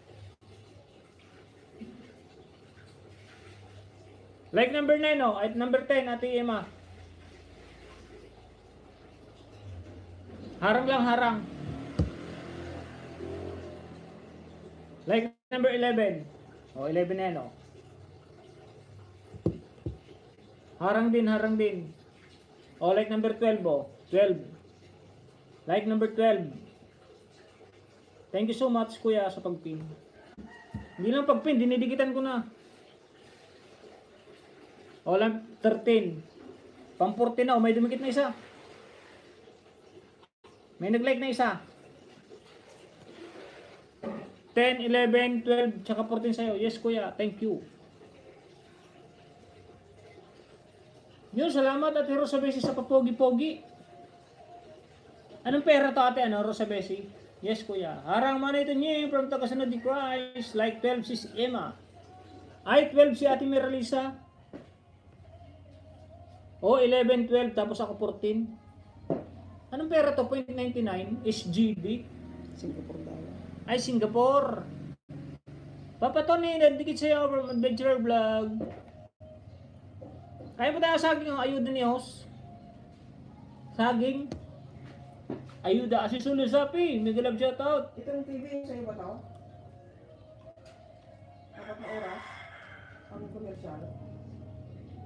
Like number 9, oh. At number 10, Ate Emma. Harang lang, harang. Like number 11. Oh, 11 na yan, oh. Harang din, harang din. Oh, like number 12, oh. 12. Like number 12. Thank you so much, kuya, sa pagpin. Hindi lang pagpin, dinidikitan ko na. O lang 13. Pang 14 na. O may dumikit na isa. May nag-like na isa. 10, 11, 12, tsaka 14 sa'yo. Yes, kuya. Thank you. Yun, salamat Ate Rosabesi sa papogi-pogi. Anong pera to, ate? Ano, Rosabesi? Yes, kuya. Harang man ito niya from Tagasunod ni Christ. Like 12 si Emma. Ay, 12 si Ate Miralisa. O, 11, 12, tapos ako 14. Anong pera to? 0.99 SGD. Singapore dollar. Ay, Singapore. Papa Tony, nandikit sa'yo from Adventurer Vlog. Kaya po tayo saging ang ayuda ni host. Saging. Ayuda. Asisulo Zapi. Mega love shout out. Itong TV sa'yo ba to? Apat na oras? Ang komersyal?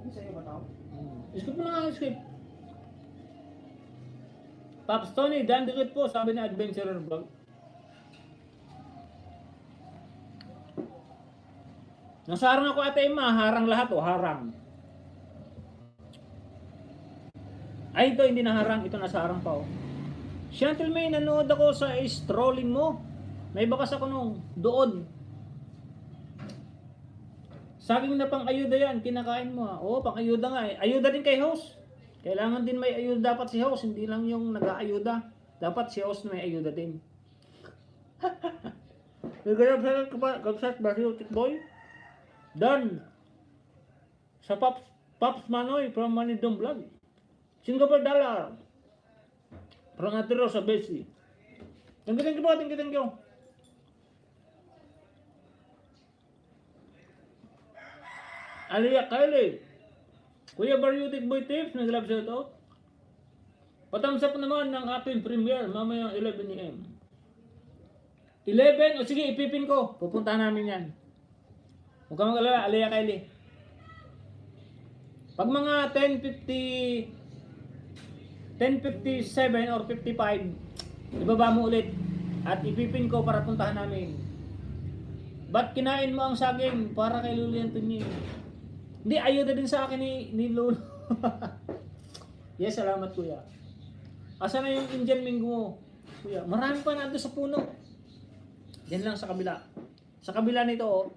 Hindi sa'yo ba to? Skip mo na nga, skip. Pops Tony, dandikit po, sabi ni Adventurer Vlog. Nasarang ako ate Emma, harang lahat o, harang. Ay, ito hindi naharang, ito nasarang pa o. Chantel May, nanood ako sa strolling mo. May bakas ako nung doon. Saging na pang ayuda yan, kinakain mo ha. Oo, pang ayuda nga eh. Ayuda din kay host. Kailangan din may ayuda dapat si host, hindi lang yung nag-aayuda. Dapat si host may ayuda din. Nagayab sa kapsat ba si Utik Boy? Done. Sa Pops Manoy from Manidong Vlog. Singapore dollar. From Ate Rosa Bessie. Thank you po, thank you. Alia Kylie. Kuya Baryutik Boy Tips, nag-love shout out. Patthumbs up naman ng aking premiere mamaya 11 AM. 11? O sige, ipipin ko. Pupunta namin yan. Huwag ka mag-alala, Alia Kylie. Pag mga 10:57 or 55, ibaba mo ulit. At ipipin ko para puntahan namin. Ba't kinain mo ang saging para kay Lulu Antonio? Hindi, ayuda din sa akin ni Lolo. Yes, salamat kuya. Asa na yung Indian Mingo mo? Kuya, marami pa nando sa puno. Yan lang sa kabila. Sa kabila nito,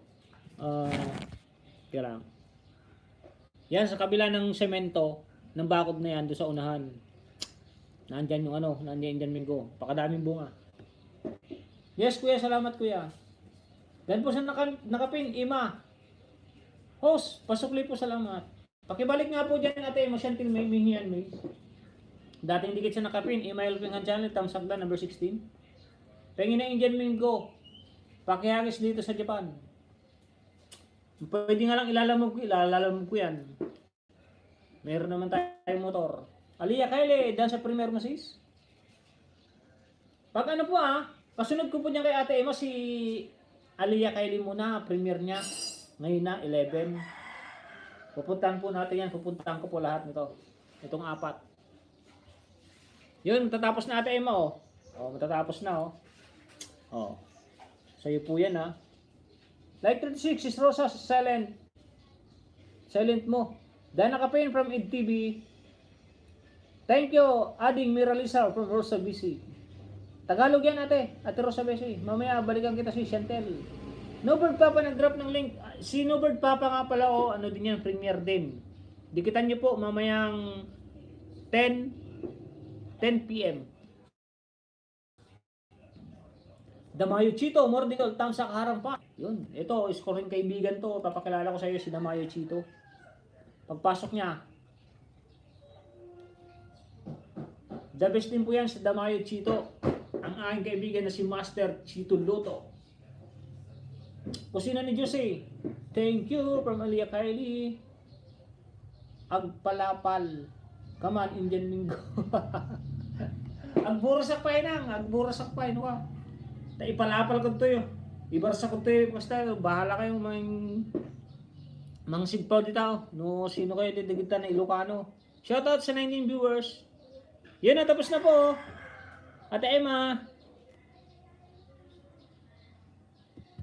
kaya lang. Yan, sa kabila ng semento, ng bakod na yan, doon sa unahan. Nandyan yung nandyan Indian Mingo. Pakadaming bunga. Yes, kuya, salamat kuya. Yan po sa nakapin, Ima. Host, pasukli po salamat. Pakibalik nga po dyan ate, masyantil may mihiyan may. Dating dikit sa nakapin, email pingan channel, tamsakda number 16. Pengin na Indian Mingo. Pakihagis dito sa Japan. Pwede nga lang ilalamog ko yan. Meron naman tayong motor. Alia Kylie, dahil sa Premier Masis. Pag po kasunod ko po niya kay Ate Emma si Alia Kylie muna, Premier niya. Ngayon na, 11. Pupuntahan po natin yan. Pupuntahan ko po lahat nito. Itong 4. Yun, matatapos na Ate Emma matatapos na Sa'yo po yan Like 36 is Rosa silent. Silent mo. Dahil nakapain from EdTV. Thank you, Ading Miralisa from Rosa BC. Tagalog yan ate Rosa BC. Mamaya balikan kita si Chantel. Nobird Papa nag-drop ng link. Si Nobird Papa nga pala din yan, premiere din. Dikitan nyo po mamayang 10 PM. Damayo Chito, Mordical, Tamsak Harang pa. Yun, ito, scoring kaibigan to. Papakilala ko sa iyo si Damayo Chito. Pagpasok niya, the best din po yan si Damayo Chito. Ang aking kaibigan na si Master Chito Luto. Kusina ni Jose. Thank you from Alia Kylie. Agpalapal. Come on, Indian Mingo. Agburasak pa yun agburasak pa yun ka. Ipalapal ko to yun. Ibarsa ko to yun. Basta bahala kayong mga sigpaw dito. No, sino kayo didigitan na Ilocano. Shoutout sa 19 viewers. Yan na, tapos na po. Ate Emma.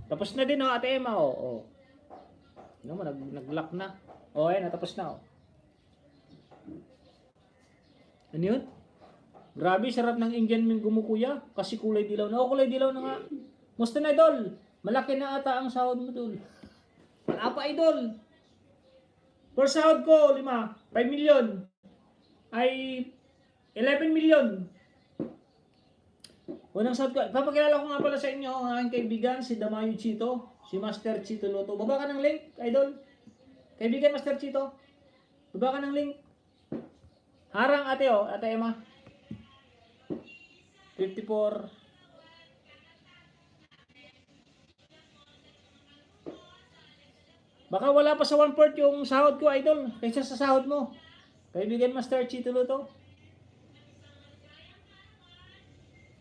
Tapos na din Ate Emma Ano mo, nag-lock na. Ayan, natapos na Ano yun? Grabe, sarap ng Indian Mingo mo kuya. Kasi kulay dilaw na. Kulay dilaw na nga. Musta na idol? Malaki na ata ang sahod mo dul. Apa idol? Per sahod ko, 5 million. Ay 11 million. Unang sahod ko. Papakilala ko nga pala sa inyo ang aking kaibigan, si Damayo Chito. Si Master Chito Luto. Baba ka ng link, idol. Kaibigan Master Chito. Baba ka ng link. Harang ate Ate Emma. 54. Baka wala pa sa 1/4 yung sahod ko, idol. Kaysa sa sahod mo. Kaibigan Master Chito Luto.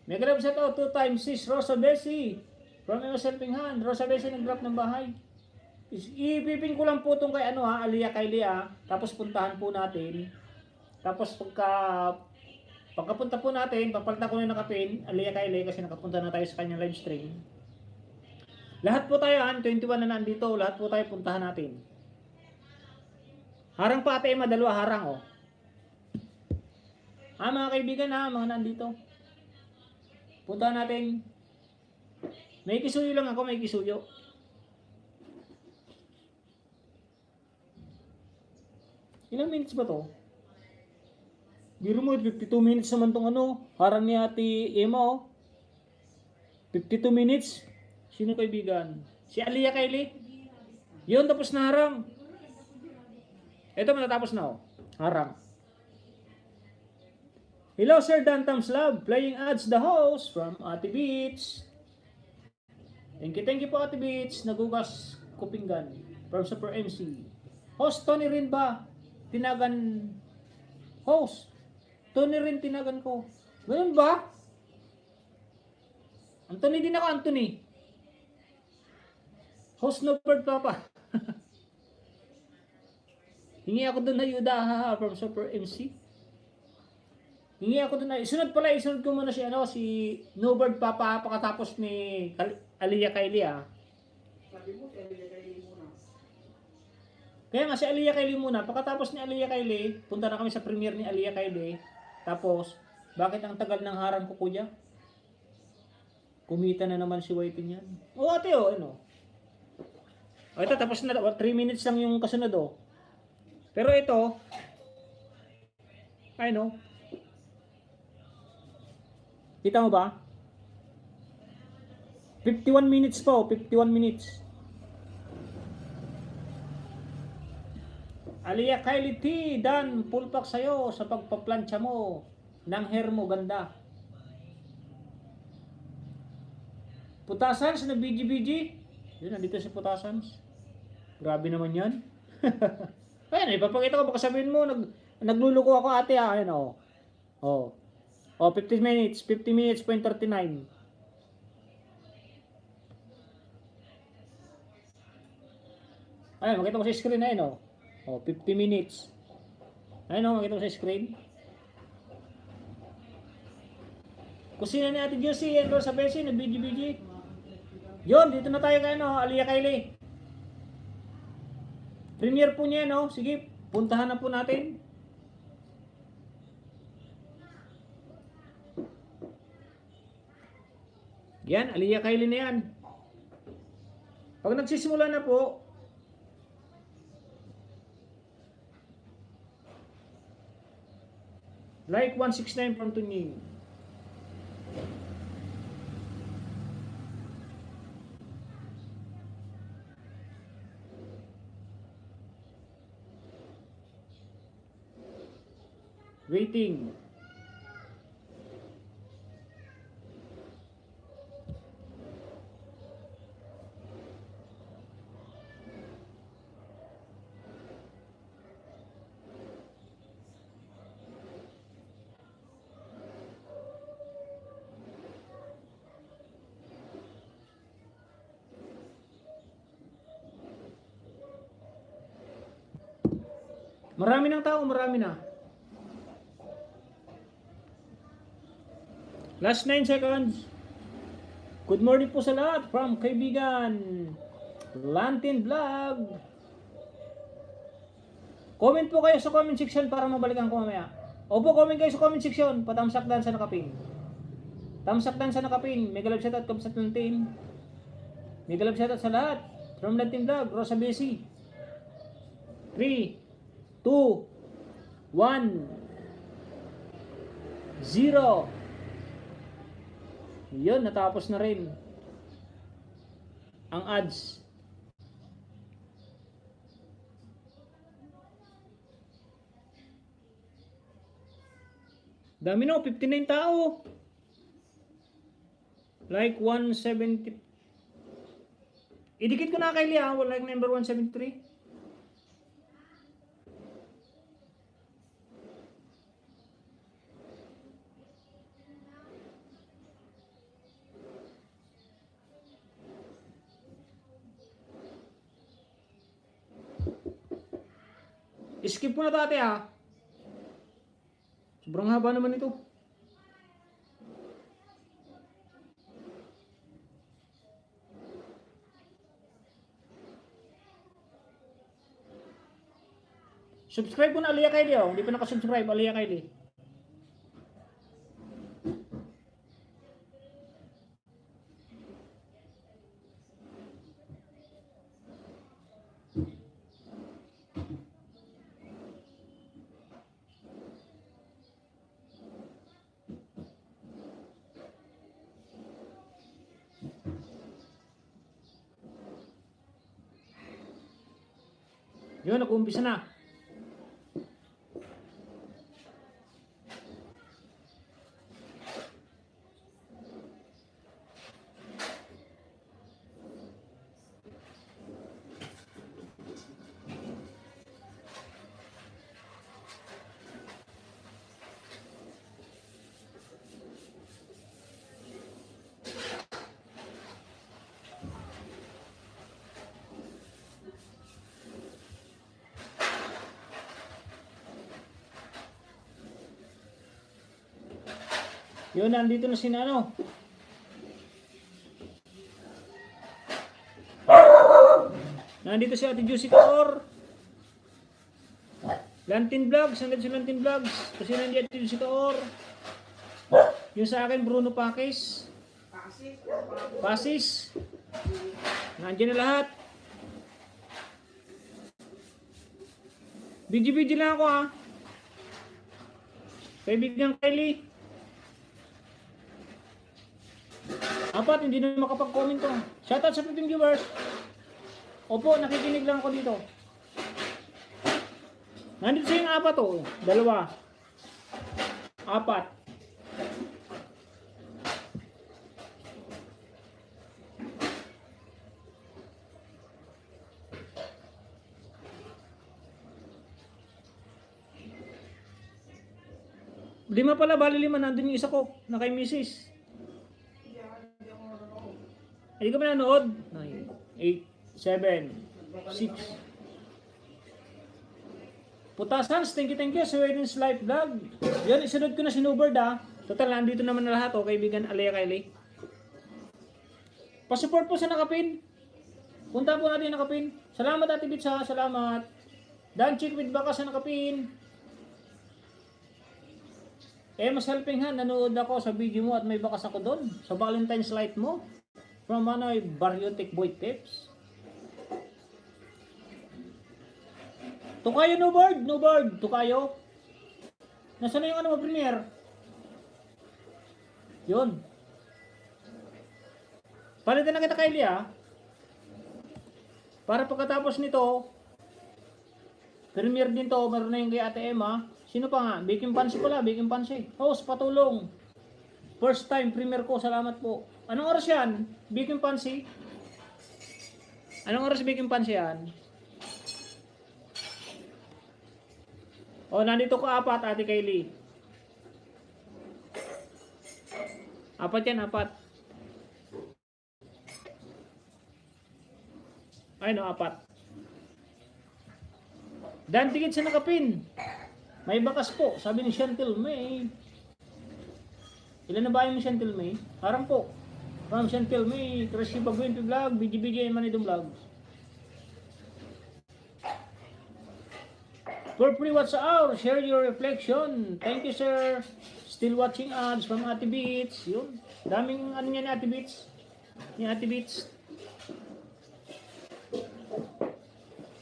May grab set out 2 times sis Rosa Bessie. From Emma's Helping Hand. Rosa Bessie nag-drop ng bahay. Ipipin ko lang po itong kay Alia Kylie Tapos puntahan po natin. Tapos pagkapunta po natin, papalitan ko na nakapin, Alia Kylie kasi nakapunta na tayo sa kanyang live stream. Lahat po tayo 21 na nandito, lahat po tayo puntahan natin. Harang pa Ate Emma, 2 harang mga kaibigan mga nandito. Puntahan natin. May kisuyo lang ako, may kisuyo. Ilang minutes ba to? Biro mo, 52 minutes naman tong harang ni Ate Emma 52 minutes. Sino kaibigan? Si Alia Kylie? Yun, tapos na harang. Ito matatapos na harang. Hello, Sir Dantam's Love. Playing ads the host from Ate Beach. Thank you po, Ate Beach. Nagugas kupinggan from Super MC. Host, Tony rin ba? Tinagan. Host, Tony rin tinagan ko. Ganun ba? Anthony din ako, Anthony. Host no bird papa. Hingi ako doon na yuda from Super MC. Hingi ako doon na, isunod ko muna si Snowbird Papa pagkatapos ni Aliyah Kylie Sabi mo, kaya muna. Kaya nga si Aliyah Kylie muna, pagkatapos ni Aliyah Kylie, punta na kami sa premiere ni Aliyah Kylie. Tapos, bakit ang tagal ng harang ko kuya? Kumita na naman si Whitey niyan. O ate ano? O ito, tapos na, 3 minutes lang yung kasunod Pero ito, kita mo ba? 51 minutes po, 51 minutes. Aliyah Kylie T, Dan, pulpak sa'yo sa pagpaplansya mo ng hair mo, ganda. Putasans na BG. Yun, nandito si Putasans. Grabe naman yan. Ayan, ipapakita ko, baka sabihin mo, nagluluko ako ate Ayan 50 minutes, point 39. Ayun, makita mo sa screen na 50 minutes. Ayun makita mo sa screen. Kusina ni Ate Josie, and Rosa Bessie, nag-BG. Yun, dito na tayo kay Aliyah Kylie. Premiere po niya, sige, puntahan na po natin. Yan, Aliyah Kylie na yan. Pag nagsisimula na po, like 169 from Tunying. Waiting. Marami ng tao, marami na. Last 9 seconds. Good morning po sa lahat from kaibigan Lantin Vlog. Comment po kayo sa comment section para mabalikan ko mamaya. Opo, comment kayo sa comment section. Patamsak dan sa nakapin. Tamsak dan sa nakapin. Mega love shoutout sa Lantin. Mega love shoutout sa lahat. From Lantin Vlog, Rosa Bessie. 3, 2, 1, 0. Yun, natapos na rin ang ads. Dami 59 tao. Like 170. Idikit ko na kay Lia, like number 173. Skip mo na tate Sobrang haba naman ito. Subscribe mo na Aliyah Kylie Hindi pa nakasubscribe Aliyah Kylie. Yun, nag-uumpisa na. Yun, nandito na si ano. Nandito si Ate Juicy Kaor. Lantin Vlogs, nandito si Lantin Vlogs. Kasi nandito Ate Juicy Kaor. Yung sa akin, Bruno Pakis. Pasis. Nandiyan na lahat. Video lang ako ha. Kaibigan Kylie. Apat, hindi na makapag-comment to. Shoutout sa 15 viewers. Opo, nakikinig lang ako dito. Nandito sa yung apat oh. Dalawa. Apat. Lima pala, bali lima. Nandun yung isa ko, na kay Mrs. Hindi ka ba nanood? 9, 8, 7, 6. Putasans, thank you. Swedish Life Vlog. Yan, isunod ko na si Nubird ha. Total, nandito naman na lahat oh, kaibigan Alea Kylie. Pasupport po sa Nakapin. Punta po natin yung Nakapin. Salamat Ate Bits ha, salamat. Dan Chick with Baka sa Nakapin. Mas helping hand, nanood ako sa video mo at may bakas ako doon. Sa Valentine's Light mo. From Manoy Bariotic Boy Tips. Tukayo, no bird. Tukayo. Nasaan na yung ano mo, premiere? Yun. Palitan na kita, Kylie, ha? Para pagkatapos nito, premiere din to, meron na yung kay Ate Emma. Sino pa nga? Baking Pansy pala, Baking Pansy. Host, patulong. First time, premiere ko, salamat po. Anong oras yan? Baking Pansy? Anong oras Baking Pansy yan? O, nandito ko apat, Ate Kylie. Apat yan, apat. Ay, no, apat. Dan tigit sa Nakapin. May bakas po, sabi ni Chantel May. Ilan na ba yung Chantel May? Harang po. From Chantel May, Crazy Bagwin Vlog, BGBG and Manidong Vlog. For free watch hour, share your reflection. Thank you sir. Still watching ads from Ate Beats. Yun. Daming ano niya ni Ate Beats. Ni Ate Beats.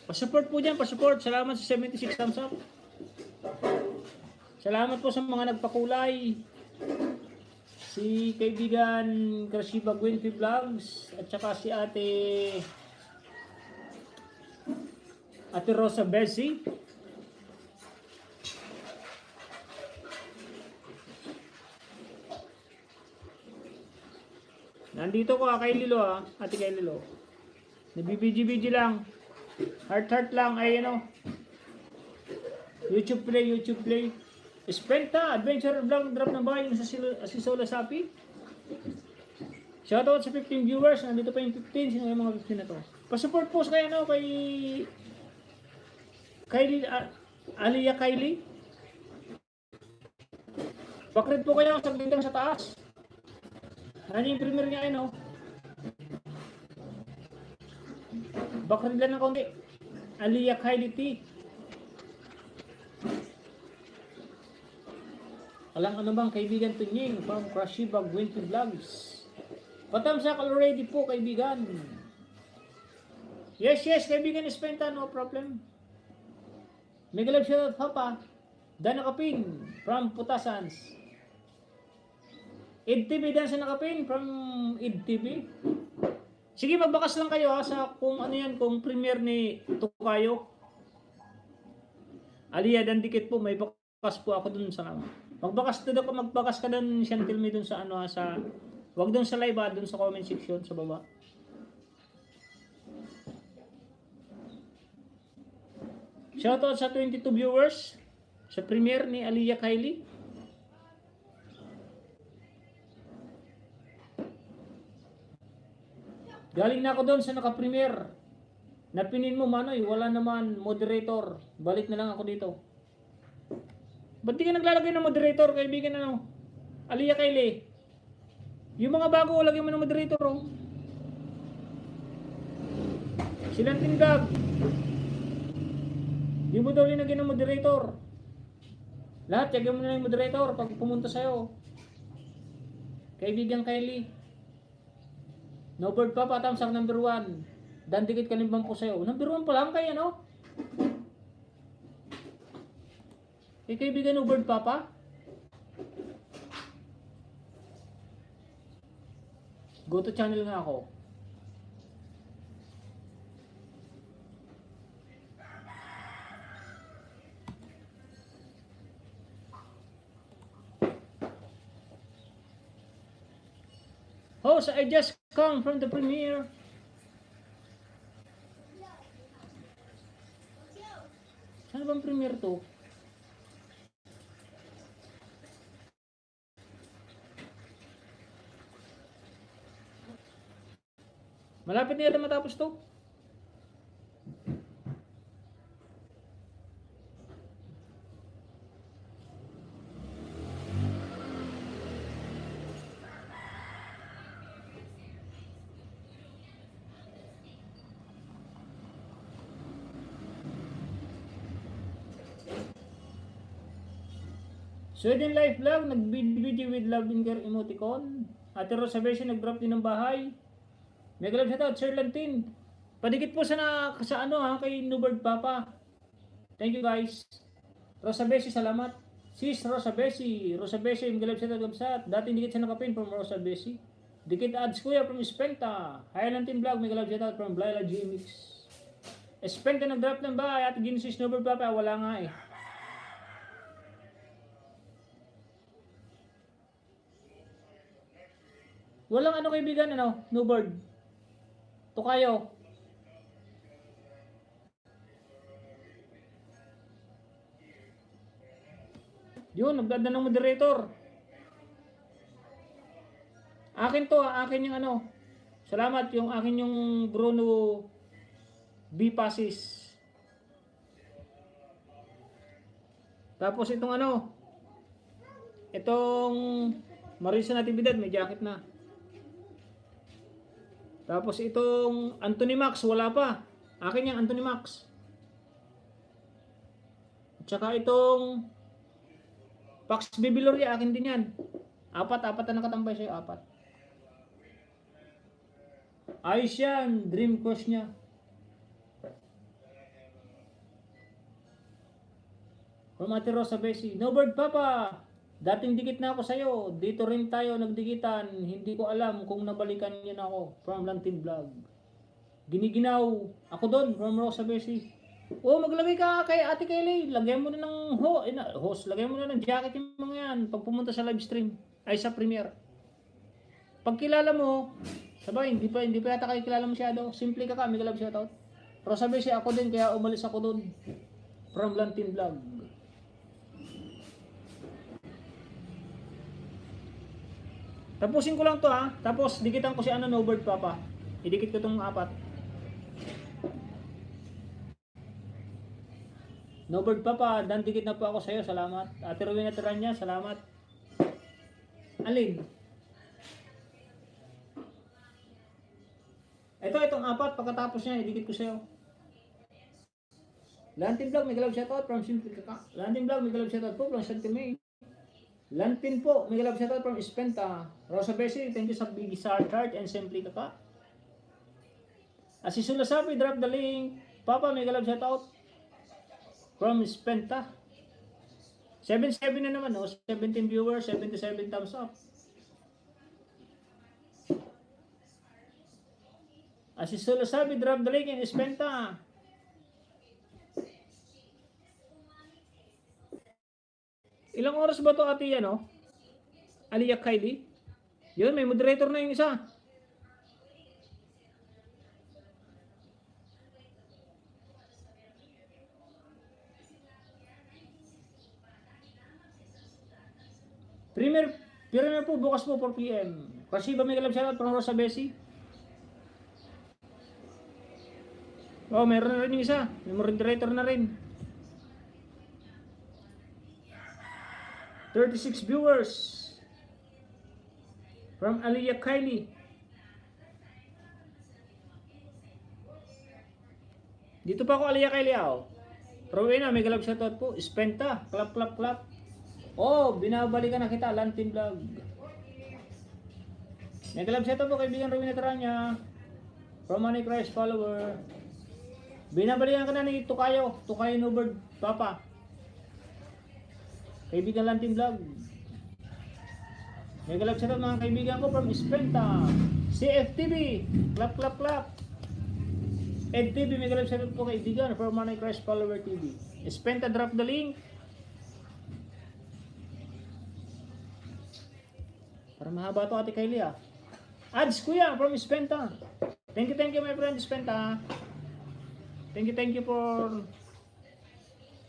Pasupport po dyan, pasupport. Salamat sa 76 thumbs up. Salamat po sa mga nagpakulay. Si kaibigan Krashiba Gwinty Vlogs at saka si Ate Rosa Bessie. Nandito ko kay Lilo ha, Ate kay Lilo. Nabibiji-biji lang. Heart lang ay ano. YouTube play. Sprenta, adventure vlog, drop ng bahay sa Sisola Sapi. Shoutout sa 15 viewers, nandito pa yung 15, sino yung mga 15 na to. Pasupport po sa kay ano, kay Alea Kylie. Bakit po kayo sa bintang sa taas? Ano yung premiere niya ano? Bakit lang ng konti. Alea Kylie T. Alang ano bang kaibigan Tunying from Krashiba Gwinty Vlogs. Patamsak already po kaibigan. Yes kaibigan Spenta, no problem. Megalab shoutout Papa. Dan Nakapin from Putasans. Id TV dan sa Nakapin from Id TV. Sige magbakas lang kayo ha, sa kung ano yan, kung premiere ni Tukayo. Alea dan dikit po, may bakas po ako dun sa magbakas ka dun Chantel me dun sa ano sa wag dun sa live dun sa comment section sa baba. Shoutout sa 22 viewers sa premiere ni Alea Kylie. Galing na ako doon sa naka-premiere. Napinin mo Manoy, wala naman moderator. Balik na lang ako dito. Ba't di ka naglalagay ng moderator, kaibigan ano? Aliyah Kylie. Yung mga bago, lagyan mo ng moderator, oh. Silang tindag. Di mo daw linagyan ng moderator. Lahat, lagyan mo na ng moderator pag pumunta sa'yo. Kaibigan Kylie. No bird pa, patamsak number 1. Dandikit kalimbang po sa'yo. Number 1 pa lang kaya, no? Kaibigan no bird papa. Go to channel nga ako. Host, I just come from the premiere. Saan bang premiere to? Malapit na yata matapos to. Sweden Life Vlog, nag-video with love and care emoticon. Ate Rosabeshi, nag-drop din ng bahay. Mega love shoutout, Sir Lantin. Padikit po sa ano ha, kay Nubird Papa. Thank you guys. Rosabeshi, salamat. Sis Rosabeshi, mega love shoutout, gamsat. Dati dikit siya nakapin from Rosabeshi. Dikit ads kuya from Spenta. Hi Lantin Vlog, mega love shoutout from Blyla GMX. Spenta nag-drop ng bahay. Ate Genesis Nubird Papa, wala nga eh. Walang ano kaibigan, ano, no bird. Tukayo. Yun, nagdada ng moderator. Akin to, akin yung ano. Salamat, yung akin yung Bruno B passes. Tapos itong ano. Itong Marisa Natividad, may jacket na. Tapos itong Anthony Max, wala pa. Akin yung Anthony Max. At saka itong Pax Bibiloria, akin din yan. Apat na nakatambay sa'yo, 4. Ayos yan, dream course niya. From Ate Rosa Besi, No Bird Papa, dating dikit na ako sa'yo, dito rin tayo nagdikitan, hindi ko alam kung nabalikan niyo na ako. From Lantin Vlog. Giniginaw, ako doon, from Rosa Besi. Oh, maglagay ka kay Ate Kylie, lagyan mo na ng host, lagyan mo na ng jacket yung mga yan, pag pumunta sa live stream, ay sa premiere. Pag kilala mo, sabay, hindi pa yata kayo kilala masyado, simple ka kami, galab shoutout. Rosa Besi, ako din, kaya umalis ako doon. From Lantin Vlog. Tapusin ko lang to ha. Tapos dikitan ko si ano No Bird Papa. Idikit ko itong 4. No Bird Papa, dan dikit na po ako sa iyo. Salamat. Ate Rowena Teranya, salamat. Alin? Itong 4 pagkatapos niya idikit ko sa iyo. Lantin Vlog, may galab shoutout from Simple Kaka. Lantin Vlog, may galab shoutout po from Santa May. Lantin po, may galab shoutout from Spenta. Rosa Besi, thank you sa Big Heart and Simply Kaka. Asisula Sapi, drop the link. Papa, may galab shoutout from Spenta. 77 na naman, no? 17 viewers, 77 thumbs up. Asisula Sapi, drop the link in Spenta. Ilang oras ba to ate yan, no? Aliyah Kylie? Yun, may moderator na yung isa. Premier po, bukas po 4 PM. Kasi ba may galab shoutout from Rosa Besi? Oh, meron na rin yung isa. May moderator na rin. 36 viewers. From Aliyah Kylie. Dito pa ako Aliyah Kylie oh. Rowena, may galab shoutout po. Spenta, clap clap clap. Oh, binabalikan na kita, Lantin Vlog. May galab shoutout po kaibigan Rowena Taranya. From Money Christ follower. Binabalikan ka na ni Tukayo Nobert Papa. Kaibigan Lantin Vlog. May galab shoutout mga kaibigan ko from Spenta. CFTV, clap clap clap. EdTV, may galab shoutout po kaibigan from Money Christ follower TV. Spenta, drop the link. Para mahaba to ate Kylie ah. Ads kuya from Spenta. Thank you my friend Spenta. Thank you for...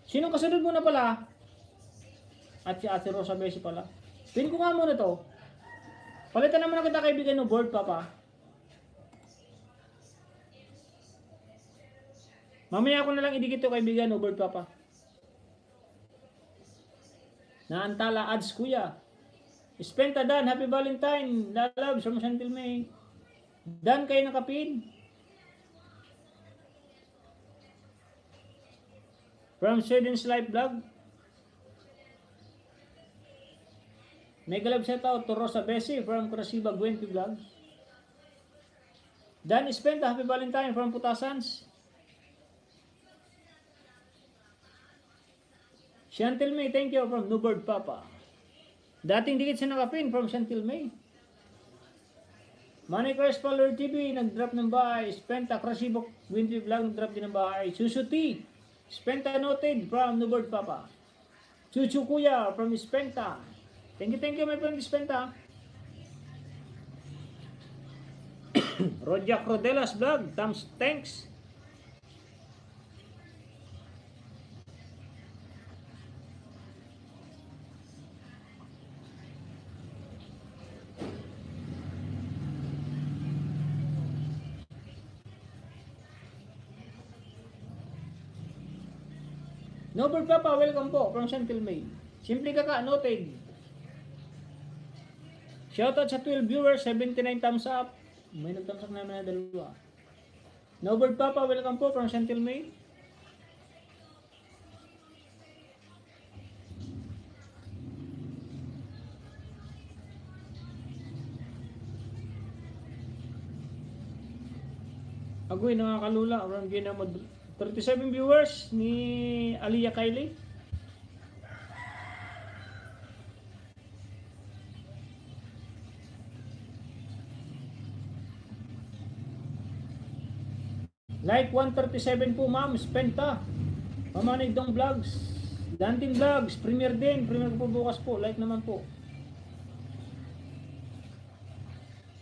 Sinong kasunod muna pala? At si Ate Rosa Besi pala. Pin ko nga muna to. Palitan naman na kita kaibigan no board papa. Mamaya ko na lang idikit to kaibigan no board papa. Naantala ads kuya. Spenta Dan, happy Valentine. Lalab sa Masantil May. Dan kayo nakapin. From Sweden's Life Vlog. May galab shout out to Rosa Besi from Kurasiba Gwenti Vlog. Dan Spenta, happy Valentine from Putasans. Chantil May, thank you from Newbird Papa. Dating dikit sa nakapin from Chantil May. Money Crush Follower TV, nag-drop ng bahay. Spenta, Kurasiba Gwenti Vlog, nag-drop din ng bahay. Susuti, Spenta noted from Newbird Papa. Chuchu Kuya from Spenta. Thank you my friend Spenta. Rodia Crodelas Vlog, thanks. Nobel Papa, welcome po from Chantil May. Simple Kaka, noted. Shoutout sa 12 viewers, 79 thumbs up. May nag-thumbs up naman na dalawa. Nobel Papa, welcome po from Chantil May. Agoy, nakakalula. Around ginamod. 37 viewers ni Aliyah Kylie. Like 137 po ma'am, Spenta. Mamanig dong vlogs. Danting vlogs, premiere din. Premiere po bukas po. Like naman po.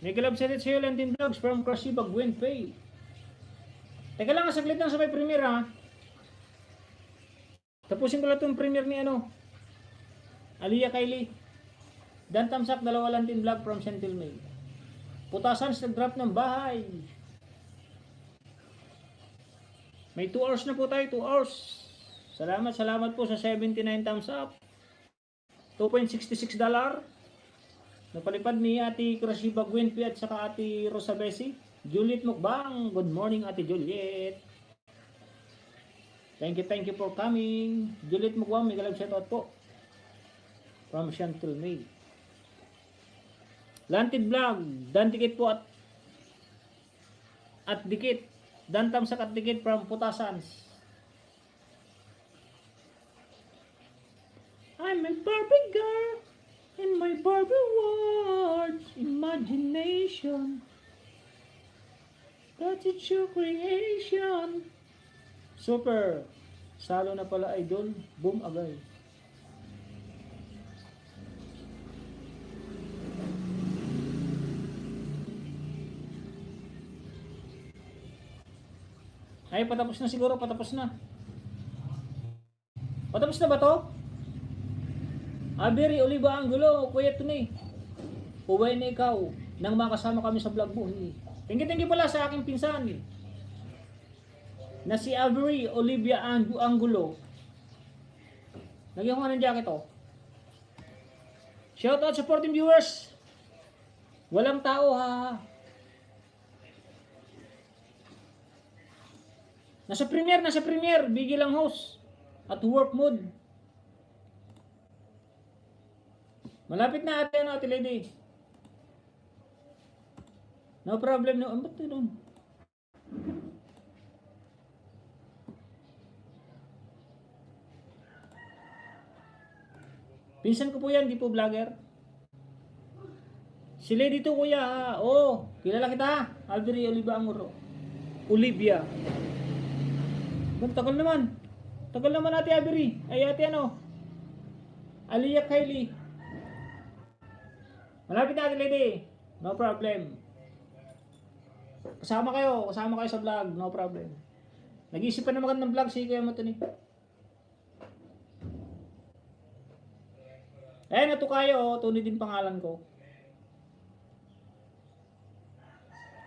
May galab sa sa'yo Danting vlogs from Kurasiba Gwen Pay. Teka lang, saglit lang sa may premiere ha. Tapusin ko lang itong premiere ni Aliyah Kylie. Dan Tamsak, dalawa lang din vlog from Chantil May. Putasan sa drop ng bahay. May 2 hours na po tayo, 2 hours. Salamat po sa 79 thumbs up. $2.66. Napalipad ni Ate Kurasiba Gwenpi at saka Ate Rosa Besi. Juliet Mukbang, good morning Ate Juliet. Thank you for coming. Juliet Mukbang, may galang shoutout po. From Chantil May. Lantid Vlog, Dan Dikit po at Dikit. Dan Tamsak at Dikit from Putasans. I'm a Barbie girl in my Barbie world. Imagination. That is your creation. Super. Salo na pala idol. Boom agay. Ay, patapos na siguro. Patapos na. Patapos na ba to? Abiri, Oliva Angulo, Kuya Tunay. Uway na ikaw nang makasama kami sa vlog mo. Thank you pala sa aking pinsan. Na si Avery Olivia Angulo. Lagyan ko nga ng jacket oh. Shoutout sa 14 viewers. Walang tao ha. Nasa premiere. Bigil lang host. At work mode. Malapit na ate, ano, ate lady. No problem, no. Ba't ito? Pinsan ko po yan, di po vlogger. Si lady to kuya ha. Oo, kilala kita. Alviri Oliva Anguro. Olivia. Ba't tagal naman? Tagal naman ate Alviri. Ay ate ano? Aliyah Kylie. Malapit na ate lady. No problem. Kasama kayo sa vlog. No problem. Nag-iisip pa na magandang vlog si Kuya Matuni. Eh, nato kayo, Tony din pangalan ko.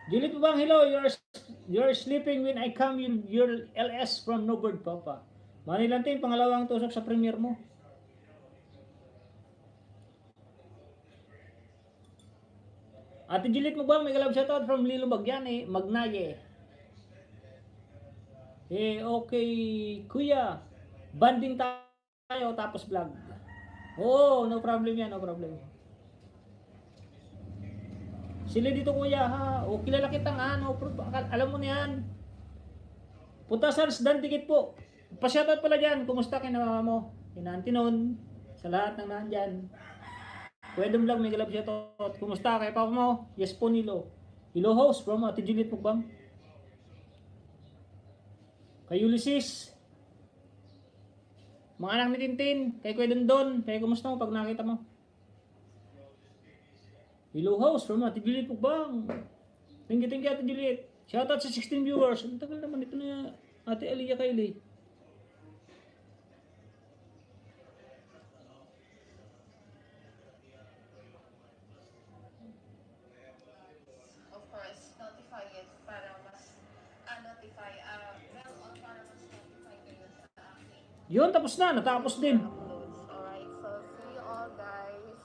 Juliet mo bang, hello, you're sleeping when I come your LS from Nobird, Papa. Manilantin, pangalawang tusok sa premiere mo. Ate Juliet mo bang, may galab shoutout from Lilo Magnaye. Okay, kuya. Banding tayo, tapos vlog. Oo, no problem yan, no problem. Sila dito kuya ha. O kilala kita nga, no problem. Alam mo na yan. Putasan dan tikit po. Pa-shoutout pala dyan. Kumusta kina mo? Kinanti nun. Sa lahat ng nandyan. Pwede vlog, may galap shoutout. Kumusta kay papa mo? Yes po Nilo. Hello host from Ate Juliet Mukbang. Kay Ulysses. Mga anak ni Tintin. Kay Kuya Dondon. Kay kumusta mo pag nakita mo? Hello host from Ate Juliet Mukbang. Thank you Ate Juliet. Shoutout sa 16 viewers. Ang tagal naman ito na Ate Aliyah Kylie. Of course, notify it para mas notify well para mas notify kayo sa aking Yun, tapos na. Natapos din. uploads. Alright, so see you all guys.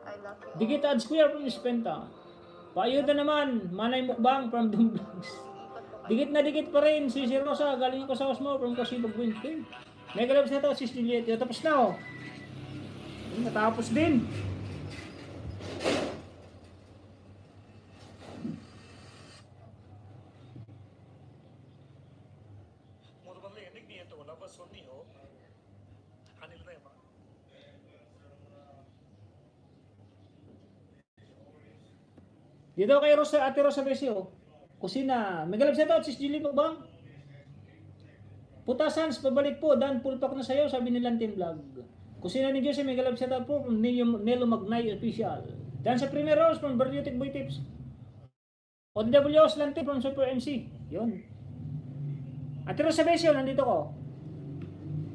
I love you. Digit ads Square from Spenta. Paayuda naman. Manay Mukbang from Doom Vlogs. Dikit na dikit pa rin. Si Rosa, galing ko sa Osmo from Kasibag Wind. Okay. May galabs na ito, si Juliet. Tapos na oh. Natapos din. Dito kay Rosa, Ate Rosa Besio. Kusina. May galabs na ito, si Juliet Mukbang. Putasans, pabalik po. Dan pulpak na sayo, sabi nilang Team Vlog. Kusina ni Jose, may galab shoutout po from Nelo Magnay Official. Dan sa Premier Rose from Barriotic Boy Tips. OWOs lang from Super MC. Yun. Ate Rosa Besio, nandito ko.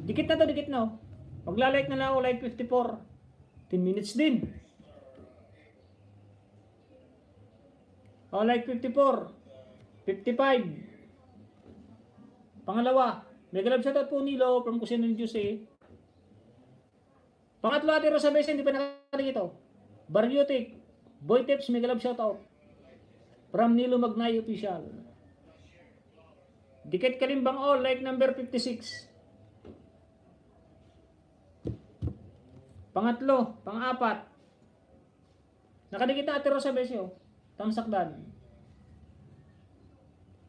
Dikit na to, dikit na. Maglalike na lang ako, like 54. 10 minutes din. O, like 54. 55. Pangalawa. May galab shoutout po Nilo from Kusina ni Jose. Pangatlo Ate Rosa Besio, hindi pa nakakalik ito. Barriotic. Boy Tips, may galab shoutout. From Nilo Magnay Official. Dikit Kalimbang all, like number 56. Pangatlo, pang-apat. Nakadikit na Ate Rosa Besio. Tamsakdan.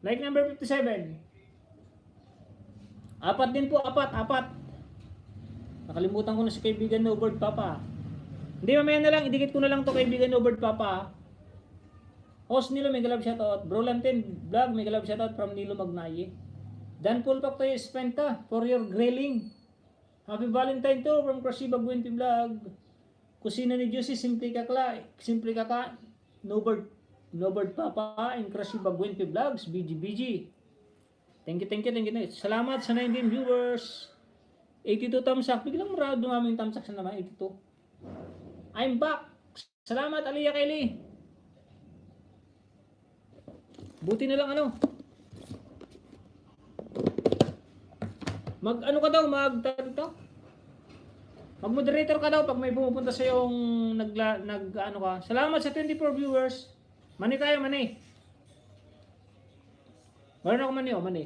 Like number 57. Apat din po, apat. Nakalimutan ko na si kaibigan Nobird Papa. Hindi, mamaya na lang, idikit ko na lang to kaibigan Nobird Papa. Host Nilo, may galab shoutout. Bro Lantin Vlog, may galab shoutout from Nilo Magnaye. Dan Pulpak tayo Spenta for your grilling. Happy Valentine to from Krasiba Gwinti Vlog. Kusina ni Juicy, Simple Kaka, Nobird Papa, and Krasiba Gwinti Vlogs, BG. Thank you. Salamat sa 19 viewers. 82 thumbs up. Biglang marami dumaming thumbs up na naman. 82. I'm back. Salamat, Aliyah Kylie. Buti na lang ano. Mag-ano ka daw? Mag-moderator ka daw pag may pumupunta sa yung ano ka. Salamat sa 24 viewers. Mani tayo, mani. Meron ako mani, mani.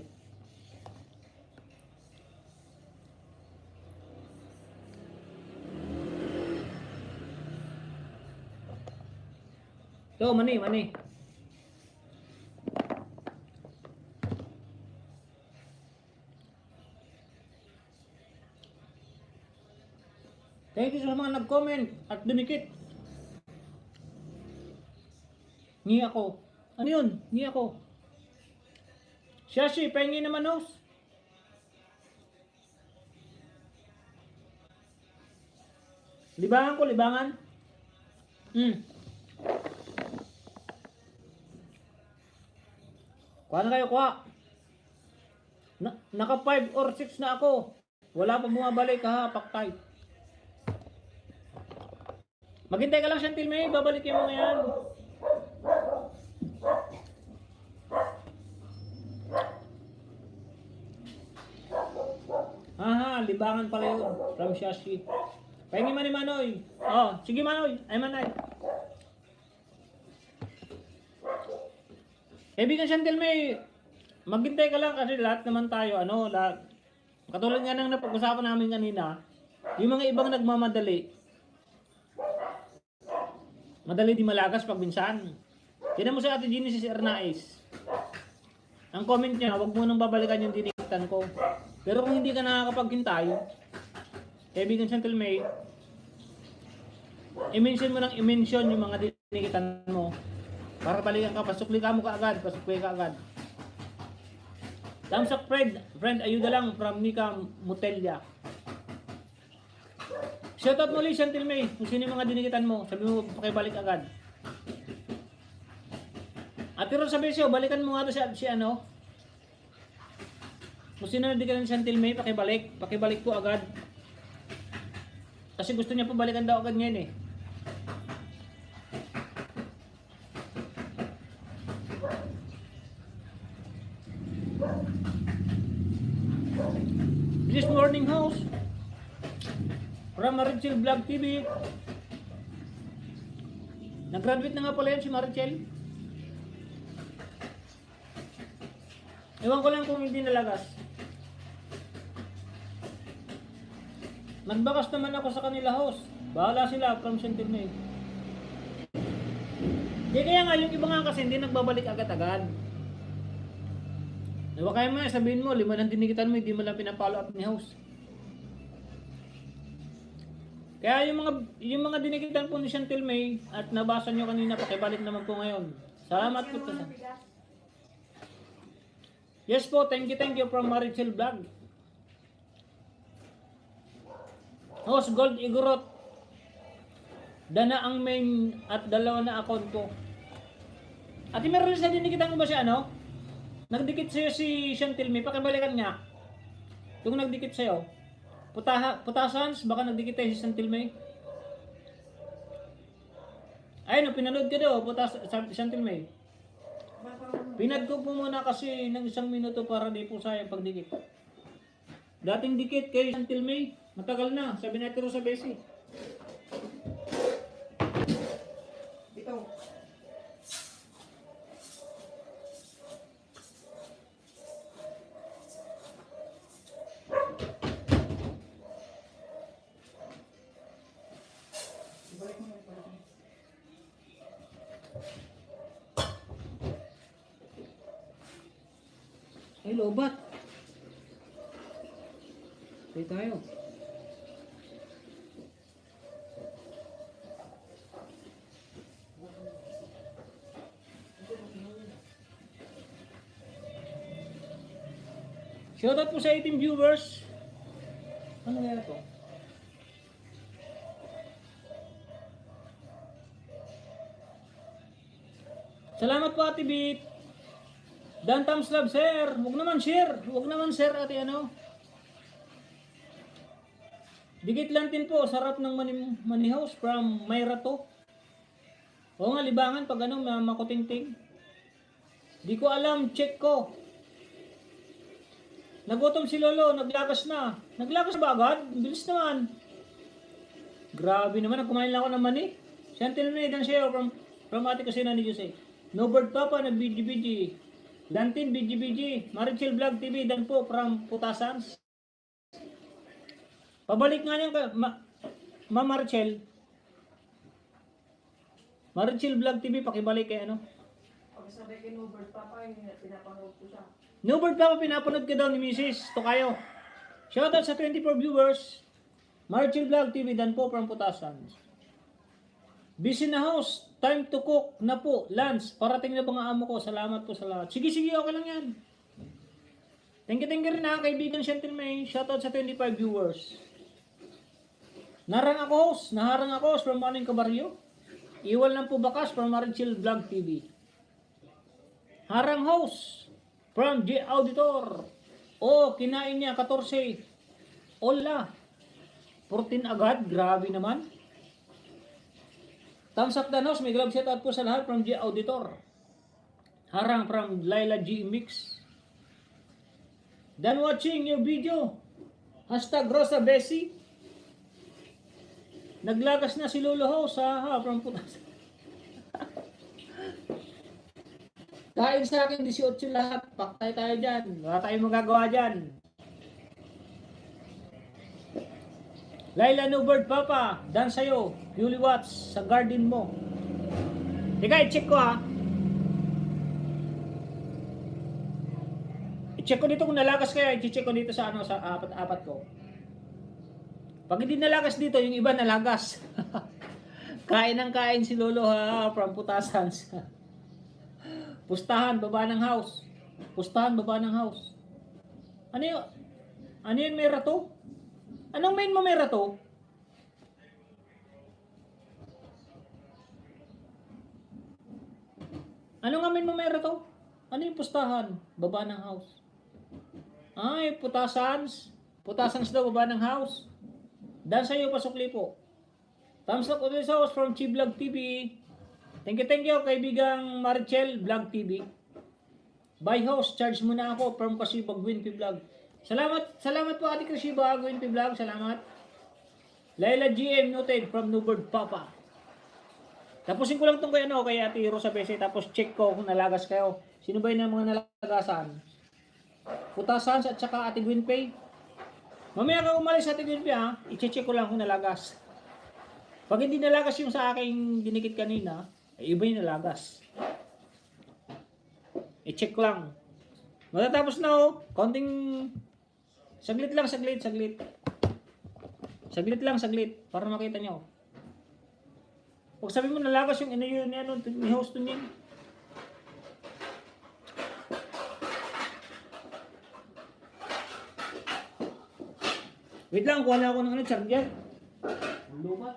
Yo, mani, mani. Thank you sa mga nag-comment at dumikit. Ngi ako. Ano yun? Ngi ako. Shashi, pahingi naman host. Libangan ko, libangan. Kuha na kayo, kuha. Naka 5 or 6 na ako. Wala pa bumabalik ha, paktay. Maghintay ka lang, Chantil May. Babalikin mo yan. Aha, libangan pala yun. From Shashi. Pahingi man ni Manoy. Oh, sige Manoy. Ay Manay. Kaibigan Chantil May, maghintay ka lang kasi lahat naman tayo, katulad nga ng napag-usapan namin kanina, yung mga ibang nagmamadali, madali di malagas pag minsan. Tignan mo sa Ate Genesis Ernais. Ang comment niya, wag mo nang babalikan yung dinikitan ko. Pero kung hindi ka nakakapaghintay, kaibigan Chantil May, i-mention mo ng i-mention yung mga dinikitan mo. Para balikan ka, pasukli ka mo kaagad, pasukli ka agad. Thumbs up friend, ayuda lang from Nika Mutelya. Shoutout mo ulit Chantil May, kung sino yung mga dinikitan mo, sabi mo pakibalik agad. Ate Rosa Besio, balikan mo nga to si ano. Kung sino na dinikitan ni Chantil May, pakibalik po agad. Kasi gusto niya po balikan daw agad ngayon eh. This morning house from Marichel Vlog TV. Nag-graduate na nga pala yan si Marichel. Ewan ko lang kung hindi nalagas. Nagbakas naman ako sa kanila host. Bahala sila from Chantil May. Di kaya nga yung iba nga kasi hindi nagbabalik agad-agad. Diba kaya mo sabihin mo, 5 nang dinikitan mo, hindi mo lang pinapollow up ni host. Kaya yung mga dinikitan po ni Chantil May at nabasa nyo kanina, pakibalik naman po ngayon. Salamat po. Yes po, thank you from Marichel Vlog. Host Gold Igorot. Dana ang main at 2 na account ko. Ate Merlis na dinikitan mo ba siya ano? Nagdikit sa'yo si Chantil May, pakibalikan niya. Yung nagdikit sa'yo. Putasans, baka nagdikit tayo si Chantil May. Ayun, pinanood ka daw, Chantil May. Pinad ko po muna kasi ng 1 minuto para di po sayang pagdikit. Dating dikit kay Chantil May, matagal na, sabi natin ro sa Besi. Ito. Ay, lobat. Say tayo. Shoutout po sa 18 viewers. Ano kaya to? Salamat po Ate Beat. Dan thumbs love share. Huwag naman share ate ano. Dikit lang din po, sarap ng money house from Mayra to. Oo nga, libangan pag ano, makutingting. Di ko alam, check ko. Nagutom si Lolo, naglakas na. Naglakas ba agad? Bilis naman. Grabe naman, kumain lang ako ng mani. Sentinel na idan siya from ate ko sina ni Jose. No Bird Papa na BGBG. Lantin BGBG. Marichel Vlog TV dan po from Putasans. Pabalik nga niyan Ma Marichel. Marichel Vlog TV pakibalik kay ano. Pag sabay kay Nobert Papa, pinapanood ko siya. No Bird Papa pinapanood ka daw ni Mrs. Tokayo. Shoutout sa 24 viewers. Marichel Vlog TV dan po from Putasans. Busy na house. Time to cook na po. Lunch. Parating na ba nga amo ko? Salamat po sa lahat. Sige, okay lang yan. Thank you rin ha, kaibigan Gentleman. Shoutout sa 25 viewers. Naharang ako host from Maning Cabarrio. Iwal lang po bakas from Marichel Vlog TV. Harang host from J Auditor. Kinain niya 14. Ola. 14 agad. Grabe naman. Thumbs up the house. May glove shoutout po sa lahat from J Auditor. Harang from Laila G Mix. Done watching your video. Hashtag Rosa Bessie. Naglagas na si Lolo House from Putas. Kain sa akin 18 lahat. Paktay tayo dyan. Wala tayong magagawa dyan. Laila No Bird Papa, dan sa'yo, Julie Watts, sa garden mo. Teka, i-check ko I-check ko dito kung nalagas kaya, i-check ko dito sa sa apat ko. Pag hindi nalagas dito, yung iba nalagas. Kain si Lolo from Putasans. Pustahan, baba ng house. Ano yun, may rato? Anong main mo may rato? Ano nga main mo may rato? Ano yung pustahan? Baba ng house. Ay, Putasans. Putasans daw, baba ng house. Dan sa'yo, pasukli po. Thumbs up ulit sa house from Chi Vlog TV. Thank you, kaibigang Marichel Vlog TV. By host, charge mo na ako from Kasibag Winpy Vlog. Salamat po Ate Kasibag Winpy Vlog, salamat. Laila GM noted from Newbird Papa. Tapusin ko lang itong kay Ate Rosa Bese, tapos check ko kung nalagas kayo. Sino ba yung mga nalagasan? Putasans at saka Ate Winpy. Mamaya ka umalis sa Ate Winpy i-check ko lang kung nalagas. Pag hindi nalagas yung sa aking dinikit kanina, iba yung nalagas. I-check ko lang. Matatapos na konting saglit lang. Saglit para makita nyo. Pag sabi mo nalagas yung ni host to name. Wait lang, kuha na ako ng charger. Lumat.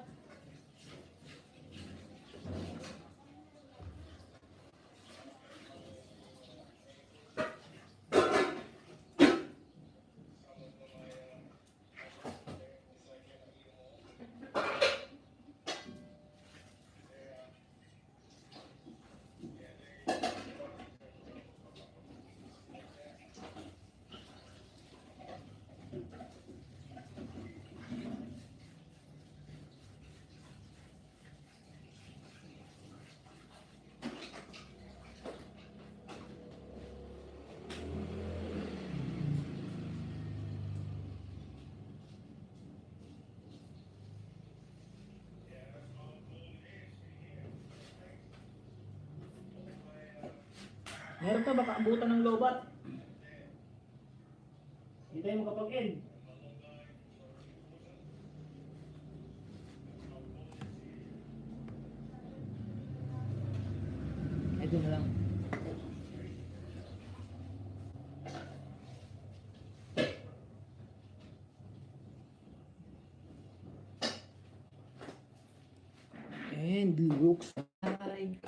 Meron ka baka abutan ng lobat. Hindi tayo makapag-end. Ay, doon na lang. And looks like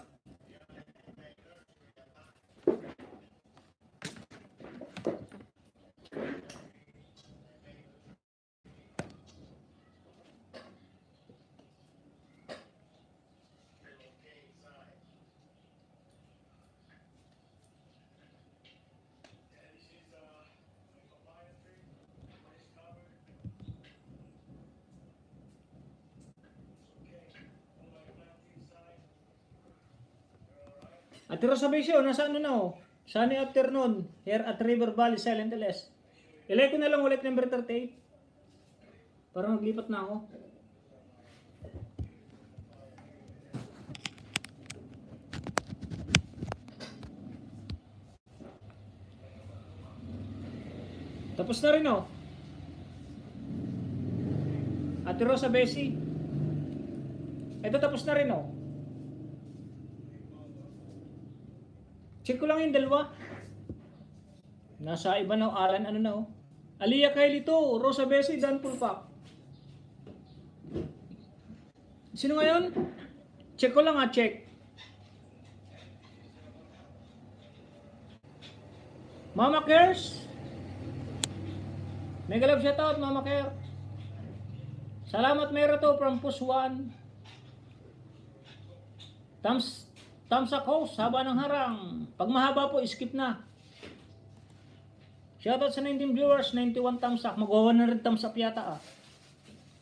Ate Rosa Besio, nasa ano na oh? Sunny afternoon here at River Valley Silent LS. Ilay ko na lang ulit number 38. Para maglipat na ako. Tapos na rin oh. Ate Rosa Besi. Ito tapos na rin oh. Check ko lang yung dalawa. Nasa iba na Alan ano na oh. Aliyah Kylie to, Rosa Besi, Dan Pulpak. Sino ngayon? Check ko lang check. Mama Cares. Mega love shoutout Mama Care. Salamat Mera to from Puswan. Thumbs up host, haba ng harang. Pag mahaba po, skip na. Shoutout sa 19 viewers, 91 thumbs up. Magwa 100 thumbs up yata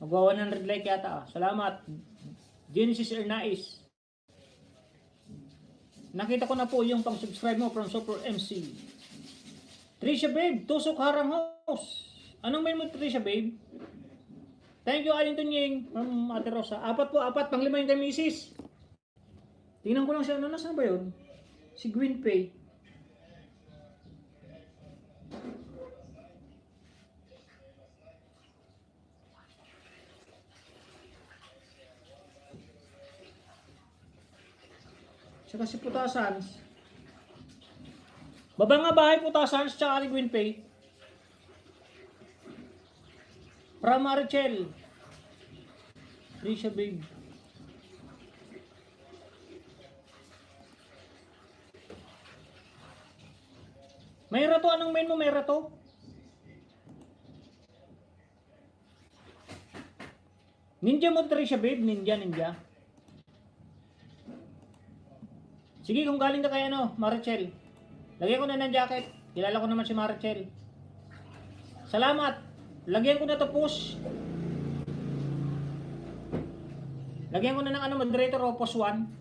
Magwa 100 like yata Salamat. Genesis Ernais. Nakita ko na po yung pang-subscribe mo from Super MC. Trisha Babe, Tusok Harang House. Anong main mo Trisha Babe? Thank you Aling Tunying from Ate Rosa. Apat po, pang 5 yung kay Mrs. Tingnan ko lang siya, nasaan ba yun? Si Gwen Pay. Tsaka si Putasans. Baba nga bahay Putasans, tsaka ni Gwen Pay. From Marichel. Trisha Babe. May rato, anong main mo? May rato? Ninja mo Trisha Babe, ninja. Sige, kung galing ka kay Marichel. Lagyan ko na ng jacket. Kilala ko naman si Marichel. Salamat. Lagyan ko na to push. Lagyan ko na ng moderator o post 1.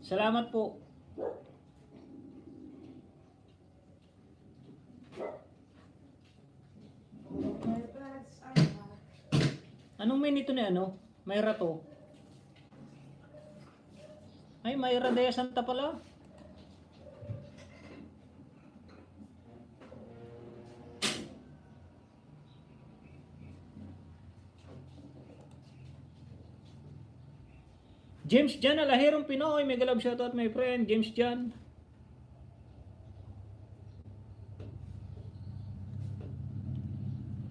Salamat po. Anong main ito na Mayra to? Ay, Mayra de Santa pala. James Jan Alahirong Pinoy, mega love shoutout my friend, James Jan.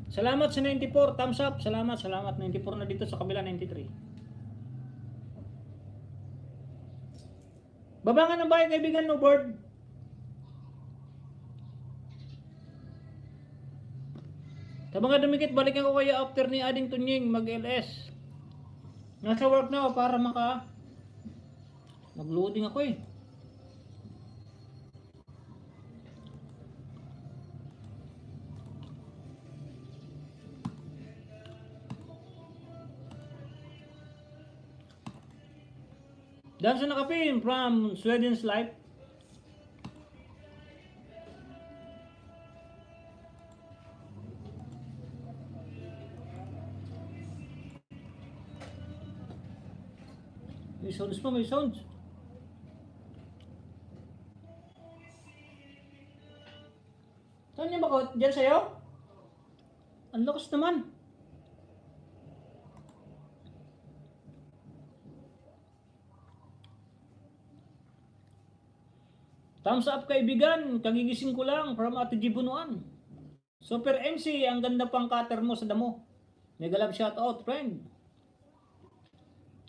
Salamat sa 94, thumbs up. Salamat 94 na dito sa kabila 93. Baba nga ng bahay kaibigan no board. Sa mga dumikit, balikan ko kaya after ni Ading Tunying mag-LS. Nasa work na ako para mag-loading ako eh. Danso Nakapin from Sweden's Life. May sounds pa, may sounds. Saan niya ba? Diyan sa'yo? Ang lakas naman. Thumbs up kaibigan, kagigising ko lang from Ate Gibunuan. Super MC, ang ganda pang cutter mo sa damo. Mega love shout out friend.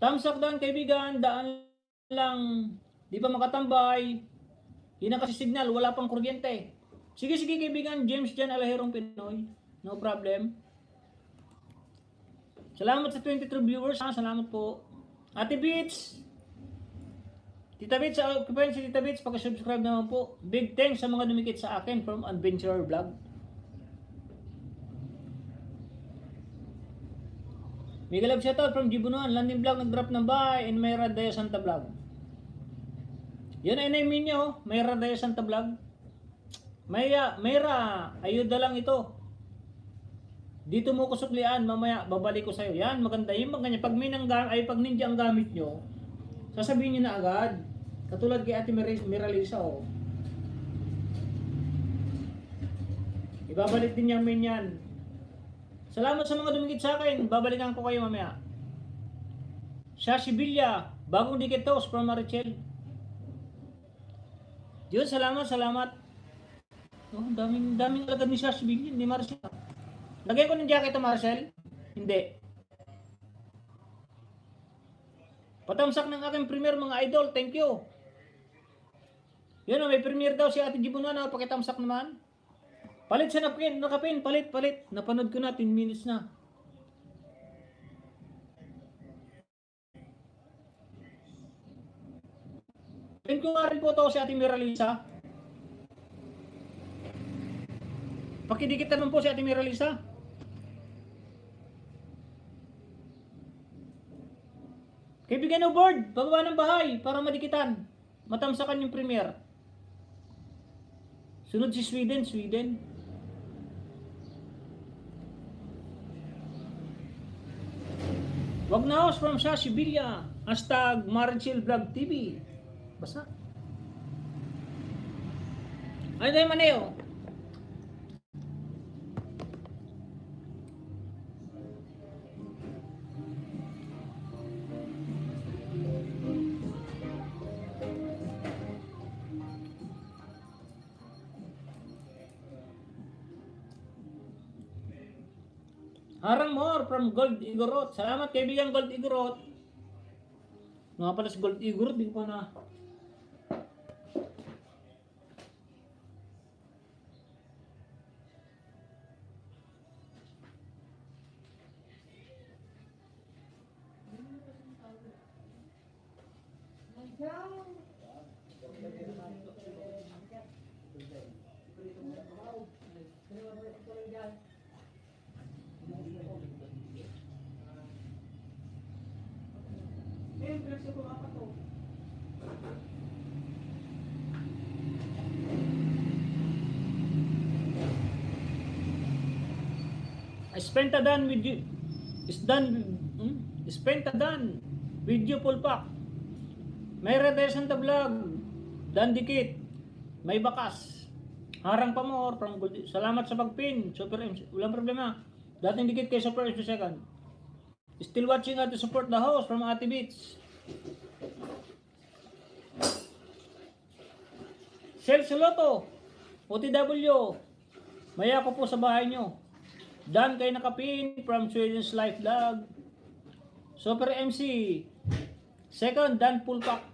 Thumbs up doon kaibigan, daan lang, di pa makatambay. Hindi na kasi signal, wala pang kuryente. Sige kaibigan, James Jan Alahirong Pinoy. No problem. Salamat sa 23 viewers, salamat po. Ate Beats, Tita Beats, si Tita Beats, pag-subscribe naman po. Big thanks sa mga dumikit sa akin from Adventurer Vlog. Miguel Love shoutout from Jibunuan. Landing Vlog nag-drop ng bahay in Mayra Daya Santa Vlog. Yun ay naimin niyo, Mayra Daya Santa Vlog. Mayra, ayuda lang ito. Dito mo ko suklian, mamaya babalik ko sa'yo. Yan, maganda yung ganyan. Pag pag ninja ang gamit nyo, sasabihin nyo na agad. Katulad kay Ate Miralisa, oh. Ibabalik din namin yan. Salamat sa mga dumikit sa akin. Babalikan ko kayo mamaya. Shashi Villa, bagong dikit toast from Marichel. Yun, salamat. Oh, daming agad ni Shashi Villa, ni Marcel. Lagay ko ng jacket to Marcel? Hindi. Patamsak ng aking premiere mga idol. Thank you. Yun, may premiere daw si Ate Jibunuan na pakitamsak naman. Palit sa napkin, palit. Napanood ko na, 10 minutes na. Pin ko nga rin po ito si Ate Miralisa. Pakidikit naman po si Ate Miralisa. Kaibigan no board, bababa ng bahay para madikitan. Matamsakan yung premiere. Sunod si Sweden. Wag na house from Shashi Villa. #Marichel Vlog TV. Basta. Ano tayo Maneo? Harang more from Gold Igorot. Salamat kaibigan Gold Igorot. Nga pala si Gold Igorot, di ko pa na. Spent a done with you. Spent a done with you full pack. May redemption ta vlog. Dan dikit. May bakas. Harang pa mo from Gold. Salamat sa pagpin. Super M. Walang problema. Dating dikit kay Super M second. Still watching to support the host from Ate Beats. Sales Loto. OTW. Maya ko po sa bahay nyo. Dan kay nakapin from Sweden's Life Vlog. Super MC. Second, Dan Pulpak.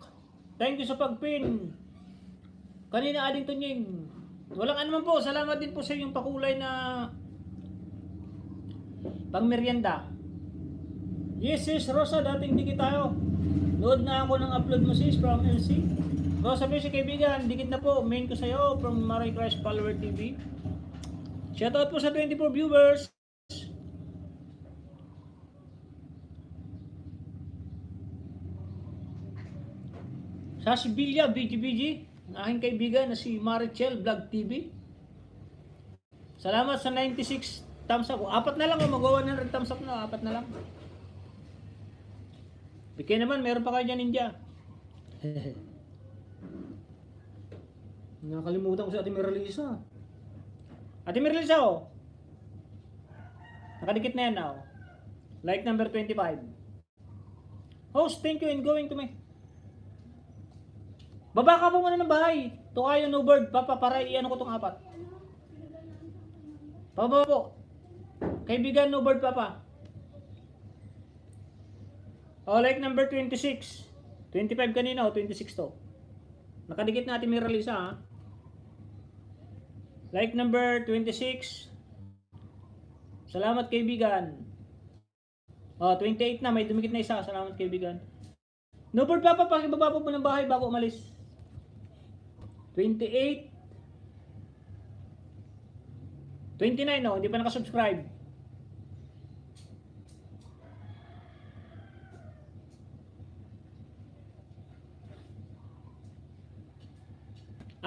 Thank you sa pagpin. Kanina ading tunying. Walang anuman po. Salamat din po sa inyong pakulay na pang merienda. Yes, Rosa. Dating dikit tayo. Nood na ako ng upload mo sis from MC. Rosa, si kaibigan. Dikit na po. Main ko sa'yo from Marie Christ Follower TV. Shoutout po sa 24 viewers. Sa Sibilya, BGBG, ang aking kaibigan na si Marichel Vlog TV. Salamat sa 96 thumbs up. Apat na lang, magawa na rin thumbs up na. Apat na lang. Bigay naman, meron pa kayo dyan ninja. Nakalimutan ko si Ate Miralisa. Ate Miralisa, oh. Nakadikit na yan now. Like number 25. Host, thank you and going to me. Baba ka po muna ng bahay. Tukayo no bird. Papa, para iyan ko itong apat. Pababa po. Kaibigan no bird, papa. Oh, like number 26. 25 kanina, oh, 26 to. Nakadikit na Ate Miralisa, ha. Like number 26. Salamat kaibigan. Oh, 28 na. May dumikit na isa. Salamat kaibigan. No bird papa, pakibaba po ng bahay bago umalis. 28. 29 no, hindi pa nakasubscribe.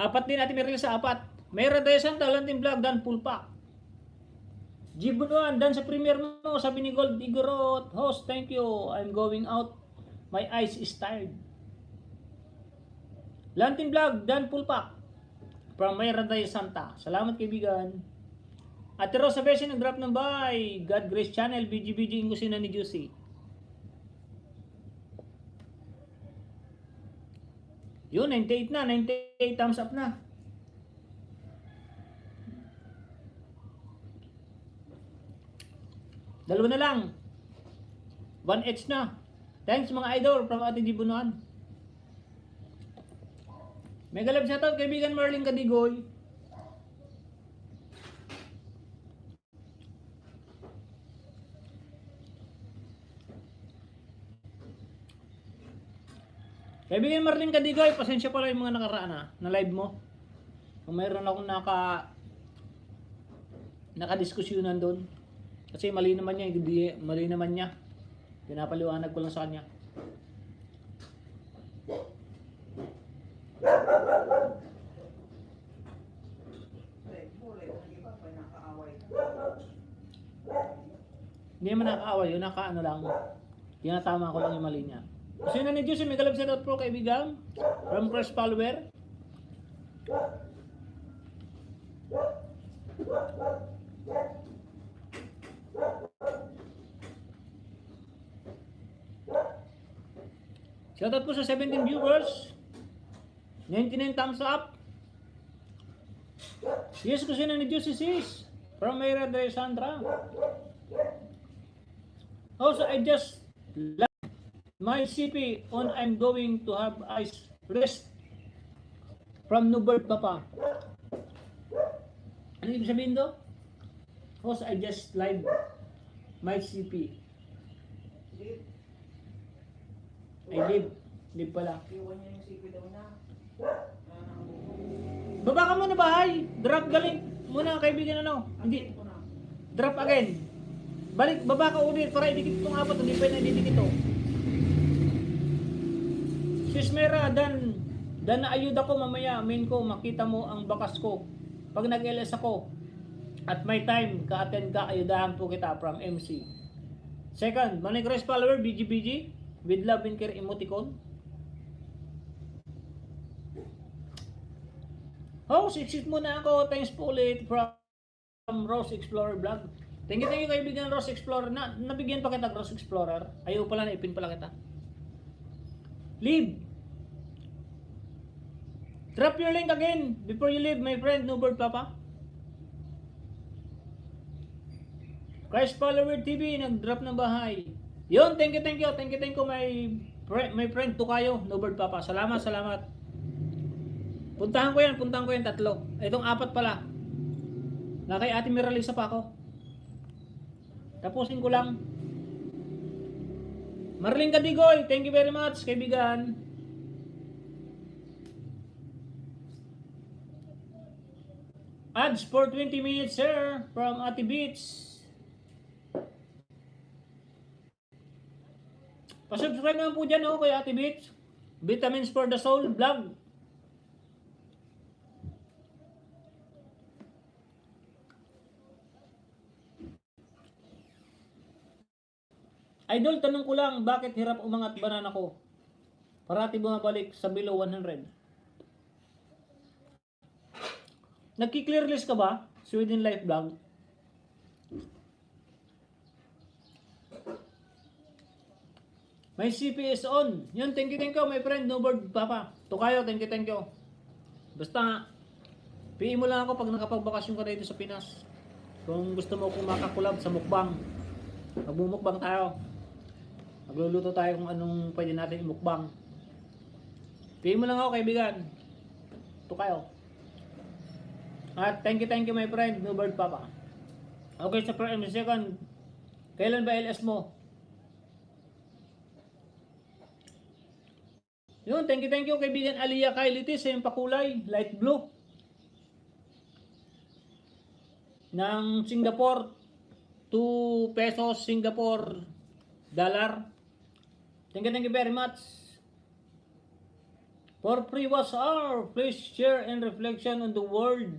Apat din natin Meril sa apat. Mayra Dayasan, Talantin Vlog, dan full pack. Jibunuan, dan sa premiere mo, sabi ni Gold Igorot, host, thank you. I'm going out. My eyes is tired. Lantin Vlog, dan full pack. From Mayra Dayasanta. Salamat kaibigan. Ate Rosa Beshi, nag-drop ng bye. God Grace Channel, BGBG, Ingusina ni Juicy. Yun, 98 na. 98 thumbs up na. Dalawa na lang. 1H na. Thanks mga idol from Ate Jibunuan. Mega love shoutout kaibigan Marlene Kadigoy. Kaibigan Marlene Kadigoy, pasensya pala yung mga nakaraan na live mo. Kung mayroon akong nakadiskusyonan doon. Kasi mali naman niya, hindi mali naman niya. Pinapaliwanag ko lang sa kanya. Hindi naman nakaaway, yun nakaano lang. Tinatama ko lang yung mali niya. Kasi na ni Diyos, may galab sa pro kaibigan. From Crush Follower. Shoutout po sa 17 viewers. 99 thumbs up. Yes, kasi na ni Diyos sis. From Mayra Dresandra. Also, I just left my CP on I'm going to have ice rest from Newbert Papa. Ano ibig sabihin do? Also, I just live my CP. I live pala. Iwan niya yung sipi daw na. Baba ka muna bahay. Drop galing muna kaibigan ano. Hindi. Drop again. Balik, baba ka ulit para idikit itong apat. Hindi pa na ididikit ito. Sismera, dan na ayuda ko mamaya. Main ko, makita mo ang bakas ko. Pag nag-LS ako. At my time, ka-attend ka, ayudahan po kita from MC. Second, Money Grace follower, BGBG. With love and care emoticon. Host, exit muna ako. Thanks po ulit from Rose Explorer Vlog. Thank you kaibigan Rose Explorer. Nabigyan pa kita Rose Explorer. Ayaw pala, naipin pala kita. Leave. Drop your link again before you leave, my friend Newbert Papa. Christ Follower TV, nag-drop ng bahay. Yun, thank you my friend Tukayo, Newbert Papa. Salamat. Puntahan ko yan tatlo. Itong apat pala. Na kay Ate Miralisa pa ako. Tapusin ko lang. Marlene Kadigoy, thank you very much, kaibigan. Ads for 20 minutes, sir, from Ate Beats. Pa-subscribe naman po dyan kay Ate Beats. Vitamins for the Soul vlog. Idol, tanong ko lang, bakit hirap umangat banana ko? Parati bumabalik sa below 100. Nagki-clear list ka ba? Sweden Life Vlog. My CP is on. Yun, thank you, my friend, Newbert Papa. Tukayo, thank you. Basta, PM mo lang ako pag nakapagbakasyon ka dito sa Pinas. Kung gusto mo kung makakulab sa mukbang. Magbumukbang tayo. Magluluto tayo kung anong pwede natin imukbang. PM mo lang ako, kaibigan. Tukayo. At thank you, my friend, Newbert Papa. Okay, sa per second, kailan ba LS mo? Yun, thank you kaibigan Aliyah Kailitis sa yung pakulay, light blue. Ng Singapore, 2 pesos Singapore dollar. Thank you very much. For free was our, please share and reflection on the word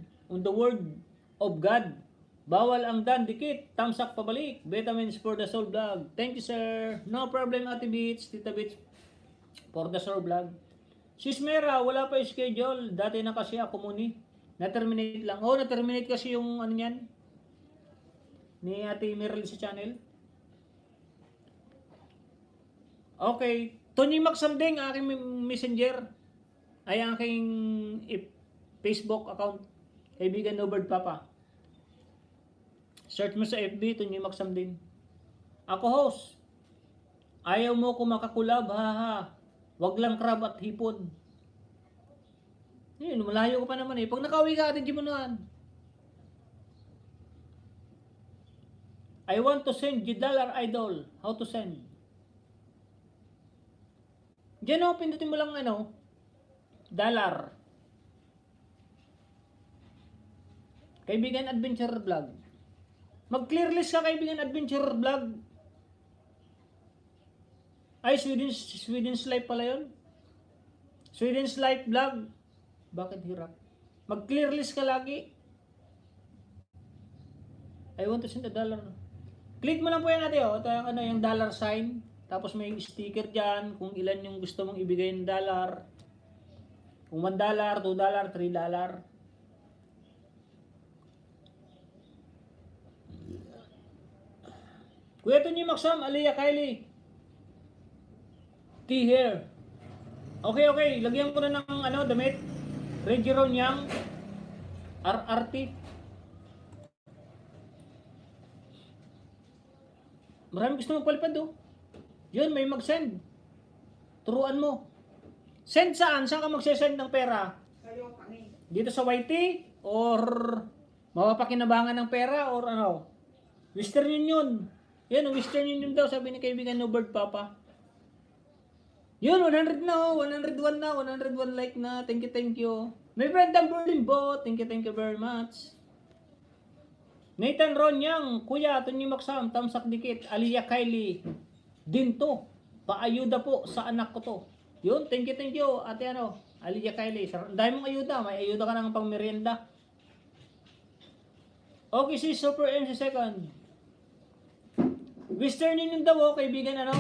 of God. Bawal ang dandikit, tamsak pabalik, vitamins for the soul vlog. Thank you sir. No problem Ate Beats, Tita Beats, for the soul vlog. Sis Mera, wala pa schedule. Dati na kasi ako muni. Na-terminate lang. Oh, na-terminate kasi yung ano yan. Ni Ate Meryl sa channel. Okay. Tony Maxamding, aking messenger. Ay aking Facebook account. Kaibigan Nobird Papa. Search mo sa FB, Tony Maxamding. Ako host. Ayaw mo ko makakulab, haha. Wag lang crab at hipon. Yun, malayo ko pa naman eh. Pag nakauwi ka, atin mo na. I want to send you dollar idol. How to send? Diyan o, pindutin mo lang ano, dollar. Kaibigan Adventure Vlog. Mag-clear list ka, Kaibigan Adventure Vlog. Ay, Sweden's Life pala yun. Sweden's Life Vlog. Bakit hirap? Mag-clear list ka lagi. I want to send a dollar. Click mo lang po yan natin, oh. Ito yung, yung dollar sign. Tapos may sticker dyan. Kung ilan yung gusto mong ibigay ng dollar. Kung $1, $2, $3. Kuya Tony Maxam, Aliyah Kylie. Tea hair. Okay, okay. Lagyan ko na ng ano, damit. Regiron yang RRT. Marami gusto magpalipad do. Yun, may mag-send. Turuan mo. Send saan? Saan ka magsesend ng pera? Kayo kami. Dito sa YT? Or mapapakinabangan ng pera? Or ano? Western Union. Yan, Western Union daw. Sabi ni kaibigan Nobird Papa. Yun, 100 na oh. 101 na. 101 like na. Thank you. My friend ang Berlimbo. Thank you very much. Nathan Ronyang. Kuya, Tony Maxam. Tamsak dikit. Aliyah Kylie. Din to. Paayuda po sa anak ko to. Yun, thank you. Ate ano, Aliyah Kylie. Dahil mong ayuda. May ayuda ka ng pang merienda. Okay, si Super MC second. Western Union daw oh, kaibigan ano?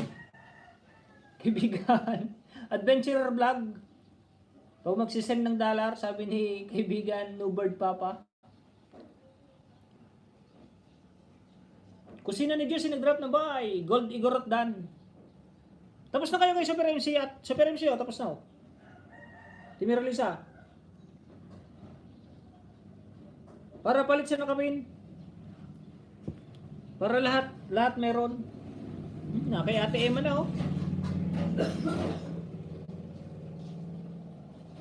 Kaibigan. Adventurer Vlog. Pag magsisend ng dollar, sabi ni kaibigan Nobird Papa. Kusina ni Diyos, nag-drop na bahay. Gold Igorot Dan. Tapos na kayo kay Super MC at Super MC oh, tapos na oh. Timira Lisa. Para palit siya ng kamin. Para lahat meron. Na kay Ate Emma na oh.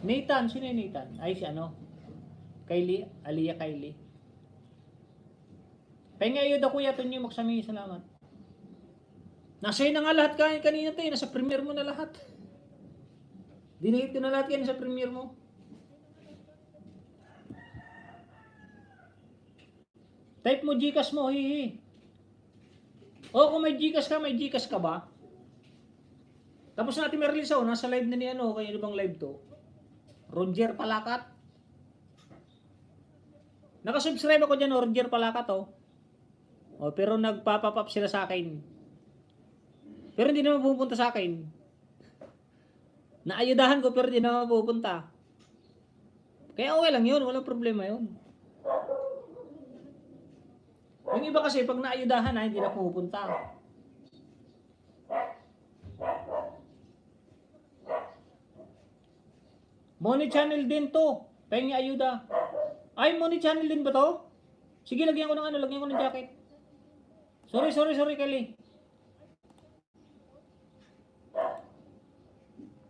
Nathan, sino yung Nathan? Ay si ano? Kylie, Aliyah Kylie. Pahinga ayuda kuya, Tony Maxami, salamat. Nasa na nga lahat kanina tayo, nasa premiere mo na lahat. Dinihit ko na lahat yan sa premiere mo. Type mo Gcash mo, hihi. O kung may Gcash ka ba? Tapos natin Merlin sa nasa live na ni ano, kaya ano bang live to? Roger Palakat. Nakasubscribe ako dyan, Roger Palakat oh. O, pero nagpapap up sila sa akin. Pero hindi naman pupunta sa akin. Naayudahan ko pero hindi naman pupunta. Kaya okay lang yun, walang problema yun. Yung iba kasi pag naayudahan hindi na pupunta. Money channel din to. Pengi ayuda. Ay, money channel din ba to? Sige, lagyan ko ng ano, lagyan ko ng jacket. Sorry, Kelly.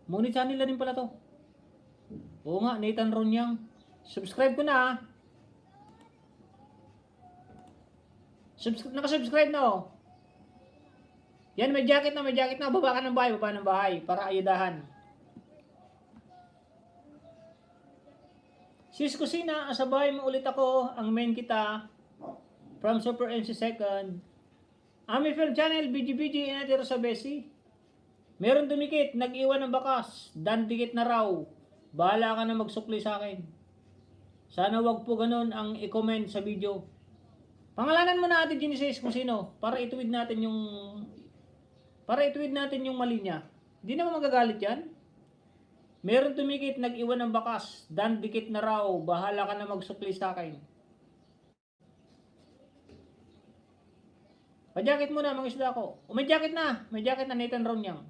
Money channel na din pala to. Oo nga, Nathan Ronyang. Subscribe ko na ah. Nakasubscribe na oh. Yan, may jacket na. Baba ka ng bahay, para ayudahan. Sis Kusina, asabay mo ulit ako. Ang main kita. From Super MC Second. Ami Film Channel, BGBG, inatiro sa Besi. Meron dumikit, nag-iwan ng bakas. Dan dikit na raw. bahala ka na magsukli sa akin. Sana wag po ganun ang i-comment sa video. Pangalanan mo na Ate Genesis kung sino para ituwid natin yung mali niya. Hindi naman magagalit yan. Meron tumikit, nag-iwan ng bakas. Dan dikit na raw, bahala ka na magsukli sa akin. Pa-jacket muna mga isda ko. O, may jacket na Nathan Ronyang.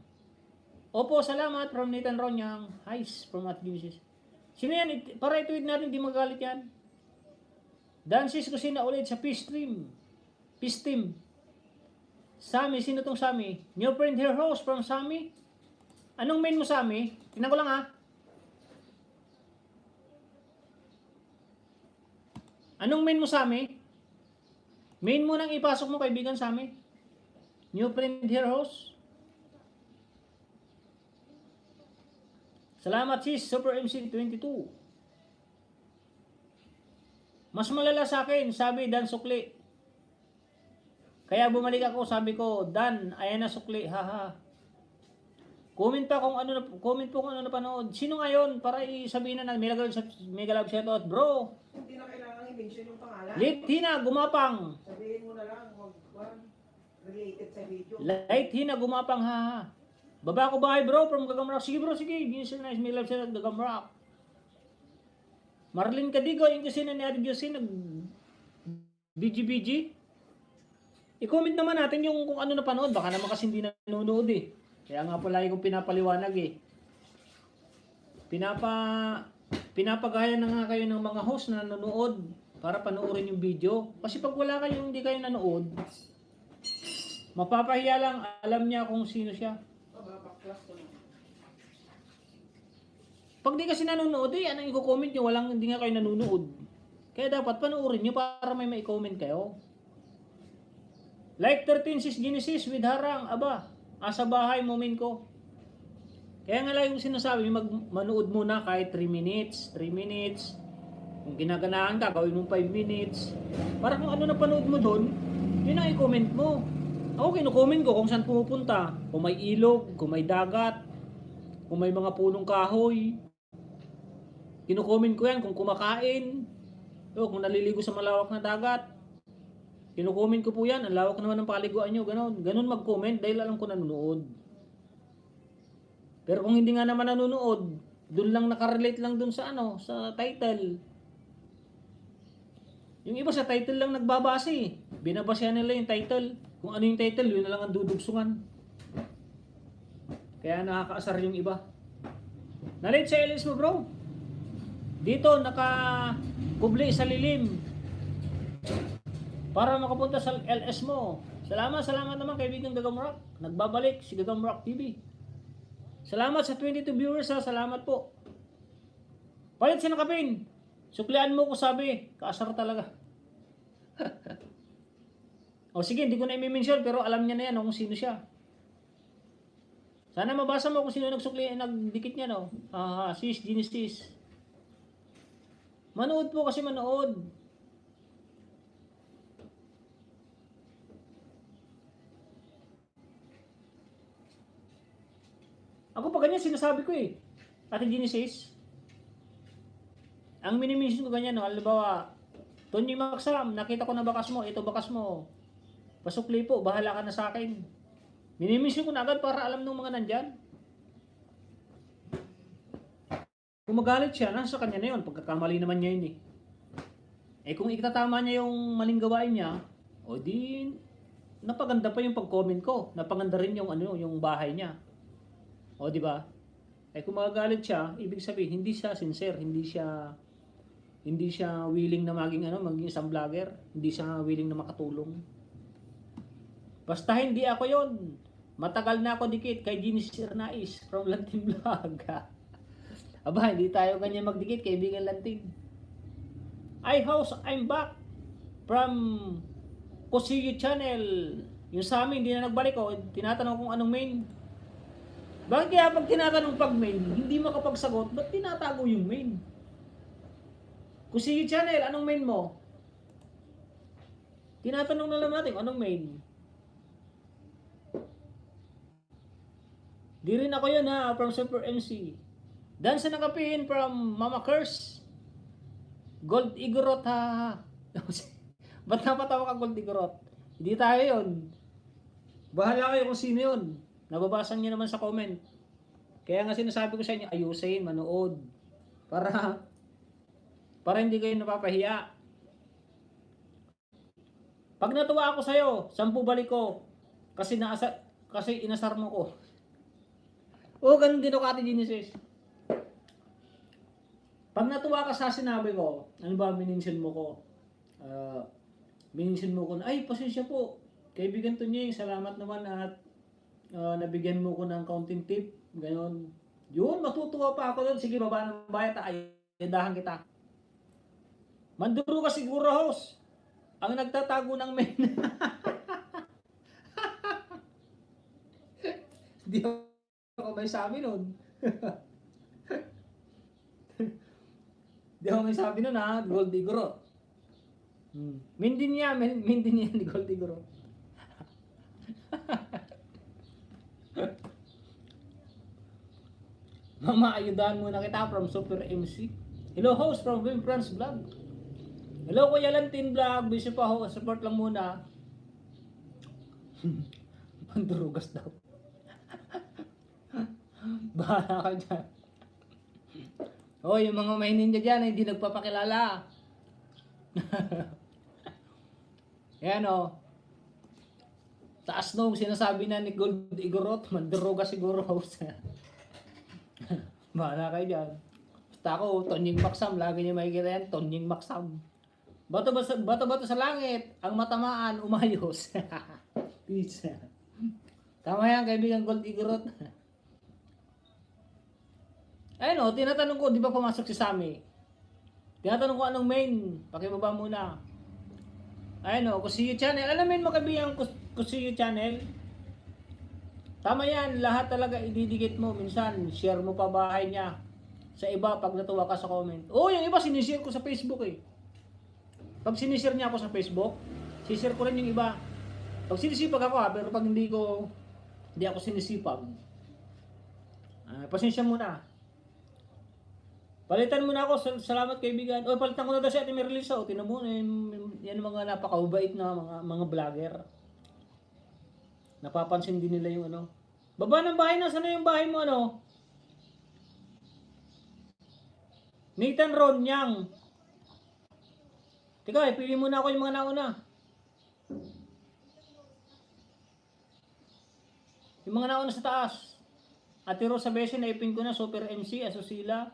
Opo, salamat from Nathan Ronyang. Highs from Ate Genesis. Sino yan? Para ituwid natin, hindi magagalit yan. Dances ko sina ulit sa Peace Team. Sami, sino tong Sami? New friend here host from Sami. Anong main mo Sami? Tingnan ko lang ha. Anong main mo Sami? Main mo nang ipasok mo kaibigan Sami. New friend here host. Salamat sis, Super MC 22. Mas malala sa akin, sabi Dan Sukli. Kaya bumalik ako, sabi ko, Dan, ayan na Sukli, haha. Comment po kung ano napanood. Sino ngayon para isabihin na Mega Love shoutout, bro. Hindi na kailangan i-mention yung pangalan. Light Hina Gumapang. Sabihin mo na lang, wag related sa video. Light Hina Gumapang, haha. Baba ko bahay bro from Gagamrak. Sige bro, sige. Ginisip na Mega Love shoutout, Gagamrak. Marlene Cadigo, yung kasi na ni Ate Josie, BG. I-comment naman natin yung kung ano napanood. Baka naman kasi hindi nanonood eh. Kaya nga po lagi kong pinapaliwanag eh. Pinapagaya na nga kayo ng mga host na nanonood para panoorin yung video. Kasi pag wala kayo, hindi kayo nanood, mapapahiya lang, alam niya kung sino siya. Pag di kasi nanonood eh, anong i-comment nyo? Hindi nga kayo nanonood. Kaya dapat panoorin nyo para may ma-comment kayo. Like 13 sis Genesis with harang, aba, asa bahay moment ko. Kaya nga lagi kong sinasabi, manood muna kahit 3 minutes. Kung ginaganahan ka, gawin mo 5 minutes. Para kung ano na panood mo doon, yun ang i-comment mo. Ako kinu-comment ko kung saan pumupunta. Kung may ilog, kung may dagat, kung may mga punong kahoy. Kinu-comment ko yan kung kumakain, o kung naliligo sa malawak na dagat. Kinu-comment ko po yan, ang lawak naman ng paliguan nyo, ganun mag-comment dahil alam ko nanonood. Pero kung hindi nga naman nanonood, doon lang nakarelate lang doon sa sa title. Yung iba sa title lang nagbabase. Binabasyan nila yung title. Kung ano yung title, yun na lang ang dudugsungan. Kaya nakakaasar yung iba. Nalit sa LS mo bro. Dito naka-kubli sa lilim. Para makapunta sa LS mo. Salamat naman kaibigan Gagamrak. Nagbabalik si Gagamrak TV. Salamat sa 22 viewers ha. Salamat po. Palit si nakapin. Suklian mo ko sabi. Kaasar talaga. O sige, hindi ko na i-mention pero alam niya na yan kung sino siya. Sana mabasa mo kung sino nagdikit niya no. Sis Genesis. Manood po kasi manood. Ako pa ganyan sinasabi ko eh. Ate Genesis. Ang minimission ko ganyan no. Halimbawa, Tony Maxam, nakita ko na bakas mo. Ito bakas mo. Pasukli po, bahala ka na sa akin. Minimission ko na agad para alam ng mga nandyan. Kung magalit siya, nasa kanya na yun. Pagkakamali naman niya yun eh. Kung itatama niya yung maling gawain niya, o di, napaganda pa yung pag-comment ko. Napaganda rin yung, yung bahay niya. O di ba? Kung magagalit siya, ibig sabihin, hindi siya sincere, hindi siya willing na maging isang vlogger. Hindi siya willing na makatulong. Basta hindi ako yon. Matagal na ako dikit kay Genesis Ernais from Lanting Vlog. Aba, hindi tayo ganyan magdikit, kaibigan Lanting. House, I'm back from Kusiyo Channel. Yung sa amin, hindi na nagbalik ko. Tinatanong kung anong main. Bakit kaya pag tinatanong pag main, hindi makapagsagot, ba't tinatago yung main? Kusiyo Channel, anong main mo? Tinatanong na lang natin, anong main? Di rin ako yun ha, from Super MC. Dance na Nakapin from Mama Curse. Gold Igorot ha. Ba't napatawa ka Gold Igorot? Hindi tayo yun. Bahala kayo kung sino yun. Nababasa niyo naman sa comment. Kaya nga sinasabi ko sa inyo, ayusin, manood. Para hindi kayo napapahiya. Pag natuwa ako sa'yo, 10 balik ko. Kasi inasar mo ko. Oo, ganun din ako, Ate Genesis. Pag natuwa ka sa sinabi ko, ano ba, mininsin mo ko? Mininsin mo ko na, ay, pasensya po. Kaibigan to niya, salamat naman at nabigyan mo ko ng counting tip. Ganon. Yun, matutuwa pa ako doon. Sige, baba ng bayat, ayadahan kita. Manduro ka siguro, host. Ang nagtatago ng men. Hindi ako may sabi nun. Hindi ako may sabi nun ha, Gold Igorot. Mindin niya ni Gold Igorot. Mama, ayudahan muna kita from Super MC. Hello host from Wim France Vlog. Hello Kuya Lantin Vlog, busy pa ho, support lang muna. Pandurugas daw. Bahala ka dyan. Oh, yung mga may ninja dyan, hindi nagpapakilala. Yan o. Taas nung sinasabi na ni Gold Igorot, mandurugas siguro host. Bahala kayo dyan. Basta ako, Tonying Maksam, lagi niyo makikita yan, Tonying Maksam. Bato-bato sa langit, ang matamaan, umayos. Peace. Tama yan, kaibigan Gold Igorot. Ayun o, tinatanong ko, di ba pumasok si Sammy? Tinatanong ko anong main, pakibaba muna. Ayun o, Kusiyo Channel. Alam mo yun mga kaibigan, Kusiyo Channel? Tama yan, lahat talaga ididikit mo. Minsan, share mo pa bahay niya. Sa iba, pag natuwa ka sa comment. Oh, yung iba sinishare ko sa Facebook eh. Pag sinishare niya ako sa Facebook, sishare ko rin yung iba. Pag sinisipag ako ha, pero pag hindi ako sinisipag, pasensya muna. Palitan muna ako, salamat kaibigan. O, palitan ko na daw si Ate Merlisa. O, tinan mo, yan mga napakabait na mga vlogger. Napapansin din nila yung ano. Baba ng bahay, nasaan na yung bahay mo ano? Nathan Ronyang. Teka, pili muna ako yung mga nauna. Yung mga nauna sa taas. Ate Rosa Bese, naipin ko na. Super MC, Asusila.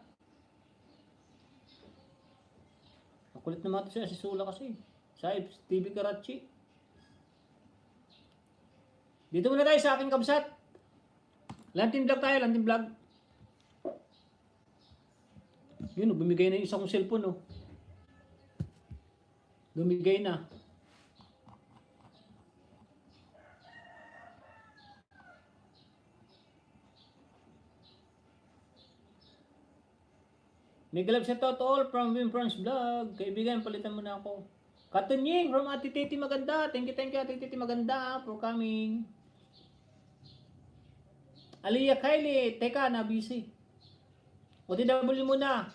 Makulit naman ito si Sula kasi. Sa TV Karachi. Dito muna tayo sa aking kabsat. Lantin vlog tayo, Lantin vlog. Yun, bumigay na yung isang cellphone, oh. Bumigay na. May galap sa to all from Wim France Vlog. Kaibigan, palitan mo na ako. Katunying from Ate Titi Maganda. Thank you Ate Titi Maganda for coming. Aliyah Kylie, teka, na busy. OTW muna.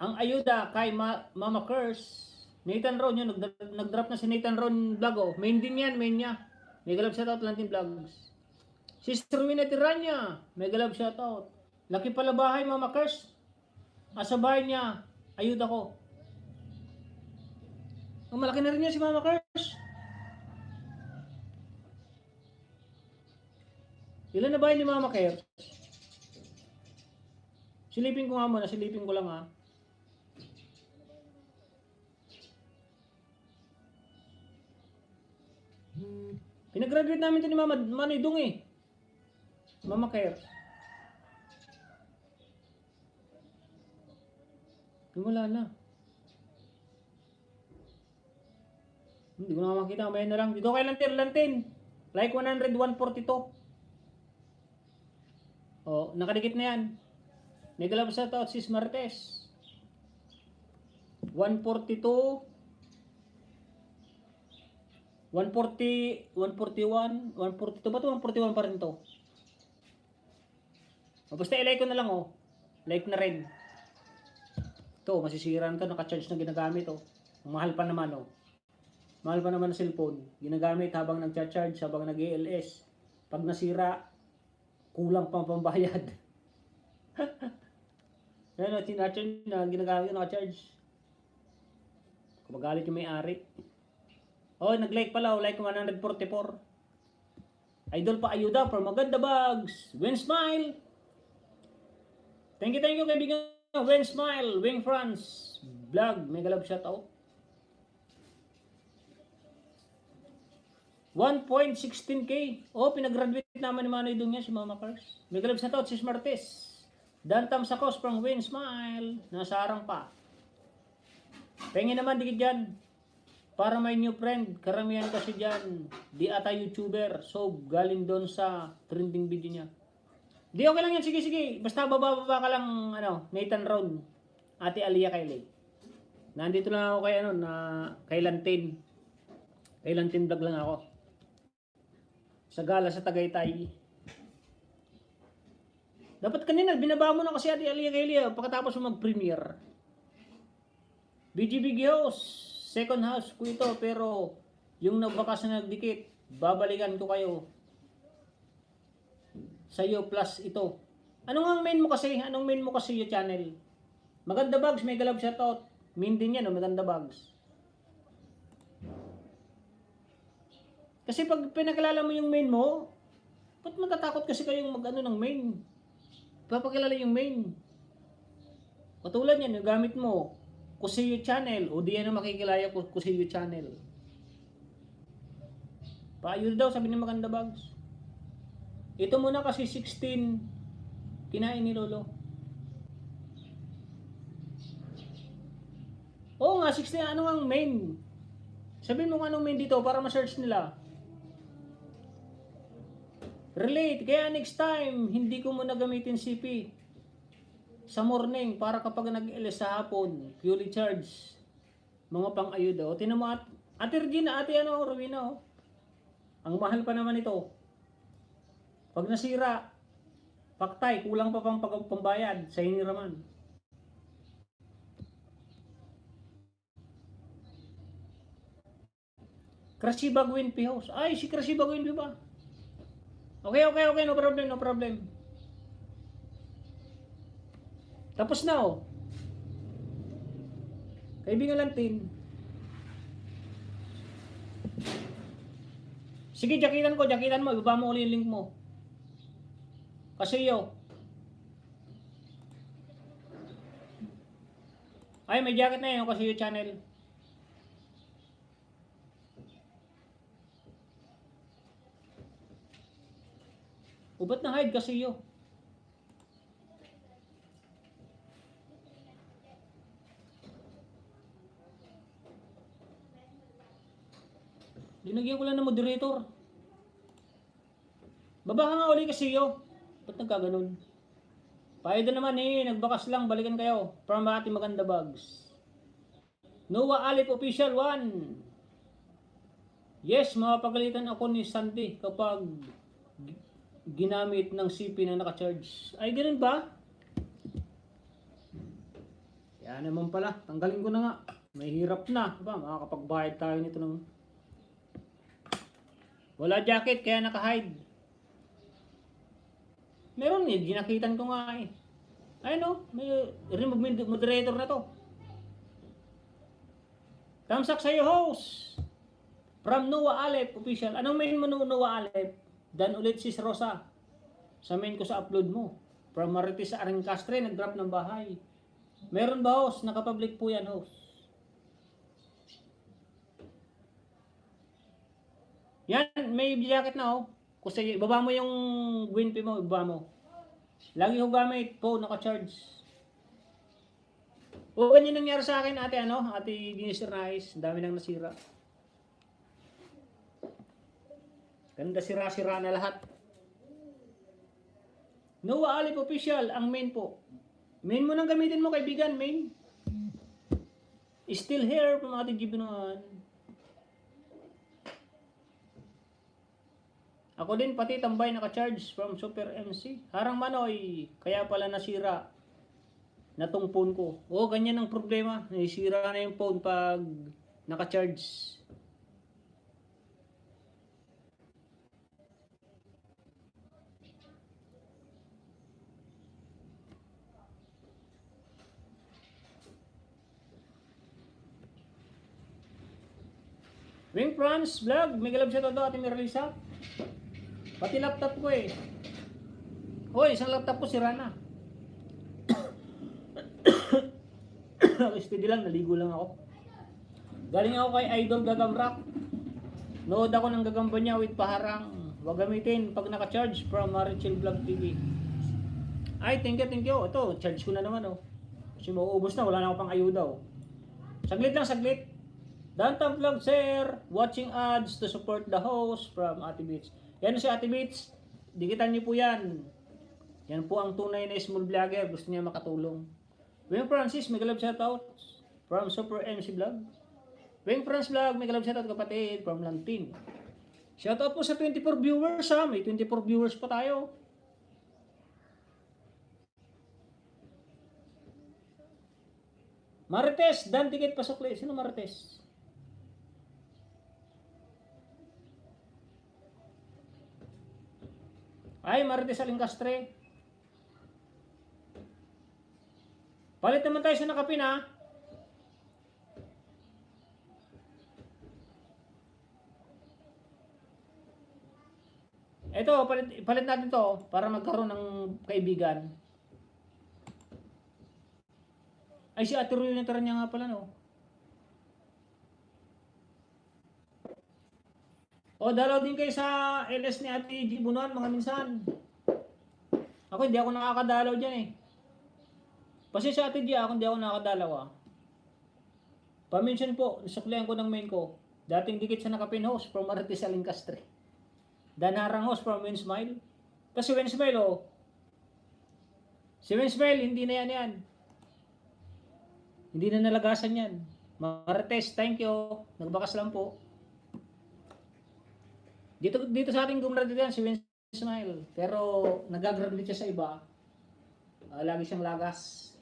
Ang ayuda kay Mama Curse. Nathan Ron, yun, nag-drop na si Nathan Ron vlog, oh. Main din yan, main niya. May galap shoutout, Lantin Vlogs. Sister Winnie Tiranya, may galap shoutout. Laki pala bahay, Mama Curse. Sa bahay niya, ayuda ko. Oh, malaki na rin niya si Mama Curse. Ilan na bahay ni Mama Curse? Silipin ko nga muna, silipin ko lang ha. Pinagraduate namin ito ni Mama Manidong eh. Mama Care. Wala na. Hindi ko na makita. May na lang. Dito kay Lantin. Like 100, 142. Oh, nakadikit na yan. May galap sa to, Sis Martes. 142. 140, 141, 142 ba ito? 141 pa rin to. O, basta ilay ko na lang oh. Like na rin. Ito, masisiran to, naka-charge na ginagamit oh. Mahal pa naman oh. Mahal pa naman ang cellphone. Ginagamit habang nagcha-charge, habang nag-ALS. Pag nasira, kulang pang pambayad. Yan o, tina-charge na, ginagamit yung naka-charge. Kumagalit yung may-ari. Oh, nag-like pala, like 144. Idol pa ayuda for maganda bags. Win Smile. Thank you kaibigan. Win Smile, Wing France vlog, mega love shoutout. 1.16k. Oh, pinag-graduate naman ni Manay Dung niya si Mama Cars. Mega love shoutout si Smartes. Dantam Sakos from Win Smile. Nasa arang pa. Pengen naman dikit dyan. Para may new friend. Karamihan kasi dyan. Di ata YouTuber. So, galing doon sa trending video niya. Di okay lang yan. Sige. Basta baba ka lang, Nathan Road. Ate Alia Kailay. Nandito lang ako kay, kay Lantin. Kay Lantin vlog lang ako. Sa gala sa Tagaytay. Dapat kanina, binaba mo na kasi Ate Alia Kailay. Pagkatapos mo mag-premiere. BGBG house. Second house ko ito. Pero, yung nagbakas na nagdikit, babalikan ko kayo. Sa'yo plus ito. Anong main mo kasi? Anong main mo kasi yung channel? Maganda bags, mega love shoutout. Main din yan, maganda bags. Kasi pag pinakilala mo yung main mo, ba't matatakot kasi kayong mag-ano ng main? Papakilala yung main. Katulad yan, yung gamit mo, Kusiyo channel, o di yan ang makikilaya Kusiyo channel. Paayos daw, sabi ni maganda bags. Ito muna kasi 16 kinain ni Lolo. Oo nga, 16 ano ang main? Sabihin mo anong main dito para ma-search nila. Relate, kaya next time hindi ko muna gamitin CP sa morning para kapag nag-LS sa hapon, purely charge. Mga pang-ayuda. O tinan mo Ate Regina, Rowena Ang mahal pa naman ito. Pag nasira, paktay, kulang pa pang pambayad sa hiniraman. Crashy Bagwin P House. Ay, si Crashy Bagwin P ba? Okay, no problem. Tapos na Kaibigan Lantin. Sige, jakitan mo, ibaba mo ulit yung link mo. Kasi ay, may jacket na yun kasi yung channel. Ba't na hide kasi Linagyan ko lang ng moderator. Baba ka nga ulit kasi Ba't nagkaganon? Paida naman nagbakas lang, balikan kayo. From Ate Maganda Bags. Noah Alip Official 1. Yes, mapagalitan ako ni Sandy kapag ginamit ng CP na naka-charge. Ay, ganun ba? Yan naman pala. Tanggalin ko na nga. May hirap na. Makakapagbayad tayo nito ng... Wala jacket, kaya naka-hide. Meron ginakitan ko nga Ay may remove moderator na to. Thumbs up sa'yo, host. From Noah Alep Official. Anong main mo Noah Alep? Dan ulit si Rosa. Sa main ko sa upload mo. From Marites Arangcastre, nag-drop ng bahay. Meron ba, host? Nakapublic po yan, host. Yan, may jacket na Kasi baba mo yung Gwinpi mo, ibaba mo. Lagi ko gamit po, naka-charge. Ganyan nangyari sa akin, ate Denise Rice. Ang dami nang nasira. Ganda sira-sira na lahat. Noah Alip Official, ang main po. Main mo nang gamitin mo, kaibigan, main. Still here from Ate Gibinuan. Ako din pati tambay naka-charge from Super MC. Harang Manoy, kaya pala nasira. na tong phone ko. Oo, ganyan ang problema. Nasisira na yung phone pag naka-charge. Wing France Vlog, may galab siya to Ate Miralisa. Pati laptop ko eh. Hoy, isang laptop ko sira na. Steady lang, naligo lang ako. Galing ako kay Idol Gagamrak. Nood ako ng gagamba niya with paharang. Huwag gamitin pag naka-charge from Marichel Vlog TV. Ay, thank you. Ito, charge ko na naman oh. Kasi mauubos na, wala na ako pang ayuda oh. Saglit lang, saglit. Dantam Vlog Sir, watching ads to support the host from Ate Beats. Yan si Ate Beats, dikitan niyo po yan. Yan po ang tunay na small vlogger, gusto niya makatulong. Wing Francis, may galab shoutout from Super MC Vlog. Wing France Vlog, may galab shoutout kapatid from Lantin. Shoutout po sa 24 viewers ha, may 24 viewers pa tayo. Marites, dan ticket pasok. Sino Marites? Ay, Marites Alingcastre. Palit naman tayo sa nakapin ha. Ito, palit natin to para magkaroon ng kaibigan. Ay, si Ate Roy na niya nga pala no. O, dalaw din kayo sa LS ni Ate G. Bunuan mga minsan. Ako, hindi ako nakakadalaw dyan eh. Kasi sa Ate G, ako hindi ako nakakadalaw ah. Paminsan po, nasuklihan ko ng main ko. Dating dikit sa nakapin host from Marites Alingcastre. Danarang host from Winsmile. Kasi Winsmile oh. Si Winsmile, hindi na yan. Hindi na nalagasan yan. Marites, thank you. Nagbakas lang po. Dito sa ating gumraduate yan, si Winsmile. Pero nag-graduate siya sa iba. Lagi siyang lagas.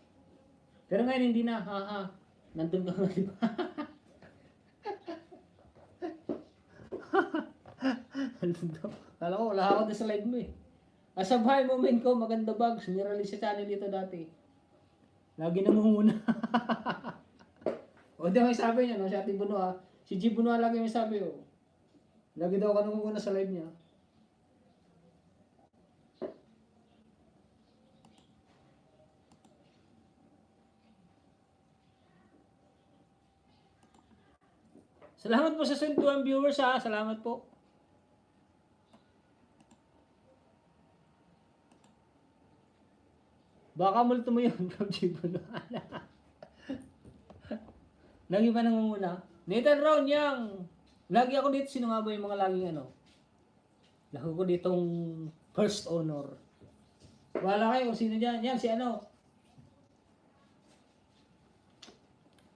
Pero ngayon hindi na. Nandun ka na, di ba? Kala ko, wala ako na sa live mo eh. Asabay moment ko, maganda bag. Sumirali sa channel dito dati. Lagi namumuna. O di may sabi niya, no? Si Ate Bunua. Si G Bunua lagi may sabi, oh. Lagi daw ka namumuna sa live niya. Salamat po sa 21 viewers ha. Salamat po. Baka multo mo yun, PUBG Bunua. Lagi pa nangunguna. Nathan Round yang. Lagi ako dito, sino nga ba yung mga laging ano? Lagi ko ditong first honor. Wala kayo kung sino dyan. Yan, si ano?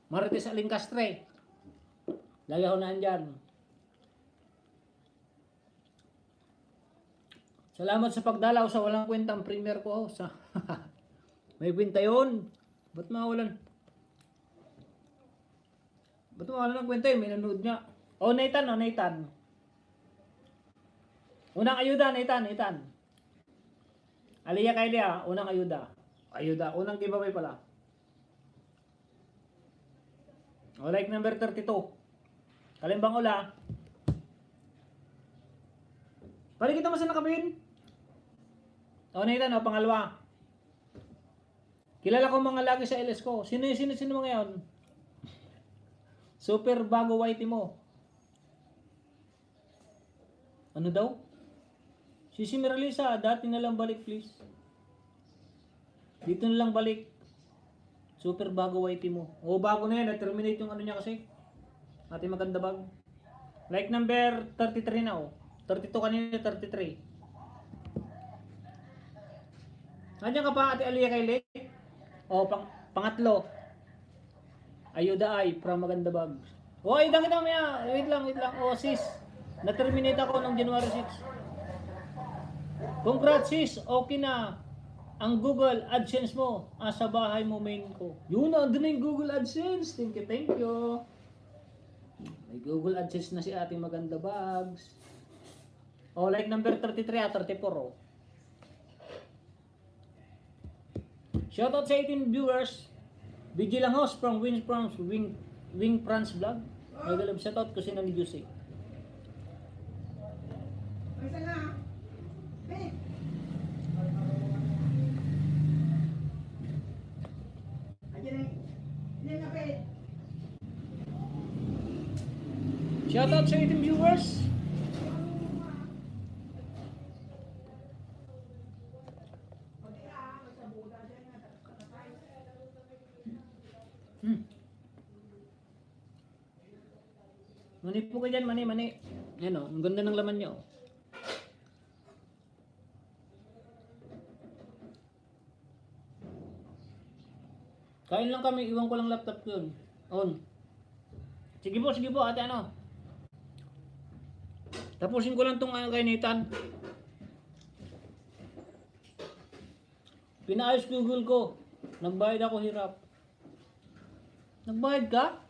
Marites Alingcastre. Lagi ako nandyan. Salamat sa pagdalaw sa walang kwentang premier ko. May kwenta yun. Ba't mawalan? Ba't mawalan ng kwenta yun? May nanood nga. Oh, Nathan, oh, Nathan. Unang ayuda, Nathan. Aliyah Kailia, unang ayuda. Unang giveaway pala. Oh, like number 32. Kalimbang ula. Palikita mo sa nakabin. Oh, Nathan, oh, pangalawa. Kilala ko mga lagi sa LS ko. Sino mga yun? Super bago whitey mo. Ano daw? Si Miralisa, dati na lang balik please. Dito na lang balik. Super bago whitey mo. O bago na yan, na-terminate yung ano niya kasi. Ate maganda bag. Like number 33 na oh. 32 kanina, 33. Nandiyan ka pa Ate Aliyah Kaile? O pangatlo. Ayuda ay from maganda bag. O ay dangit mo ya. Wait lang. O sis. Na-terminate ako noong January 6. Congrats sis, okay na. ang Google AdSense mo, sa bahay mo main ko. Yun, andun na yung Google AdSense. Thank you, thank you. May Google AdSense na si ating maganda bags. Oh, like number 33 34 oh. Shoutout sa 18 viewers. BG lang host from Wing France Vlog. Nagalab shoutout ko si Nani Jose. May isa nga. Babe. Ayan na. Ayan na, babe. Shoutout sa 18 viewers. Mani po ka dyan, mani. Yan o, ang ganda ng laman nyo. Kain lang kami, iwan ko lang laptop ko yun. On. Sige po, ate ano. Tapusin ko lang tong kainitan. Pinaayos Google ko. Nagbayad ako hirap. Nagbayad ka?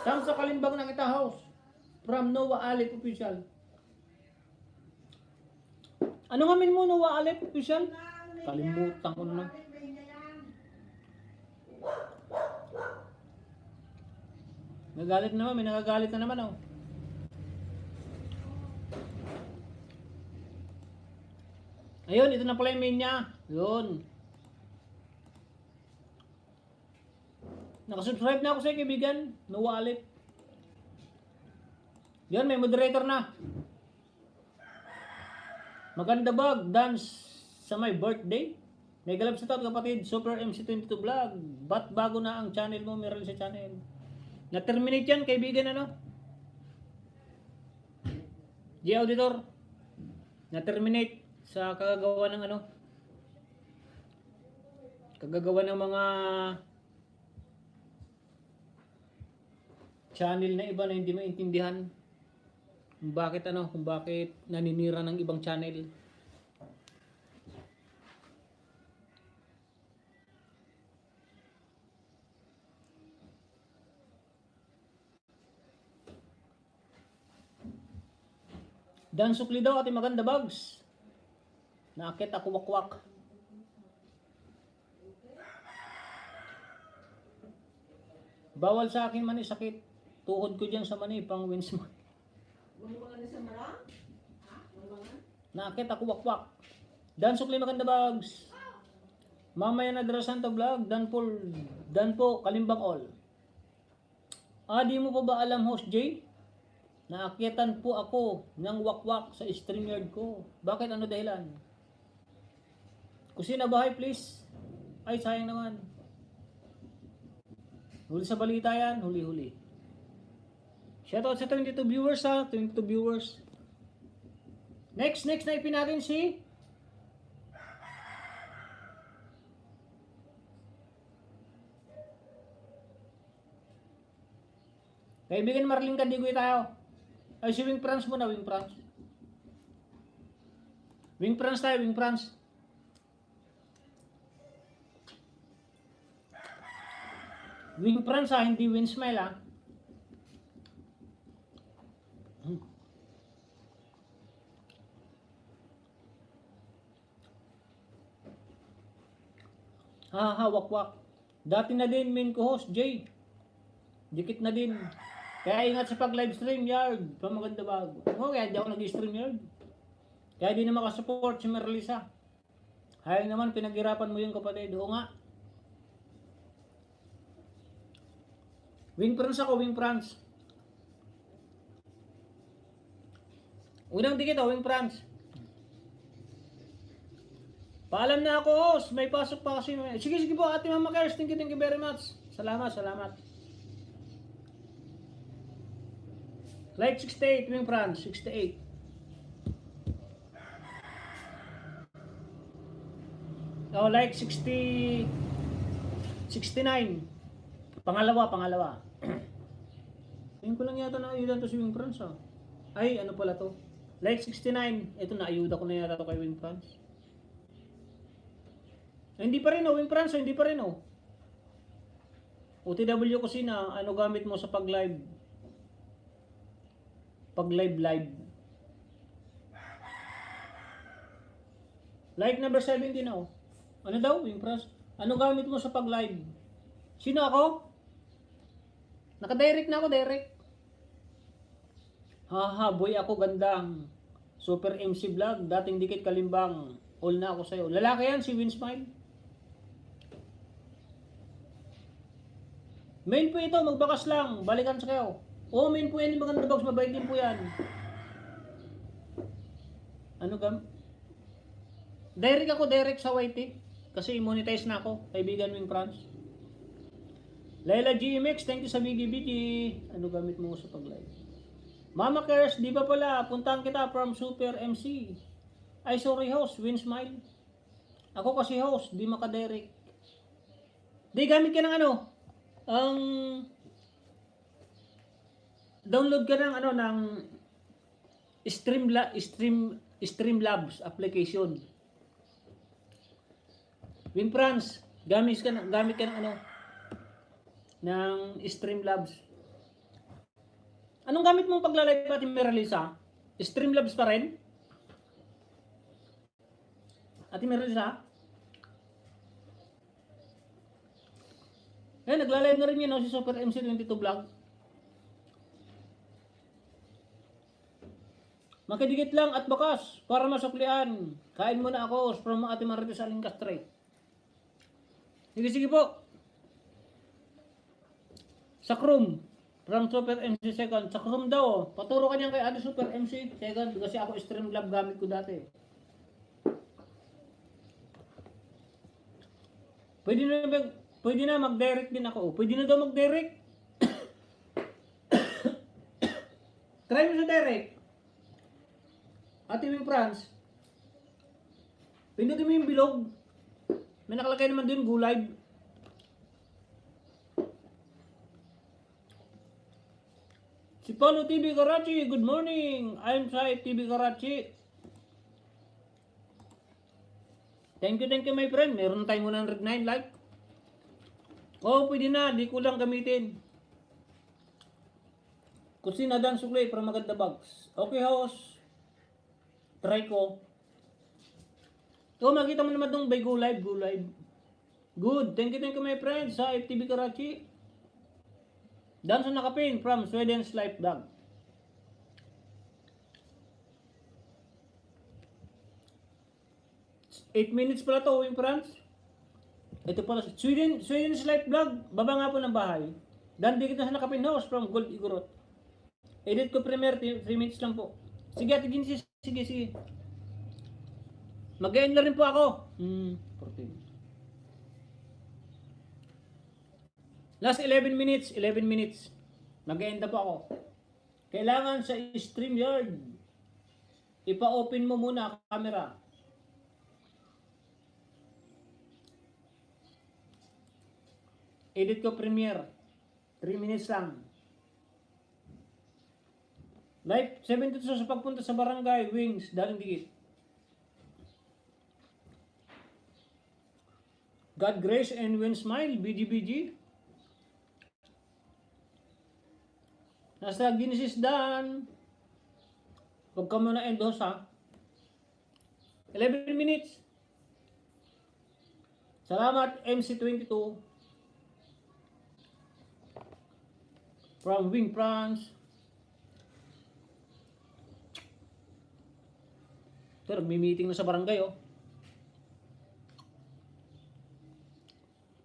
Tama sa Kalimbang ng Ita House. From Noah Alip Official. Ano nga min mo Noah Alip Official? Kalimutan ko na. Nagalit naman, may nagagalit na naman oh. Ayun, ito na pala yung main niya. Yun. Nakasubscribe na ako sa kaibigan. No wallet. Yan, may moderator na. Maganda bag. Dance sa my birthday. May galap sa taot kapatid. Super MC22 Vlog. Ba't bago na ang channel mo? Meron sa channel. Na-terminate yan kaibigan ano? G Auditor. Na-terminate sa kagagawa ng ano? Kagagawa ng mga channel na iba na hindi maintindihan kung bakit naninira ng ibang channel. Dan sukli daw ating maganda bags. Naakit ako wakwak. Bawal sa akin mani sakit. Tuhod ko dyan sa mani, pang wins mo. Bumukang na sa marang? Ha? Bumukang? Nakakit ako wakwak. Dan sukli maganda bags. Mamaya na Santo Vlog, Dan po, Kalimbang all. Di mo pa ba alam host Jay? Naakitan po ako ng wakwak sa StreamYard ko. Bakit ano dahilan? Kusina bahay please. Ay sayang naman. Huli sa balita yan, huli. Shoutout sa 22 viewers ha, 22 viewers. Next na ipin natin si kaibigan Marlene Candigoy tayo. Ay si Wing France muna, Wing France. Wing France tayo, Wing France. Wing France ha, hindi Wing Smile ha. Wakwak. Dati na din main co-host Jay. Dikit na din. Kaya ingat sa pag live stream yard. Pamaganda bago. Kaya di ako nag-stream yard. Kaya di na makasupport si Merlisa. Hay naman pinaghirapan mo yung kapatid. Oo nga. Wing France ako, Wing France. Unang dikit Wing France. Paalam na ako, host. May pasok pa kasi. Sige po, Ate Mama Kers. Thank you very much. Salamat. Like 68, Wing France. 68. Oh, like 60. 69. Pangalawa. Tingin ko lang yata na ayudan to si Wing France. Ay, ano pala to? Like 69. Ito na, ayuda ko na yata to kay Wing France. Hindi pa rin oh, Wing France, hindi pa rin oh. OTW ko sina, ano gamit mo sa pag-live? Pag-live. Like number 70 na oh. Ano daw, Wing France? Ano gamit mo sa pag-live? Sino ako? Naka-direct na ako, direct. Haha, boy ako gandang. Super MC Vlog, dating dikit kalimbang. All na ako sa'yo. Lalaki yan, si Win Smile. Main po ito, magbakas lang. Balikan sa kayo. Oo, main po yan, yung maganda box, mabait din po yan. Ano gam? Direct ako, direct sa YT. Kasi monetize na ako, kaibigan Wing France. Laila GMX, thank you sa BGBG. Ano gamit mo sa pag-live? Mama Cares, di ba pala, puntahan kita from Super MC. Ay, sorry host, Win Smile. Ako kasi host, di makadirect. Di, gamit ka ng ano, download ka ng ano, ng Streamlabs application. Win France, gamit ka ng ano, ng Streamlabs. Anong gamit mong pagla-live Ate Meralisa? Streamlabs pa rin? Ate Meralisa? Eh, nagla-live na rin yun, no, si Super MC22 Vlog. Makidikit lang at bakas para masuklian. Kain muna ako from Ate Marita sa Alingkastre. Sige po. Sakrum. From Super MC Second. Sakrum daw. Paturo ka niyan kay Ate Super MC Second. Kasi ako Streamlab gamit ko dati. Pwede na mag-direct din ako. Pwede na daw mag-direct. Try mo sa direct. Ate Wing France. Pindutin mo yung bilog. May nakalagay naman din, Go Live. Si Paulo TV Karachi, good morning. I'm Sai TV Karachi. Thank you my friend. Meron tayong 109 like. Oh, pwede na. Di ko lang gamitin. Kusina dan suklay para maganda bags. Okay, host. Try ko. So, makita mo naman itong by Go Live. Good. Thank you my friend sa FTV Karachi. Danson Nakapin from Sweden's Life Dog. Eight minutes pala to, in France. Ito pala, Sweden's Life Vlog. Baba nga po ng bahay. Dan dikit na sa Nakapin House from Gold Igorot. Edit ko premiere, 3 minutes lang po. Sige, Ate Ginsis. Sige. Mag-end na rin po ako. 14. Last 11 minutes. Mag-end na po ako. Kailangan sa StreamYard, ipa-open mo muna ang camera. Edit ko premiere. 3 minutes lang. Live 72 sa pagpunta sa barangay, Wings, daling dikit. God Grace and Win Smile, BGBG. Nasa Genesis Dan. Huwag ka muna endorse ha. 11 minutes. Salamat MC22. From Wing France. Ito, nagmi-meeting na sa barangay oh.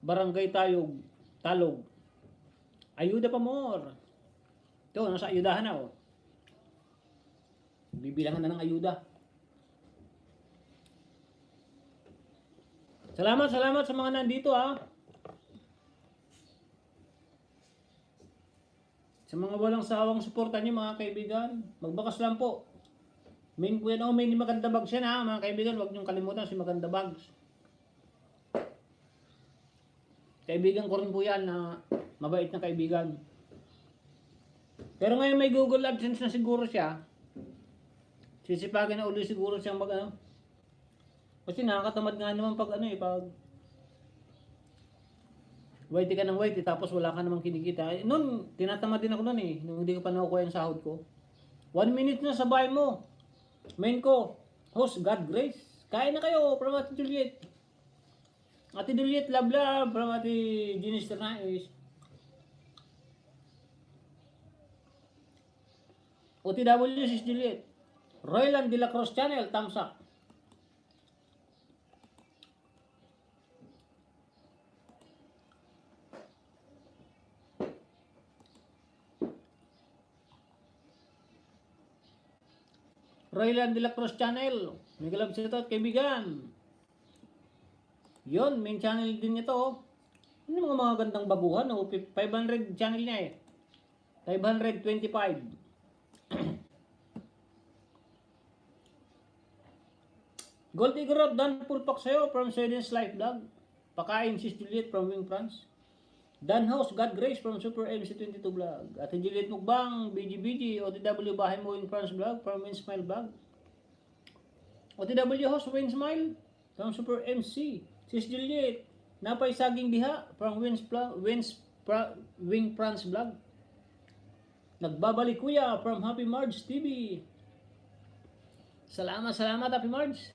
Barangay Talog. Ayuda pa more. Ito, nasa ayudahan na oh. Bibilangan na ng ayuda. Salamat sa mga nandito ha. Sa mga walang sawang suporta niyo mga kaibigan, magbakas lang po. Main po yan, main ni Maganda Bags yan ha mga kaibigan, huwag niyong kalimutan si Maganda Bags. Kaibigan ko rin po yan na mabait na kaibigan. Pero ngayon may Google AdSense na siguro siya. Sisipagin na uli siguro siyang mag ano. Kasi nakakatamad nga naman pag ano eh, pag whitey ka ng whitey tapos wala ka namang kinikita. Eh, noon, tinatamad din ako noon eh, nung hindi ko pa nakukuha yung sahod ko. 1 minute na sa bahay mo. Main ko, host, God grace. Kain na kayo from Ate Juliet. Ate Juliet, love love from Ate Ginis Ternais. OTW, Sis Juliet. Royland de la Cruz Channel, thumbs up. Royland de la Cruz Channel. May galab sa ito at kaibigan. Yon, main channel din ito. Oh. Ano mga gandang baguhan? Oh. 500 channel niya eh. 525. Gold Igorot, Dan Pulpak sa'yo from Sweden's Life Vlog. Pakain Sis Juliet from Wing France. Dan House, God Grace from Super MC22 Vlog. Ate Juliet Mukbang, BGBG, OTW Bahay Mo Wing France Vlog from Win Smile Vlog. OTW House, Win Smile from Super MC. Sis Juliet, Napay Saging Diha from Wing France Vlog. Nagbabalik Kuya from Happy Marge TV. Salamat Happy Marge.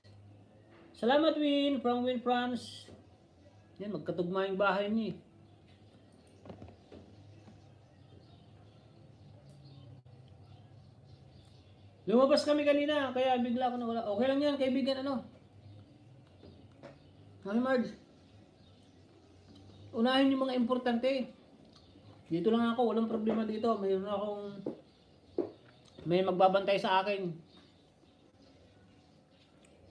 Salamat Win from Win France. Yan, magkatugma yung bahay niya. Lumabas kami kanina, kaya bigla ako nawala. Okay lang yan, kaibigan, ano? Happy Marge. Unahin yung mga importante. Dito lang ako, walang problema dito. May magbabantay sa akin.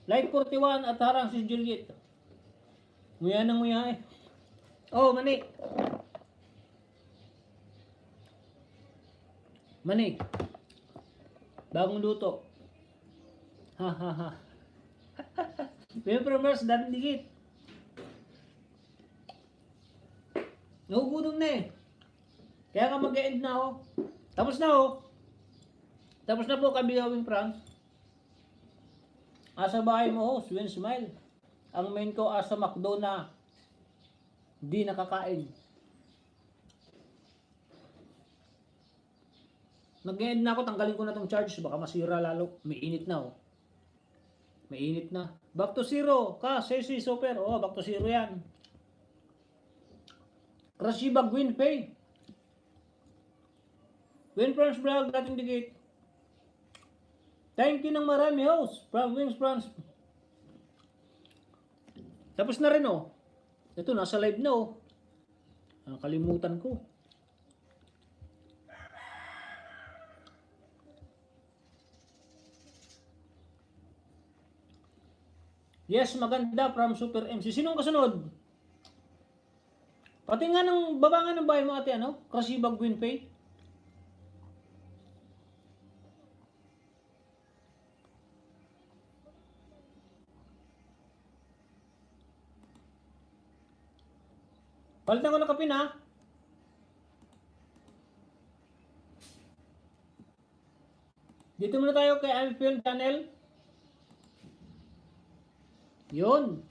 Like 41 at harang si Juliet. Nguya na nguya eh. Oh, Manik. Manik. Bagong luto. Ha ha ha. Pepper verse, dating dikit. Nagugutom na eh. Kaya ka mag-end na ako. Tapos na oh. Tapos na po kabigawing France. Asa bahay mo host, Win Smile. Ang main ko asa McDo na di nakakain. Nag-end na ako, tanggalin ko na tong charge. Baka masira lalo. May init na oh. May init na. Back to zero. Sesi super. Oh, back to zero yan. Krashibag Win Pay. Win France Vlog, dating dikit. Thank you ng marami host from Wings France. Tapos na rin oh. Ito nasa live na oh. Nakalimutan ko. Yes, maganda from Super MC. Sinong kasunod? Pati nga ng baba nga ng bahay mo ate ano? Krashibag Win Pay. Palitan ko ng kapin ha. Dito muna tayo kay Amfield Channel. Yun.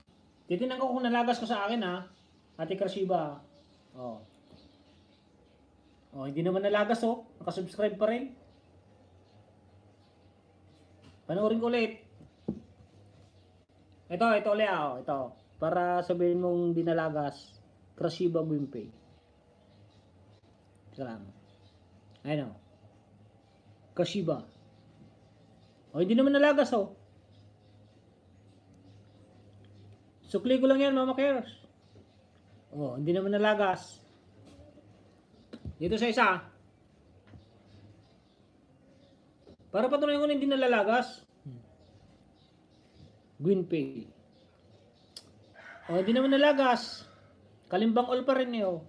Titinan ko kung nalagas ko sa akin ha. Ate Krashiba. Oh. Oh, hindi naman nalagas oh. Nakasubscribe pa rin. Panoorin ko ulit. Ito ulit oh. Ito. Para sabihin mong dinalagas. Krashiba Wimpay. Salamat. Ayun o. Krashiba. O, hindi naman nalagas o. Sukli ko lang yan, Mama Cares. O, hindi naman nalagas. Dito sa isa. Para patuloy ko na hindi nalalagas. Wimpay. O, hindi naman nalagas. Kalimbang all pa rin eh oh.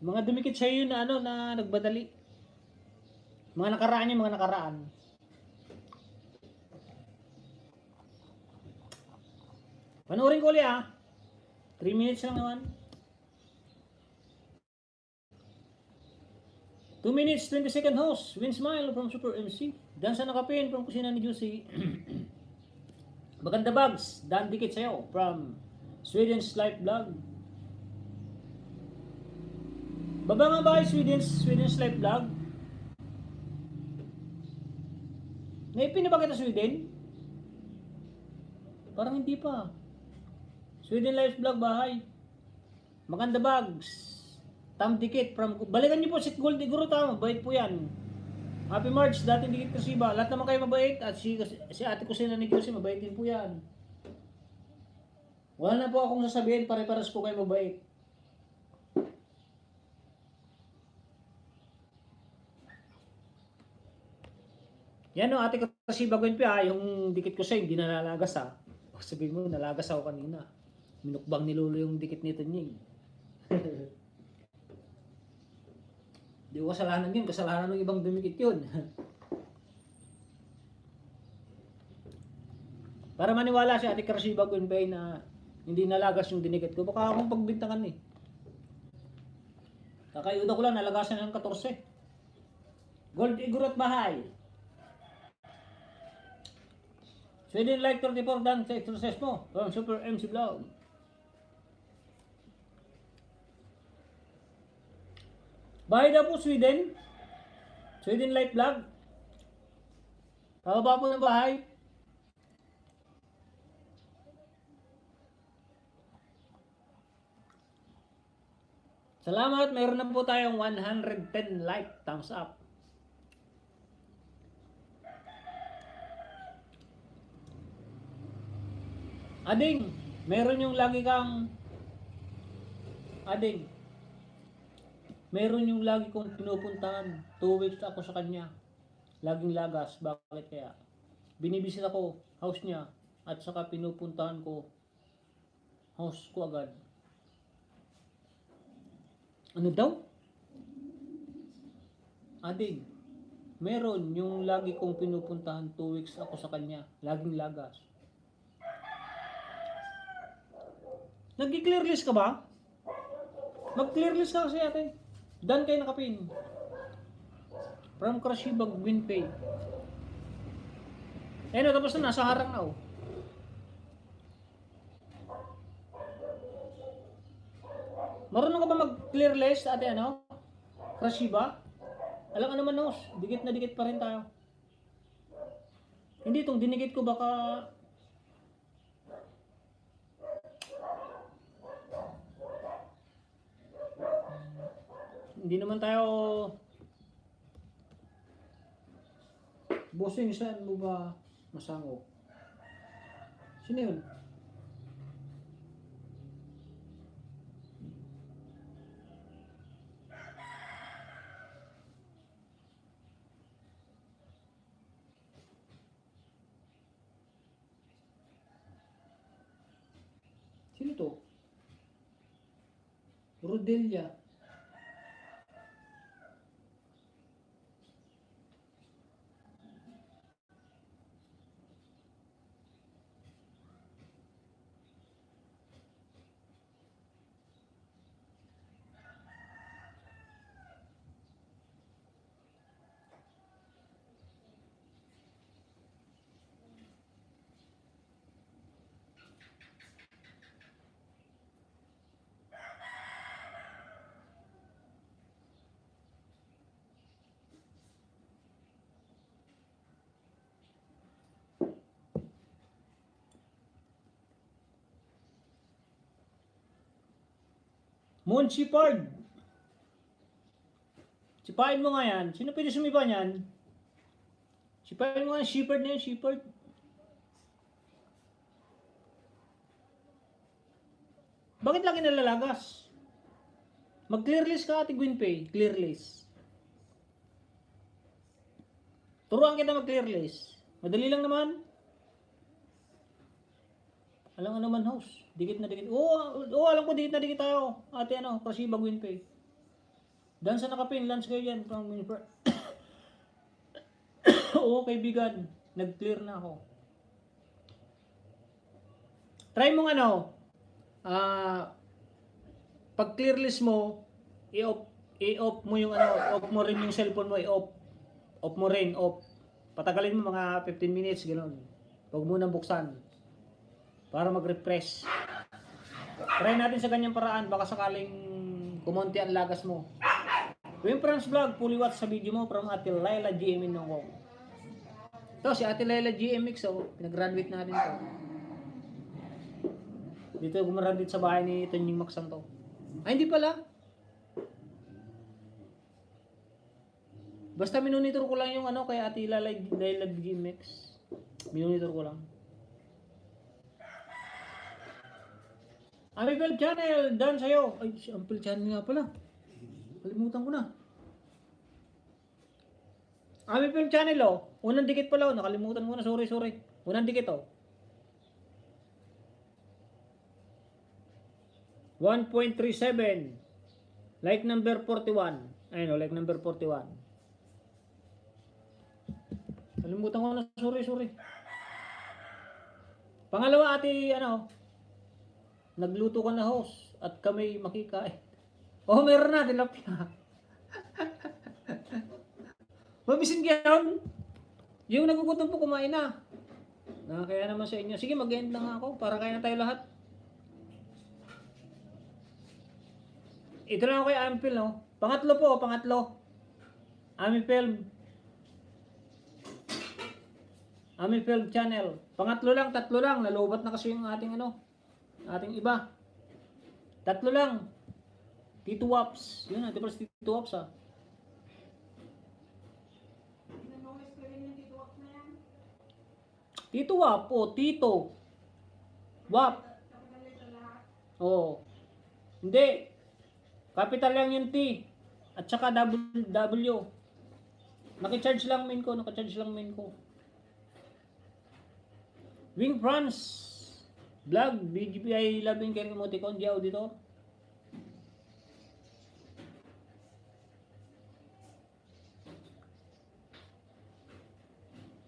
Mga dumikit sa iyo na ano na nagbadali. Mga nakaraan yung mga nakaraan. Panoorin ko ulit ah. 3 minutes lang naman. 2 minutes, 20-second host. Win Smile from Super MC. Dan sa nakapin from Kusina ni Juicy. Maganda Bags. Dan Dikit sa'yo from Sweden's Life Vlog. Baba nga ba Sweden's Life Vlog? Naipin na ba kita Sweden? Parang hindi pa. Sweden Life Vlog bahay. Maganda Bags. Tam Dikit from... Balikan niyo po si Gold Iguro tama. Mabait po yan. Happy March. Dating Dikit Kasiba. Lahat naman kayo mabait. At si Ate Kusina ni Josie mabait din po yan. Wala na po akong sasabihin. Pare-pares po kayo mabait. Yan o, Ate Kasiba Gwen pa. Yung dikit ko sa'yo, hindi nalalagas ha. Sabihin mo, nalagas ako kanina. Minukbang ni Lolo yung dikit nito niya. Di ko kasalanan yun, kasalanan ng ibang dumikit yun. Para maniwala si Ate Kasiba Gwen pa na hindi nalagas yung dinikit ko, baka akong pagbintangan eh. Kakayuda ko lang, nalagasan ng 14. Gold Igurot Bahay. Sweden like 34 dan sa exercise mo from Super MC Vlog. Bahay na po Sweden. Sweden Life Vlog. Pababa po ng bahay. Salamat, mayroon na po tayong 110 like, thumbs up. Ading, meron yung lagi kang Ading, meron yung lagi kong pinupuntahan. 2 weeks ako sa kanya. Laging lagas. Bakit kaya? Binibisit ako, house niya. At saka pinupuntahan ko, house ko agad. Ano daw? Ading, meron yung lagi kong pinupuntahan. 2 weeks ako sa kanya. Laging lagas. Nag-clear list ka ba? Mag-clear list ka kasi ate. Dan kayo nakapin. From Krashibag Winpay. Eh no, tapos na, nasa harang na oh. Marunong ka ba mag-clear list ate ano? Krashiba? Alam ka naman nos, dikit na dikit pa rin tayo. Hindi itong dinikit ko baka... Hindi naman tayo bossing, saan mo ba masango? Sino yun? Sino to? Rodelia. Moon Shepard. Sipain mo nga yan. Sino pwede sumipa niyan? Sipain mo nga yung Shepard na yan, Shepard. Bakit lagi nalalagas? Mag-clear list ka ate Gwynpay. Clear list. Turuan kita mag-clear list. Madali lang naman. Alam nga naman house. Dikit na dikit. Oo, alam ko dikit na dikit tayo. Ate ano, Krashibag Winpay. Dan sa nakapin, lunch kayo yan. Oo, kaibigan. Nag-clear na ako. Try mong ano, pag clear list mo, i-off mo yung ano, off mo rin yung cellphone mo, i-off. Off mo rin, off. Patagalin mo mga 15 minutes, gano'n. Huwag mo nang buksan. Para mag-refresh. Try natin sa ganyang paraan, baka sakaling kumonti ang lagas mo. Yung Franz Vlog, fully watch sa video mo from Ate Laila GM in Hong Kong. Ito, si Ate Laila GMX, oh, pinag-graduate natin to. Dito gumaradit sa bahay ni Tonying Maksang to. Ay, hindi pala. Basta minonitor ko lang yung ano kay Ate Laila GMX. Minonitor ko lang. Amipel Channel, done sa'yo. Ay, si Amipel Channel nga pala. Kalimutan ko na. Amipel Channel, oh. Unang dikit pala, oh. Nakalimutan ko na. Sorry. Unang dikit, oh. 1.37. Like number 41. Ayun, oh, like number 41. Kalimutan ko na. Sorry. Pangalawa, ate, ano, nagluto ka na host at kami makikain. Oh, meron na, tilapia. Mabisin yan. Yung nagugutom po kumain na. Kaya naman sa inyo. Sige, mag-end lang ako para kaya na tayo lahat. Ito lang ako kay Ampel, no? Pangatlo po, pangatlo. Amipel Channel. Pangatlo lang, tatlo lang. Nalubat na kasi yung ating ano, ating iba. Tatlo lang. Tito Waps. Yun, di ba si Tito Waps, ha? Tito Wap, o Tito Wap. Oh. Hindi. Capital lang yung T. At saka W. Naki-charge lang main ko. Wing France Vlog, BGPI Labing Kering Emoticon, Dia Auditor.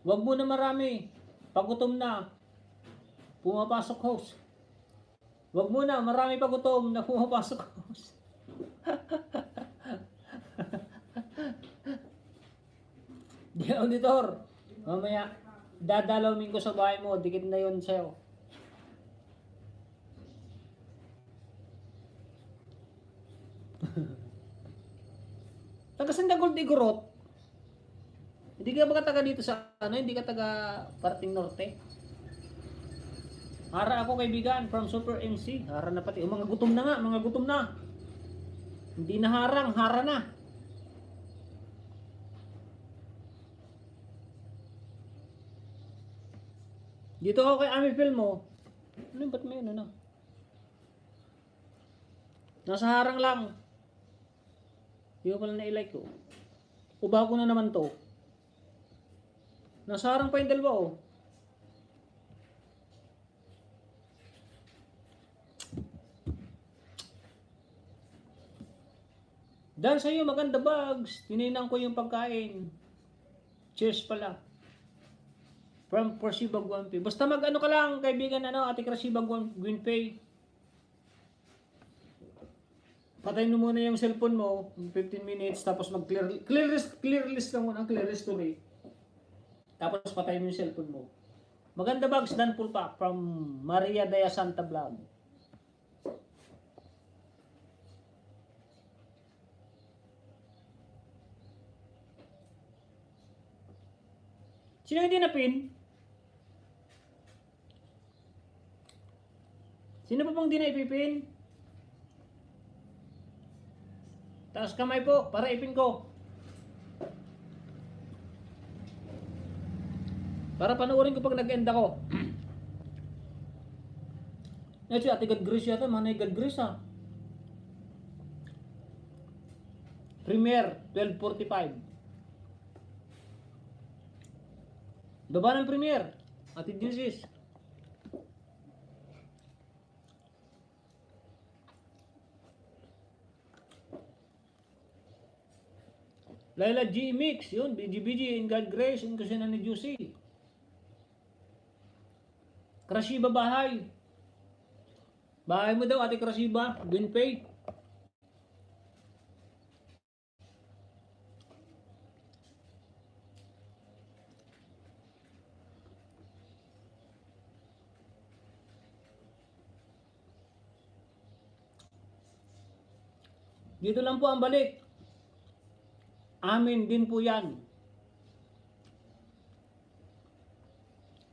Wag mo na marami. Pagutom na. Pumapasok host. Wag mo na, marami pagutom na pumapasok host. Dia Auditor. Mamaya, dadalawin ko sa bahay mo. Dikit na yun sa'yo. Taga Santa Gold Igorot. Hindi ka ba taga dito sa ano? Hindi ka taga Parting Norte? Hara ako kaibigan from Super MC. Hara na pati. Mga gutom na nga. Mga gutom na. Hindi na harang. Hara na. Dito ako kay Amipel mo. Ano ba't may ano na? Nasa harang lang. Hindi ko pala na-like ko. O bago na naman to. Nasa harang pa yung dalawa, oh. Dahil sa'yo, maganda bags. Tininan ko yung pagkain. Cheers pala. From Krasibag Guanpei. Basta mag-ano ka lang, kaibigan, ano, Ate Krasibag Guanpei. Patayin mo muna yung cellphone mo, 15 minutes, tapos clear list lang muna, clear history. Tapos patayin mo yung cellphone mo. Maganda bags, Dan full pack from Maria Dea Santa Vlog. Sino hindi na-pin? Sino pa bang di na ipipin? Taas kamay po, para ipin ko. Para panoorin ko pag nag-end ako. Yan si Ate God Grace yata, manay God Grace ha. Premiere, 12:45. Baba ng Premiere, Ate Jesus. Laila G Mix, yun, BG in God Grace, in kusina ni Juicy. Krashiba bahay. Bahay mo daw, Ate Krashiba, Guanpei. Dito lang po ang balik. Amin din po yan.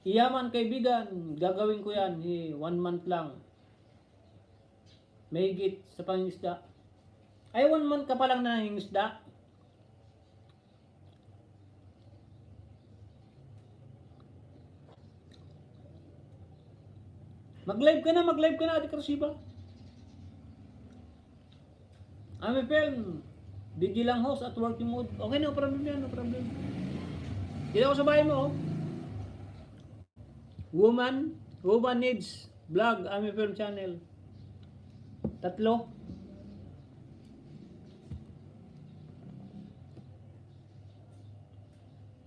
Iyaman kaibigan, gagawin ko yan. 1 month lang. Mahigit sa pangingisda. Ay, 1 month ka pa lang na nangingisda. Mag-live ka na, Ate Krasiba. Ami film. DJ lang host at working mode. Okay, no problem yan, no problem. Dito ako sa bahay mo, oh. Woman Needs Vlog, Ami Film Channel. 3.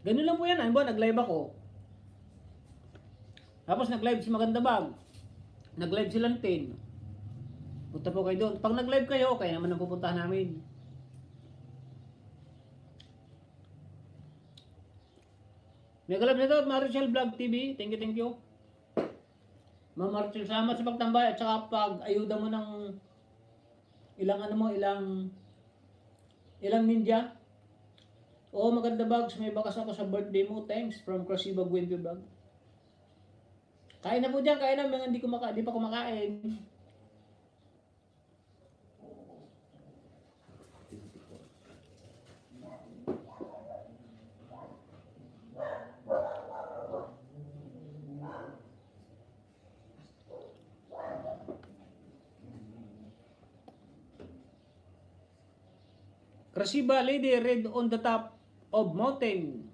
Ganun lang po yan. Ano ba? Nag-live ako. Tapos nag-live si Maganda Bag. Nag-live si Lantin. Punta po kayo doon. Pag nag-live kayo, okay naman ang pupuntahan namin. May galap na ito, Marichel Vlog TV. Thank you. Ma'am Marichel, salamat sa pagtambay at saka pag-ayuda mo ng ilang ninja. Oo, Maganda Bags, may bakas ako sa birthday mo. Thanks from Krasiba Buenvio Vlog. Kain na po dyan, kain na. Mga di pa kumakain. Krasiba lady red on the top of mountain.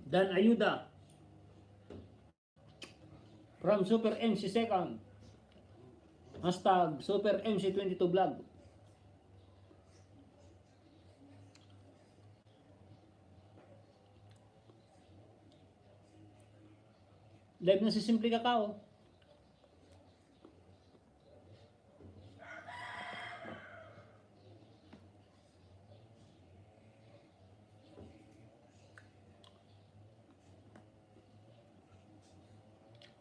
Dan ayuda. From Super MC Second. Hashtag Super MC22 Vlog. Live na si Simple Kakao.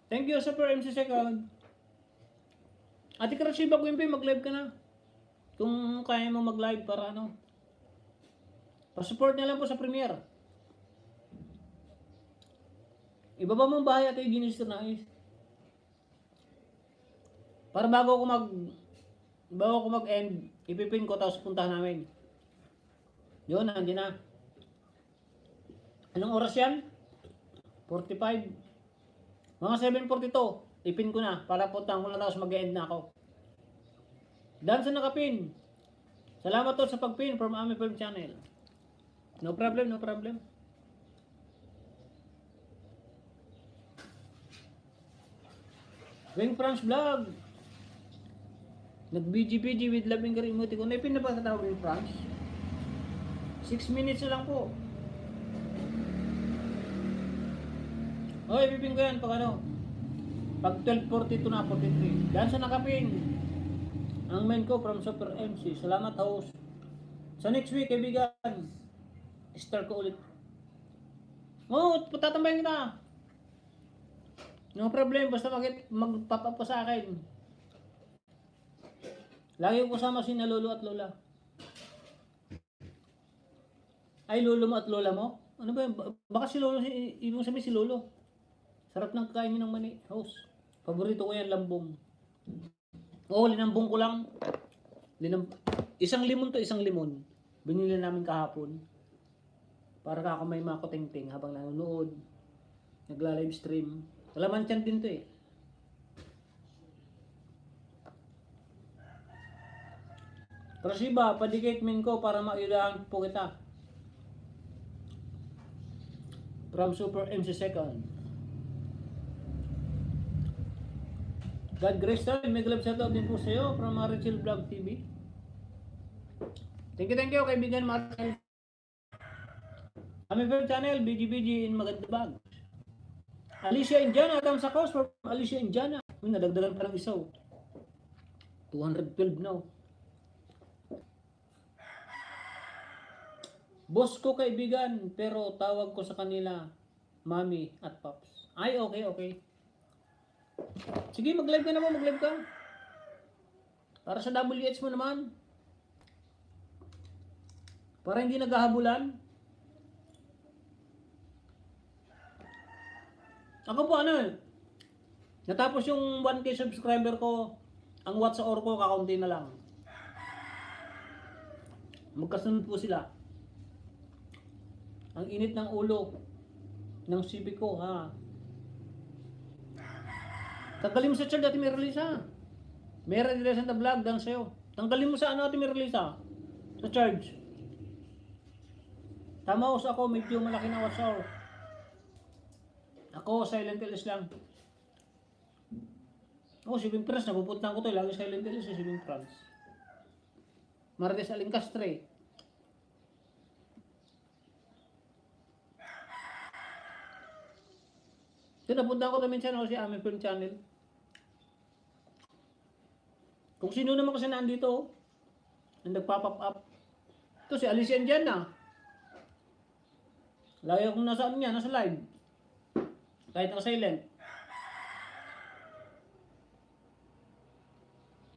Thank you, Super MC Second. Ate Krasiba Quimpe, mag-live ka na. Kung kaya mo mag-live para ano. Pa-support na lang po sa premiere. Ibaba mo ang bahay at i-ginis na is. Para bago ko mag-end, ipipin ko tapos puntahan namin. Yun, nandiyan na. Anong oras yan? 45. Mga 7:42, ipin ko na para puntahan ko na tapos mag-end na ako. Dan sa nakapin. Salamat to sa pagpin from Ami Film Channel. No problem. Wing France Vlog. Nag-BG with loving emoji ko. Naipin na pa sa tao Wing France. 6 minutes na lang po. Oh, ipipin ko yan pag ano. Pag 12:42 na, 43. Dan sa nakapin. Ang main ko from Super MC. Salamat host. Sa next week, kaibigan. Start ko ulit. Oh, patatambayin kita. No problem, basta magpapapa sa akin. Lagi ko kasama si na lolo at lola. Ay, lolo mo at lola mo? Ano ba yun? Baka si lolo, ibig sabihin si lolo. Sarap ng kainin ng mani, house. Paborito ko yan, lambong. Oo, linambong ko lang. Isang limon to, isang limon. Binili namin kahapon. Para ako may makoting-ting habang nanonood. Nagla-live stream. Kalaman tiyan din to eh. Krasiba, padikit min ko para mailahan po kita. From Super MC Second. God grace tayo. May glove shoutout din po sa iyo from Marichel Vlog TV. Thank you kaibigan Marichel. Ami Film Channel, BG in Maganda Bag. Alicia Indiana, thumbs up from Alicia Indiana. Uy, nadagdagan pa ng isa. 212 now. Boss ko kaibigan, pero tawag ko sa kanila Mami at Pops. Ay, okay. Sige, mag-live ka naman, mag-live ka. Para sa WH mo naman. Para hindi naghahabulan. Ako po ano eh. Natapos yung 1K subscriber ko, ang watch hour ko kakaunti na lang. Magkasunod po sila. Ang init ng ulo ng CP ko, ha. Tanggalin mo sa chat, Ate Merlisa. May release na vlog dan sa'yo. Tanggalin mo sa ano, Ate Merlisa? Sa charge. Tama ako, medyo malaki na watch hour. Ako, silent LS lang. Ako, Sibing France, napupuntahan ko to. Lagi silent LS sa Sibing France. Marites Alincastre. Ito, napunta ko namin channel, si Ami Film Channel. Kung sino naman kasi nandito, ang nagpa-pop up. Ito, si Alicia dyan na. Lagi akong nasa niya, nasa live. Kahit naka-silent.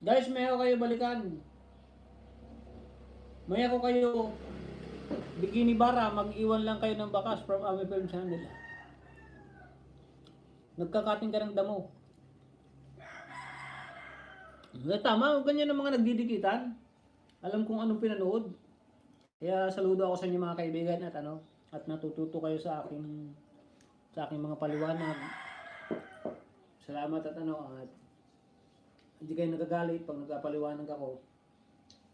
Guys, may ako kayo balikan. May ako kayo bikini bara, mag-iwan lang kayo ng bakas from Ami Film Channel. Nagkakating ka ng damo. Tama, ganyan ang mga nagdidikitan. Alam kung anong pinanood. Kaya saludo ako sa inyo mga kaibigan at natututo kayo sa aking mga paliwanag. Salamat at at hindi kayo nagagalit pag nagpapaliwanag ako.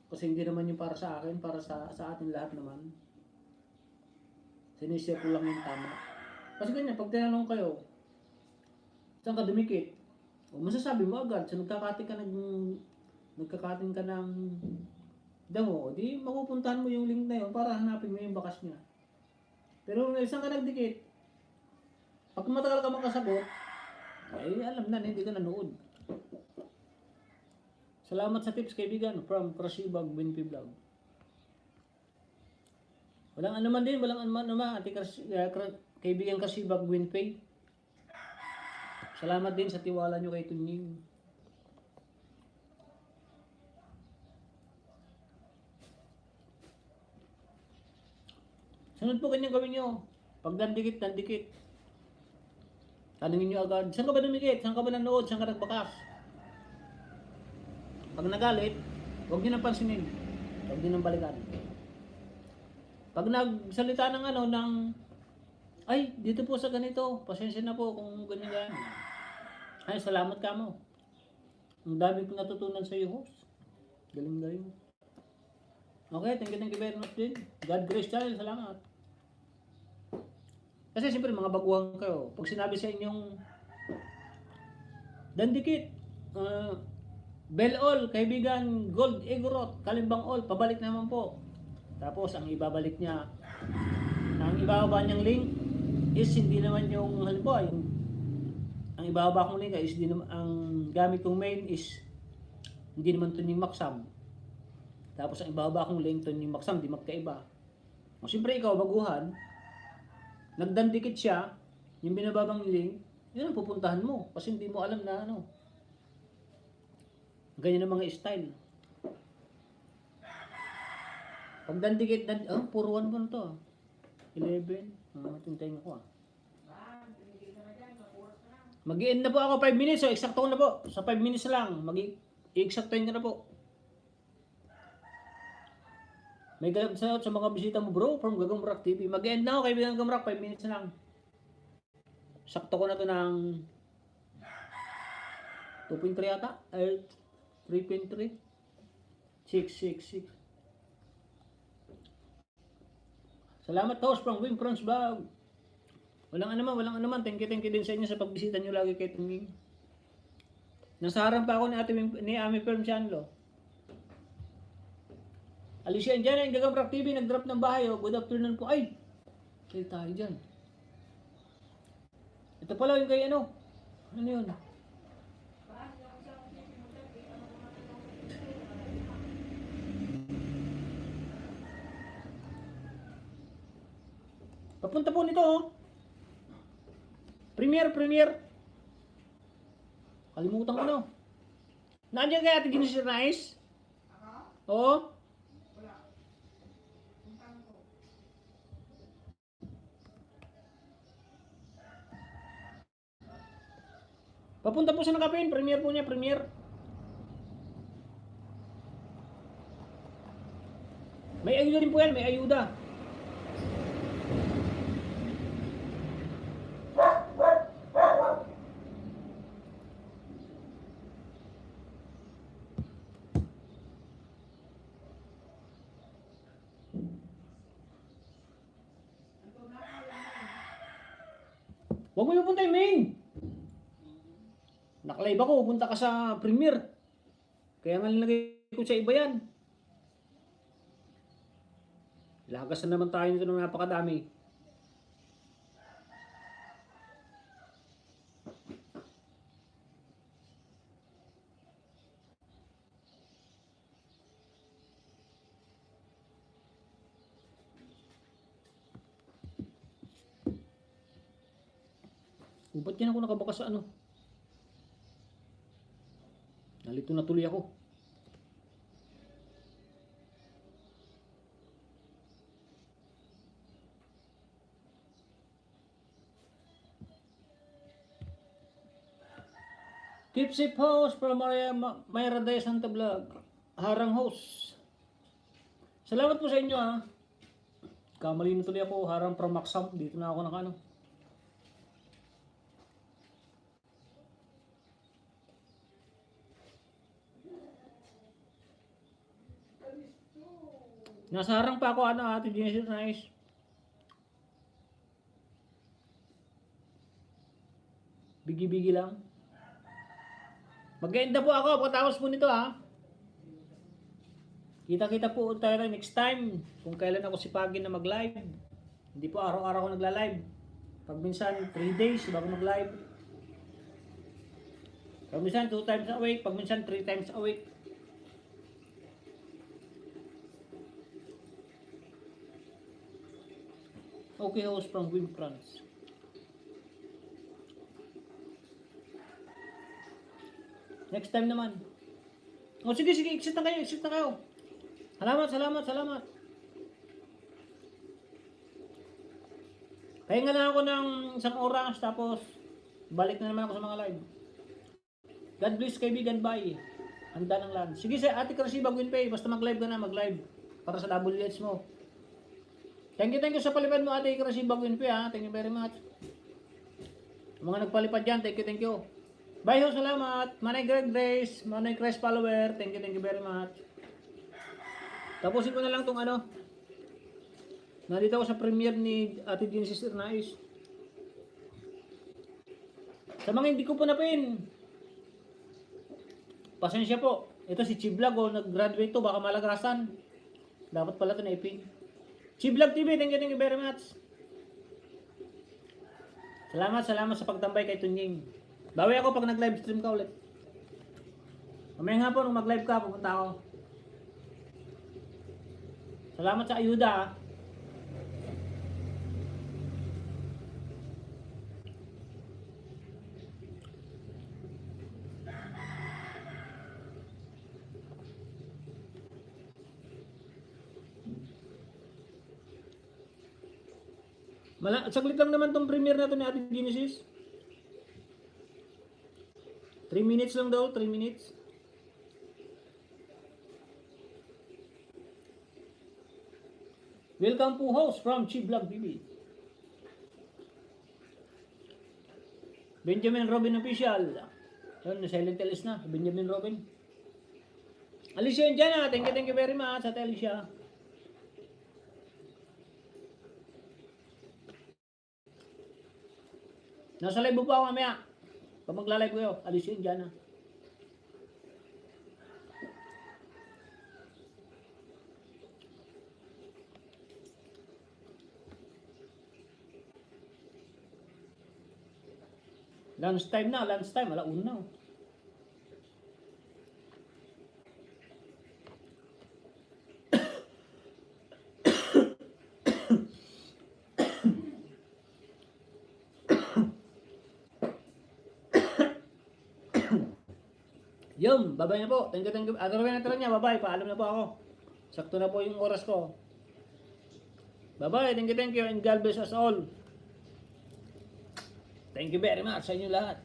Kasi hindi naman yung para sa akin, para sa atin lahat naman. Sinishare ko lang yung tama. Kasi ganyan, pag tinanong kayo, saan ka dumikit? O masasabi mo agad, so nagkakating ka ng damo, di mapupuntahan mo yung link na yun para hanapin mo yung bakas niya. Pero isang ka nagdikit, pag matagal ka makasagot, ay alam na, hindi ka nanood. Salamat sa tips kaibigan from Krasibag Winpy Vlog. Walang anuman din, ati kaibigan Krasibag Winpy. Salamat din sa tiwala nyo kay Tunying. Sunod po kanyang gawin nyo. Pag nandikit. Tanungin nyo agad, saan ka ba dumikit? Saan ka ba nanood? Saan ka nagbakas? Pag nagalit, huwag nyo nang pansinin. Huwag nyo nang balikan. Pag nagsalita ay, dito po sa ganito, pasensya na po kung ganyan. Ay, salamat ka mo. Ang dami kong natutunan sa iyo, host. Galing. Okay, thank you very much din. God Grace Channel, salamat. Kasi siyempre mga baguhan kayo. Pag sinabi sa inyong dandikit, Bell All, kaibigan, Gold Igorot, Kalimbang All, pabalik naman po. Tapos ang ibabalik niya, ang ibababa niyang link is hindi naman yung halimbawa, ang ibababa kong link is ang gamit kong main is hindi naman Tunying Maksam. Tapos ang ibababa kong link Tunying Maksam, di magkaiba. O siyempre ikaw, baguhan, nagdandikit siya, yung binababang link, yun ang pupuntahan mo kasi hindi mo alam na ganyan ang mga style. Pag dandikit, puro 1 mo na to. 11. Tintayin ko Mag-i-end na po ako 5 minutes. So, eksakto ko na po. Sa 5 minutes lang. I-eksaktoin ko na po. May galap sa mga bisita mo bro from Gagamrak TV. Mag-i-end na ako kaibigan Gagamrak. 5 minutes na lang. Sakto ko na to ng 2.3 yata. 3.3. 6. Salamat host from Wim France Vlog. Walang anuman. Thank you din sa inyo sa pagbisita nyo lagi kay Tuming. Nasa harap pa ako ni Ami Film Channel. Alicia Indiana, yung Gagamrak TV, nag-drop ng bahay. Good afternoon po. Ay! Kaya tayo dyan. Ito pala yung kay ano yun? Papunta po nito Premiere. Kalimutan ko Nandiyan kaya Ate Ginisir Nice? Oo? Papunta po sa nakapin, premiere po niya, premiere. May ayuda din po yan, may ayuda. Huwag mo yung punta yung main. Nakalive ako, punta ka sa premiere. Kaya nga nilagay ko sa iba yan. Lagas na naman tayo nito ng napakadami. Ba't yan ako nakabakas sa ano? Nalito na tuloy ako. Tipsy House from Mayra Day Santa Vlog. Harang House. Salamat po sa inyo ha. Kamali na tuloy ako. Harang from Maxam. Dito na ako nakano. Nasa harang pa ako ano Ate Genesis Nice. Bigi-bigi lang. Mag-enda po ako pagkatapos po nito ha. Kita-kita po tayo next time kung kailan ako sipagin na mag-live. Hindi po araw-araw ako nagla-live. Pag minsan 3 days bago mag-live. Pag minsan 2 times a week, pag minsan 3 times a week. Okay, host from Wim France. Next time naman. O sige, exit na kayo, exit na kayo. Salamat. Pahinga na ako ng isang oras, tapos balik na naman ako sa mga live. God bless kaibigan, bye. Handa ng lunch. Sige, Ate Krasi Bagwin Pay, basta mag-live ka na, mag-live. Para sa WH mo. Thank you sa palipad mo, Ate Krasi Bagwin Pay ha. Thank you very much. Mga nagpalipad dyan, thank you. Bye ho, salamat. Manay Greg Grace, Manay Grace follower. Thank you very much. Tapusin ko na lang tong ano. Nandito ako sa premiere ni Ate Genesis Ernais. Sa mga hindi ko po napin, pasensya po. Ito si Chivlog, nag-graduate to, baka malagrasan. Dapat pala ito na-ipin. Chivlog TV, thank you very much. Salamat sa pagtambay kay Tunying. Bawi ako pag nag-live stream ka ulit. Mamaya nga po, nung mag-live ka, pupunta ako. Salamat sa ayuda ha. Saglit lang naman tong premiere na to ni Ate Genesis. 3 minutes lang daw, 3 minutes. Welcome po host from Chivlog TV. Benjamin Robin Official. Yun, silent telis na, Benjamin Robin. Alicia Indiana, thank you very much at Alicia. Nasa live po ako mamaya. Pag magla-live ko yun, Alicia Indiana. Lunch time na, alauna na. Yum, babay na po. Thank you. Agawin na niya, babay. Paalam na po ako. Sakto na po yung oras ko. Babay, thank you. And God bless us all. Thank you very much sa inyo lahat.